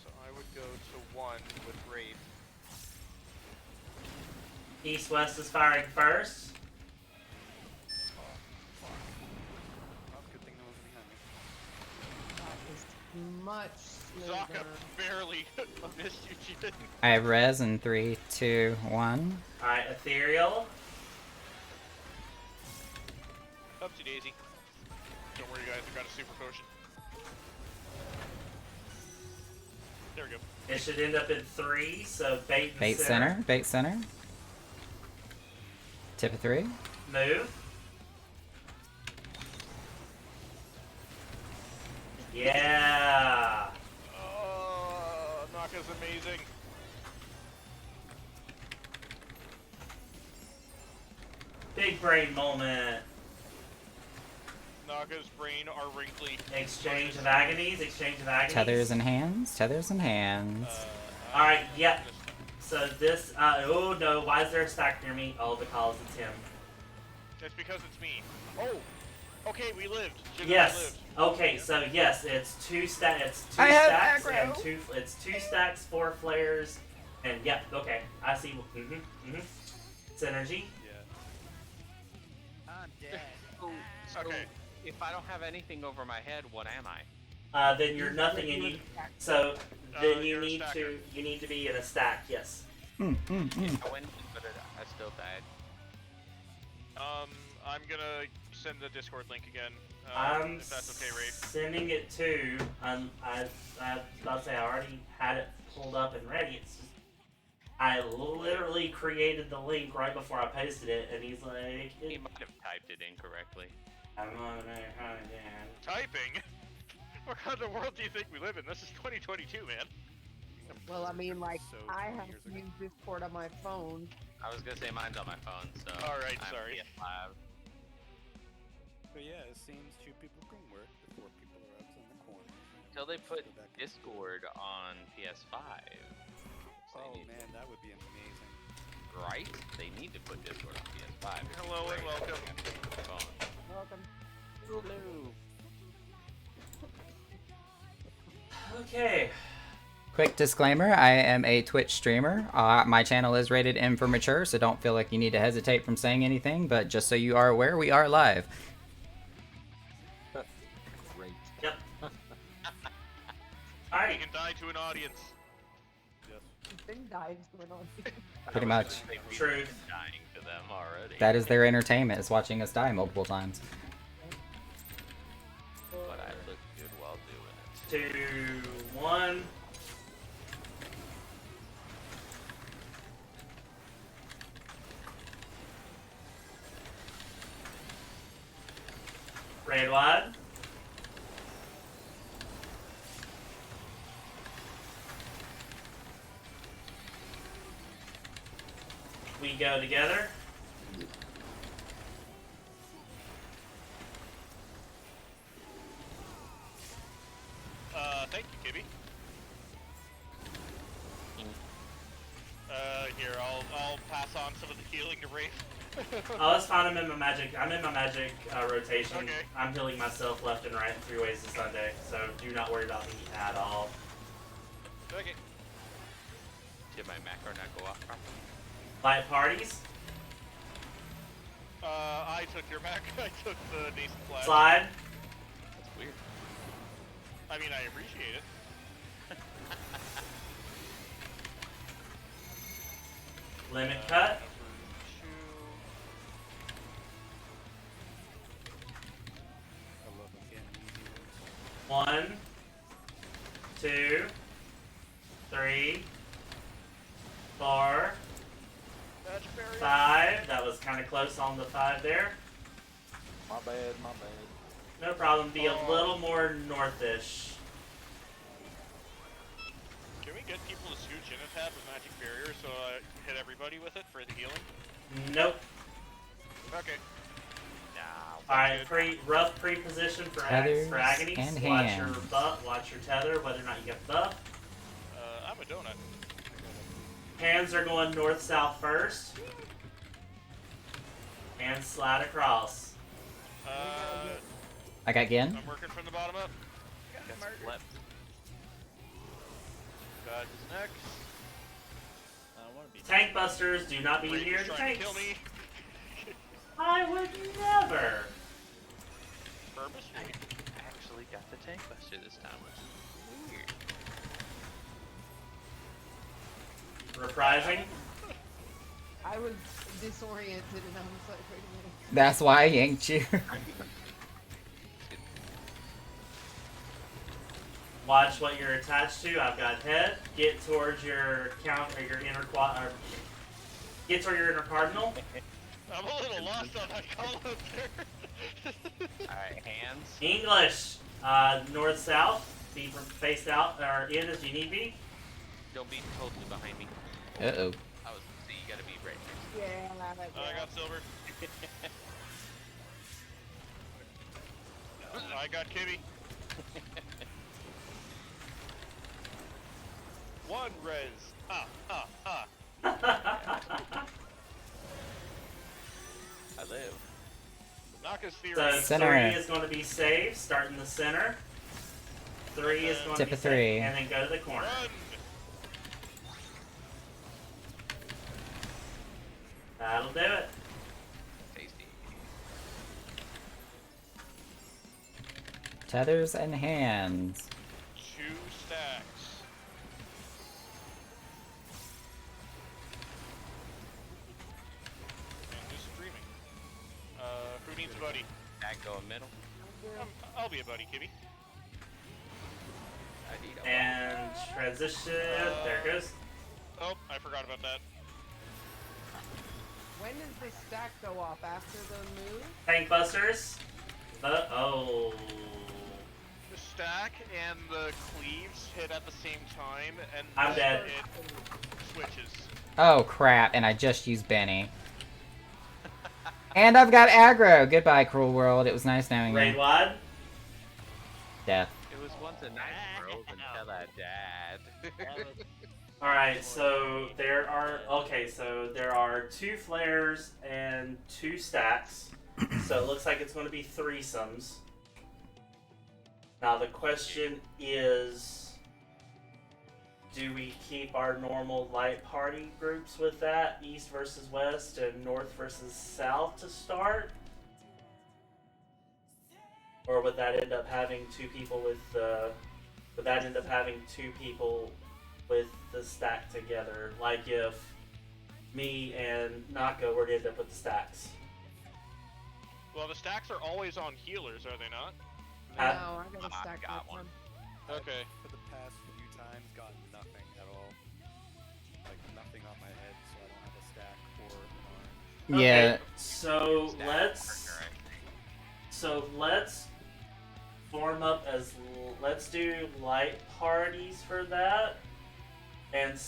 So I would go to 1 with Wraith. East west is firing first. Oh, good thing no one's behind me. That is much Zaka smoother. barely missed you, Jin. I have res in 3, 2, 1. Alright, ethereal. Upsy daisy. Don't worry, guys. I got a super potion. There we go. It should end up in 3, so bait and Bait center. Bait center. Tip of 3. Move. Yeah. Oh, Naka's amazing. Big brain moment. Naga's brain are wrinkly. Exchange of agonies. Exchange of agonies. Tethers and hands. Tethers and hands. Alright, yep. So this, oh no, why is there a stack near me? Oh, because it's him. It's because it's me. Oh, okay, we lived. Jin and I Yes. lived. Okay, so yes, it's two stacks. I have Stacks aggro. and it's 2 stacks, 4 flares, and yep. Okay, I see. Synergy. Yeah. I'm dead. So Okay. if I don't have anything over my head, what am I? Then you're nothing, and you. So then you you're a need stacker. to be in a stack. Yes. I went, but I still died. I'm gonna send the Discord link again. I'm If that's okay, Rafe. sending it to. I was about to say I already had it pulled up and ready. It's just, I literally created the link right before I posted it, and he's like, He might have typed it incorrectly. I'm on again. Typing? What kind of world do you think we live in? This is 2022, man. Well, I mean, like, So I 20 have years to ago. use Discord on my phone. I was gonna say mine's on my phone, so. Alright, I'm sorry. PS5. But yeah, it seems 2 people can work before people are up in the corner. Until they put Go back and- Discord on PS5. They Oh need- man, that would be amazing. Right? They need to put Discord on PS5. It's Hello and great. welcome. Phone. Welcome. Hello. Okay. Quick disclaimer, I am a Twitch streamer. My channel is rated M for mature, so don't feel like you need to hesitate from saying anything, but just so you are aware, we are live. Great. Yep. We Alright. can die to an audience. Yes. Been dives going on. Pretty I was much. gonna say we've Truth. been dying to them already. That is their entertainment, is watching us die multiple times. But I look good while doing it. 2, 1. Red wide. We go together. Thank you, Kibby. on some of the healing to Wraith. Oh, that's fine. I'm in my magic rotation. Okay. I'm healing myself left and right 3 ways to Sunday, so do not worry about me at all. Okay. Did my macro not go off properly? Light parties, I took your Mac. I took the Nascent Flash. slide, That's weird. I mean, I appreciate it. limit cut, I love them getting easy ones. 1, 2, 3, 4, Magic barrier. 5. That was kind of close on the 5 there. My bad, my bad. No problem. Be a Oh. little more northish. Can we get people to scooch in and tap with magic barrier so I hit everybody with it for the healing? Nope. Okay. All right, rough pre-position for Tethers for agony. and Watch your hands. butt. Watch your tether. Whether or not you get buff. I'm a donut. Hands are going north south first. And slide across. I got Gin. I'm working from the bottom up. That's flip. God is next. I don't want to be. Tank busters do not be Wraith near is the trying to tanks. kill me. I would never. Purpose? I actually got the tank buster this time, which is weird. Reprising. I was disoriented and I was like, wait a minute. That's why I yanked you. Watch what you're attached to. I've got head. Get towards your count or your inner quad. Or get toward your inner cardinal. I'm a little lost on that call out there. Alright, hands. English. North south. Be faced out or in as you need be. Don't be totally behind me. Uh-oh. I was. So you gotta be right next. Yeah, I got silver. I got Kibby. One res. I live. Naka's theory. So Center. 3 is going to be saved. Start in the center. 3 is going Tip to be of 3. saved, and then go to the corner. Run. That'll do it. Tasty. Tethers and hands. 2 stacks. And who's streaming? Who needs a buddy? That go in middle. I'll be a buddy, Kibby. I need a And transition. There it goes. Oh, I forgot about that. When does the stack go off? After the move? Tank busters. Oh. The stack and the cleaves hit at the same time, and I'm then dead. it switches. Oh crap, and I just used Benny. And I've got aggro. Goodbye, Cruel World. It was nice knowing Raid you. wide. Death. It was once a nice world until I died. Alright, so there are 2 flares and 2 stacks. So it looks like it's going to be threesomes. Now the question is, do we keep our normal light party groups with that, east versus west and north versus south to start? Or would that end up having 2 people with the stack together? Like if me and Naka were to end up with the stacks. Well, the stacks are always on healers, are they not? No, I got a I stack got with one. them. Okay. For the past few times, got nothing at all. Like nothing on my head, so I don't have a stack or an arm. Yeah. Okay, so Stack let's partner, I think. So let's form up as let's do light parties for that, and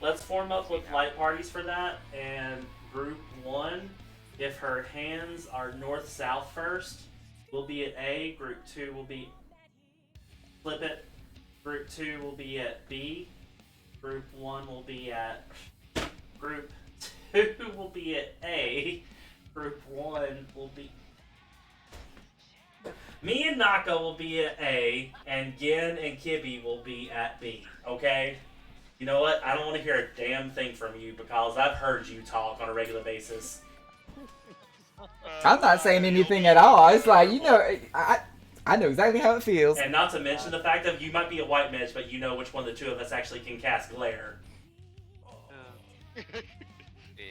let's form up with light parties for that. And group 1, if her hands are north south first, will be at A. Group 2 will be flip it. Group 2 will be at B. Group 1 will be at group will be at A. Group 1 will be... Me and Naka will be at A, and Gin and Kibby will be at B, okay? You know what? I don't want to hear a damn thing from you because I've heard you talk on a regular basis. I'm not saying anything at all. It's like, you know, I know exactly how it feels. And not to mention the fact that you might be a white mage, but you know which one of the two of us actually can cast Glare.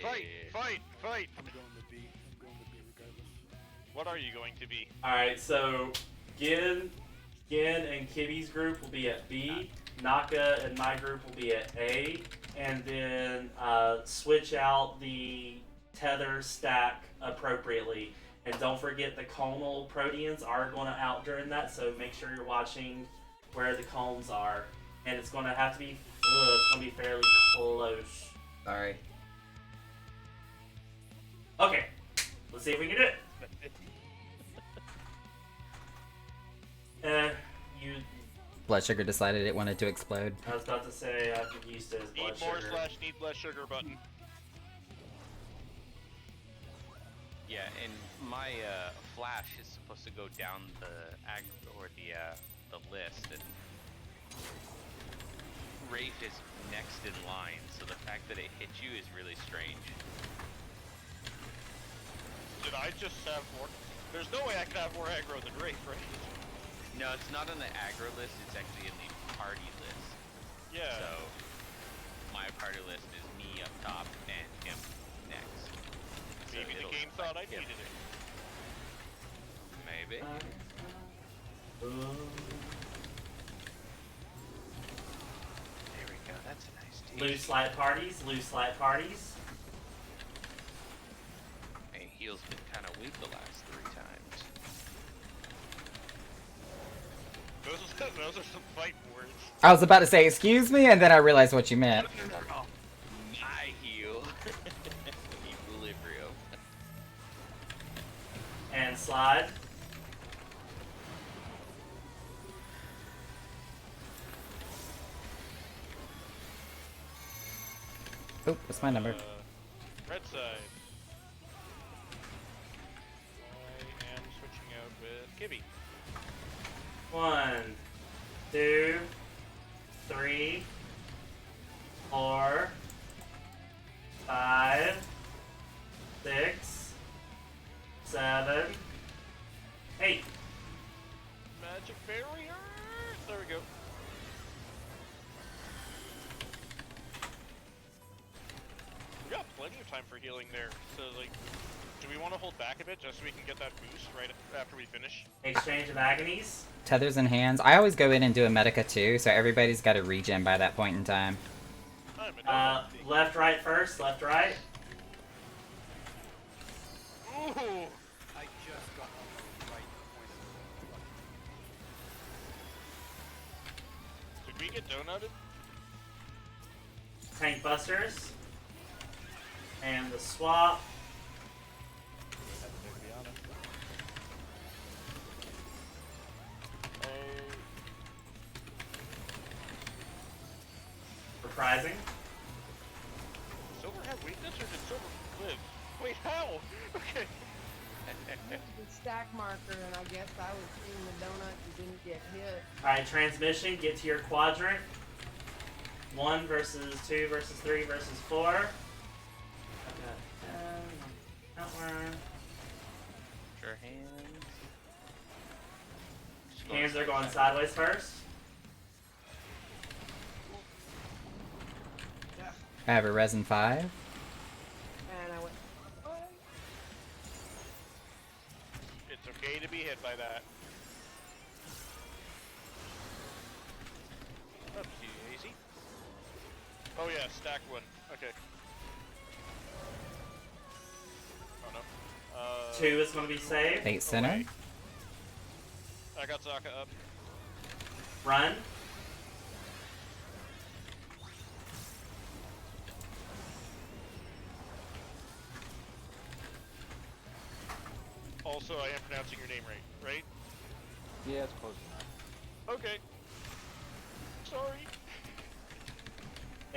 Fight! Fight! Fight! I'm going to B. I'm going to B regardless. What are you going to be? Alright, so Gin and Kibby's group will be at B. Naka and my group will be at A. And then switch out the tether stack appropriately. And don't forget the conal proteans are going to out during that, so make sure you're watching where the cones are. And it's going to have to be, it's going to be fairly close. Sorry. Okay, let's see if we can do it. You. Blood sugar decided it wanted to explode. I was about to say I've used it as blood Need more sugar. / need less sugar button. Yeah, and my flash is supposed to go down the the list, and Wraith is next in line, so the fact that it hit you is really strange. Did I just have more? There's no way I can have more aggro than Wraith, right? No, it's not on the aggro list, it's actually in the party list. Yeah. So, my party list is me up top and him next. So Maybe the it'll game thought I him. needed it. Maybe. There we go, that's a nice team. Loose light parties, loose light parties. Hey, heal's been kind of weak the last 3 times. Those are some fight words. I was about to say, excuse me, and then I realized what you meant. My heal. Equilibrium. And slide. Oh, what's my number? Red side. I am switching out with Kibby. 1, 2, 3, 4, 5, 6, 7, 8. Magic barrier. There we go. We got plenty of time for healing there. So, like, do we want to hold back a bit just so we can get that boost right after we finish? Exchange of agonies. Tethers in hands. I always go in and do a Medica too, so everybody's got to regen by that point in time. I'm a donut. Left, right first. Left, right. Ooh! I just got on the right point. Did we get donutted? Tank busters. And the swap. That's to be honest. Reprising. Silver had weakness or did Silver live? Wait, how? Okay. The stack marker, and I guess I was eating the donut and didn't get hit. Alright, transmission. Get to your quadrant. 1 versus 2 versus 3 versus 4. Your hands. Hands are going sideways first. I have a resin 5. And I went, oh. It's okay to be hit by that. Oopsie daisy. Oh yeah, stack 1. Okay. Oh no. 2 is going to be saved. 8 center. Away. I got Zaka up. Run. Also, I am pronouncing your name right? Yeah, it's close enough. Okay. Sorry.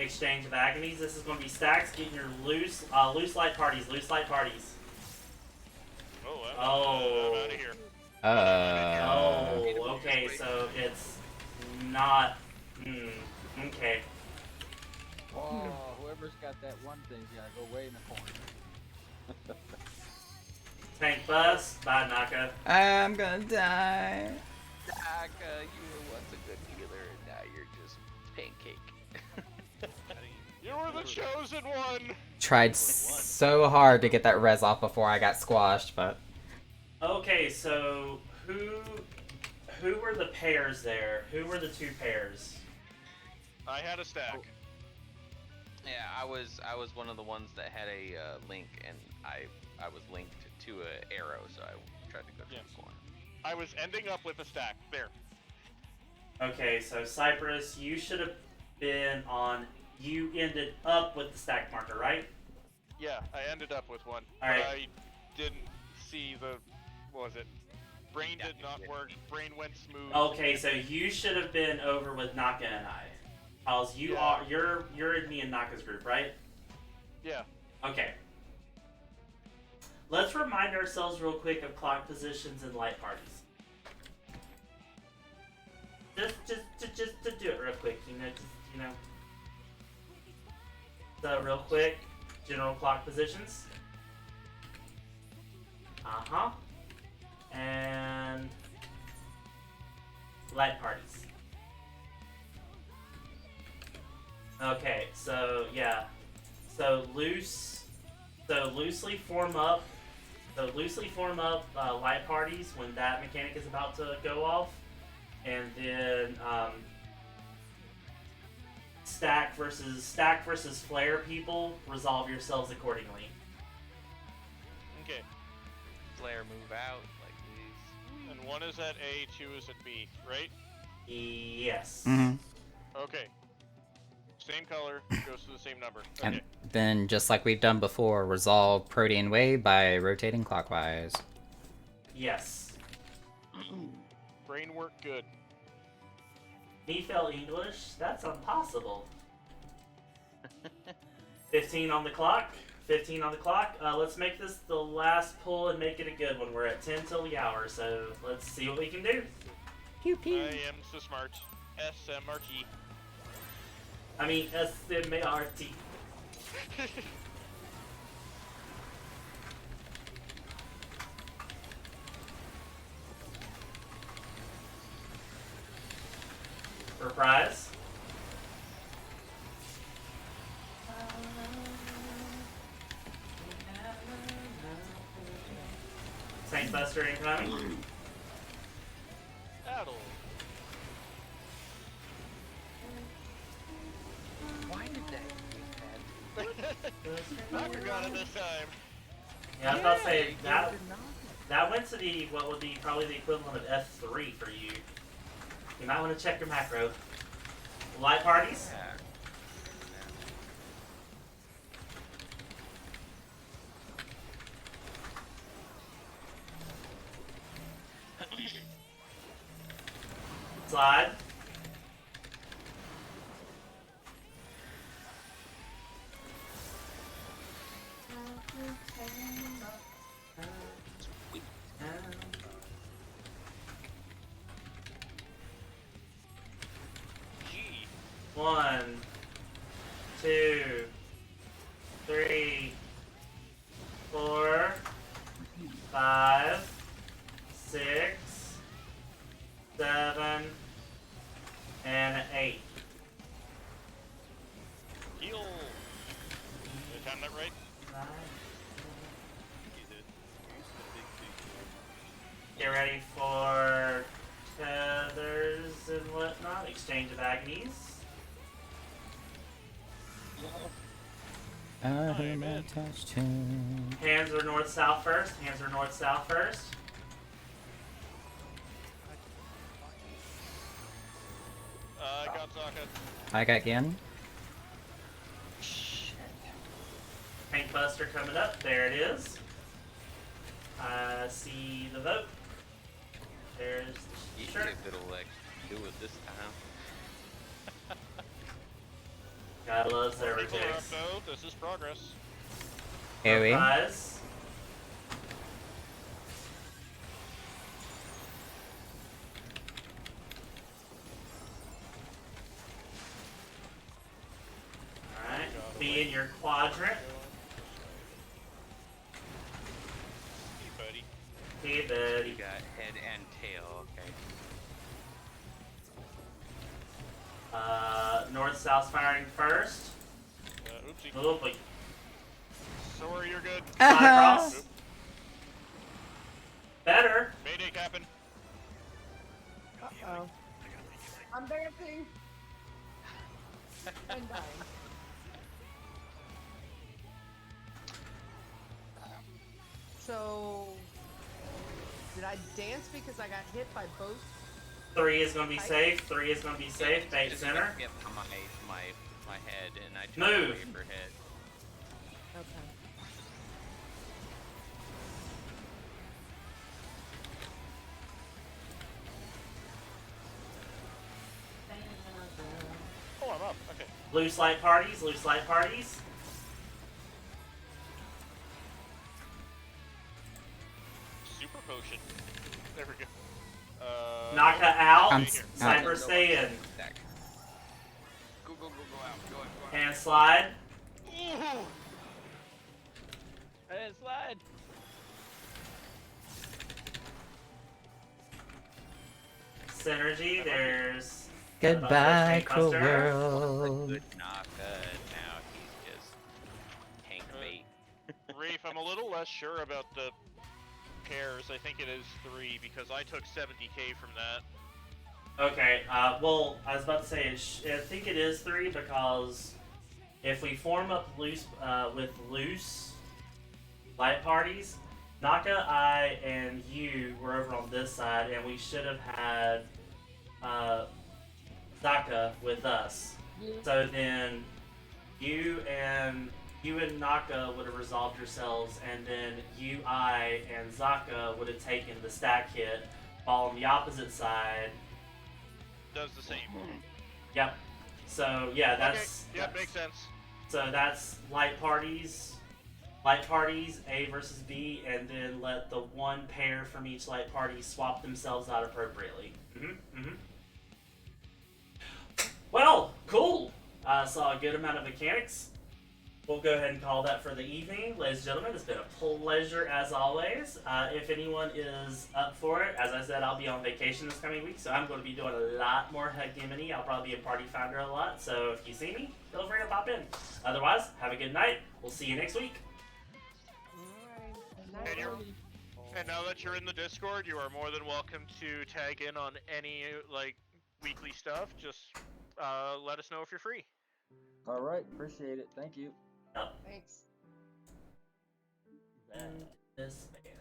Exchange of Agonies. This is going to be stacks. Getting your loose light parties. Loose light parties. Oh, I'm Oh. out of here. Oh, okay, so it's not. Okay. Oh, whoever's got that one thing's gotta go way in the corner. Tank bust. Bye, Naka. I'm gonna die. Daka, you were once a good healer, and now you're just pancake. You were the chosen one. Tried so hard to get that res off before I got squashed, but Okay, so who were the pairs there? Who were the two pairs? I had a stack. Yeah, I was one of the ones that had a link, and I was linked to an arrow, so I tried to go to the corner. I was ending up with a stack. There. Okay, so Cypress, you should have been on. You ended up with the stack marker, right? Yeah, I ended up with one. All but right. I didn't see the. What was it? Brain did not work. Brain went smooth. Okay, so you should have been over with Naka and I. Cause you're in me and Naka's group, right? Yeah. Okay. Let's remind ourselves real quick of clock positions and light parties. Just to do it real quick, So real quick, general clock positions. And light parties. Okay, so yeah. So loosely form up light parties when that mechanic is about to go off, and then stack versus flare people, resolve yourselves accordingly. Okay. Flare move out like these. And one is at A, two is at B, right? Yes. mm-hmm. Okay. Same color, goes to the same number. Okay. And then, just like we've done before, resolve Protean Wave by rotating clockwise. Yes. Brain work good. Me fail English? That's impossible. 15 on the clock. 15 on the clock. Let's make this the last pull and make it a good one. We're at 10 till the hour, so let's see what we can do. I am so smart. SMRT. I mean, SMART. For prize. Saint Buster incoming. Battle. Why did that I forgot it this time. Yeah, I was about to say that went to the what would be probably the equivalent of F3 for you. You might want to check your macro. Light parties. Yeah. Slide. G. 1, 2, 3, 4, 5, 6, 7, and 8. Heal. Did I time that right? You did. Use the big Get ready for tethers and whatnot. Exchange of agonies. I'm attached to. Hands are north-south first. Hands are north-south first. I got Zaka. I got Gin. Tank Buster coming up. There it is. I see the vote. There's the shirt. If it'll like do it this time. God love server People are up chicks. though. This is progress. Here we. Surprise. Alright, be in your quadrant. Hey, buddy. Hey, You buddy. got head and tail. Okay. North-south firing first. Oopsie. Oh, boy. Sorry, you're good. Slide across. Oop. Better. Mayday, Captain. Uh-oh. I'm dancing. And dying. So, did I dance because I got hit by both? 3 is gonna be safe. 3 is gonna be safe. Bait Just center. Get my head, and I took Move. away her head. Okay. Oh, I'm up. Okay. Loose light parties. Loose light parties. Super potion. There we go. Naka out. I'm Sniper stay in. Stack. Go out. Go out. Hand slide. And slide. Synergy. There's. Goodbye, Buster. cruel world. Good Naka. Now he's just tank bait. Rafe, I'm a little less sure about the pairs. I think it is 3 because I took 70k from that. Okay. Well, I was about to say I think it is 3 because if we form up loose with loose light parties, Naka, I, and you were over on this side, and we should have had Zaka with us. So then you and Naka would have resolved yourselves, and then you, I, and Zaka would have taken the stack hit, while on the opposite side. Does the same. Yep. So yeah, that's okay. Yeah, makes sense. So that's light parties, A versus B, and then let the one pair from each light party swap themselves out appropriately. Well, cool. Saw a good amount of mechanics. We'll go ahead and call that for the evening. Ladies and gentlemen, it's been a pleasure as always. If anyone is up for it, as I said, I'll be on vacation this coming week, so I'm going to be doing a lot more Hegemony. I'll probably be a party founder a lot, so if you see me, feel free to pop in. Otherwise, have a good night. We'll see you next week. Alright. And now that you're in the Discord, you are more than welcome to tag in on any like weekly stuff. Just let us know if you're free. All right, appreciate it. Thank you. Thanks. This man.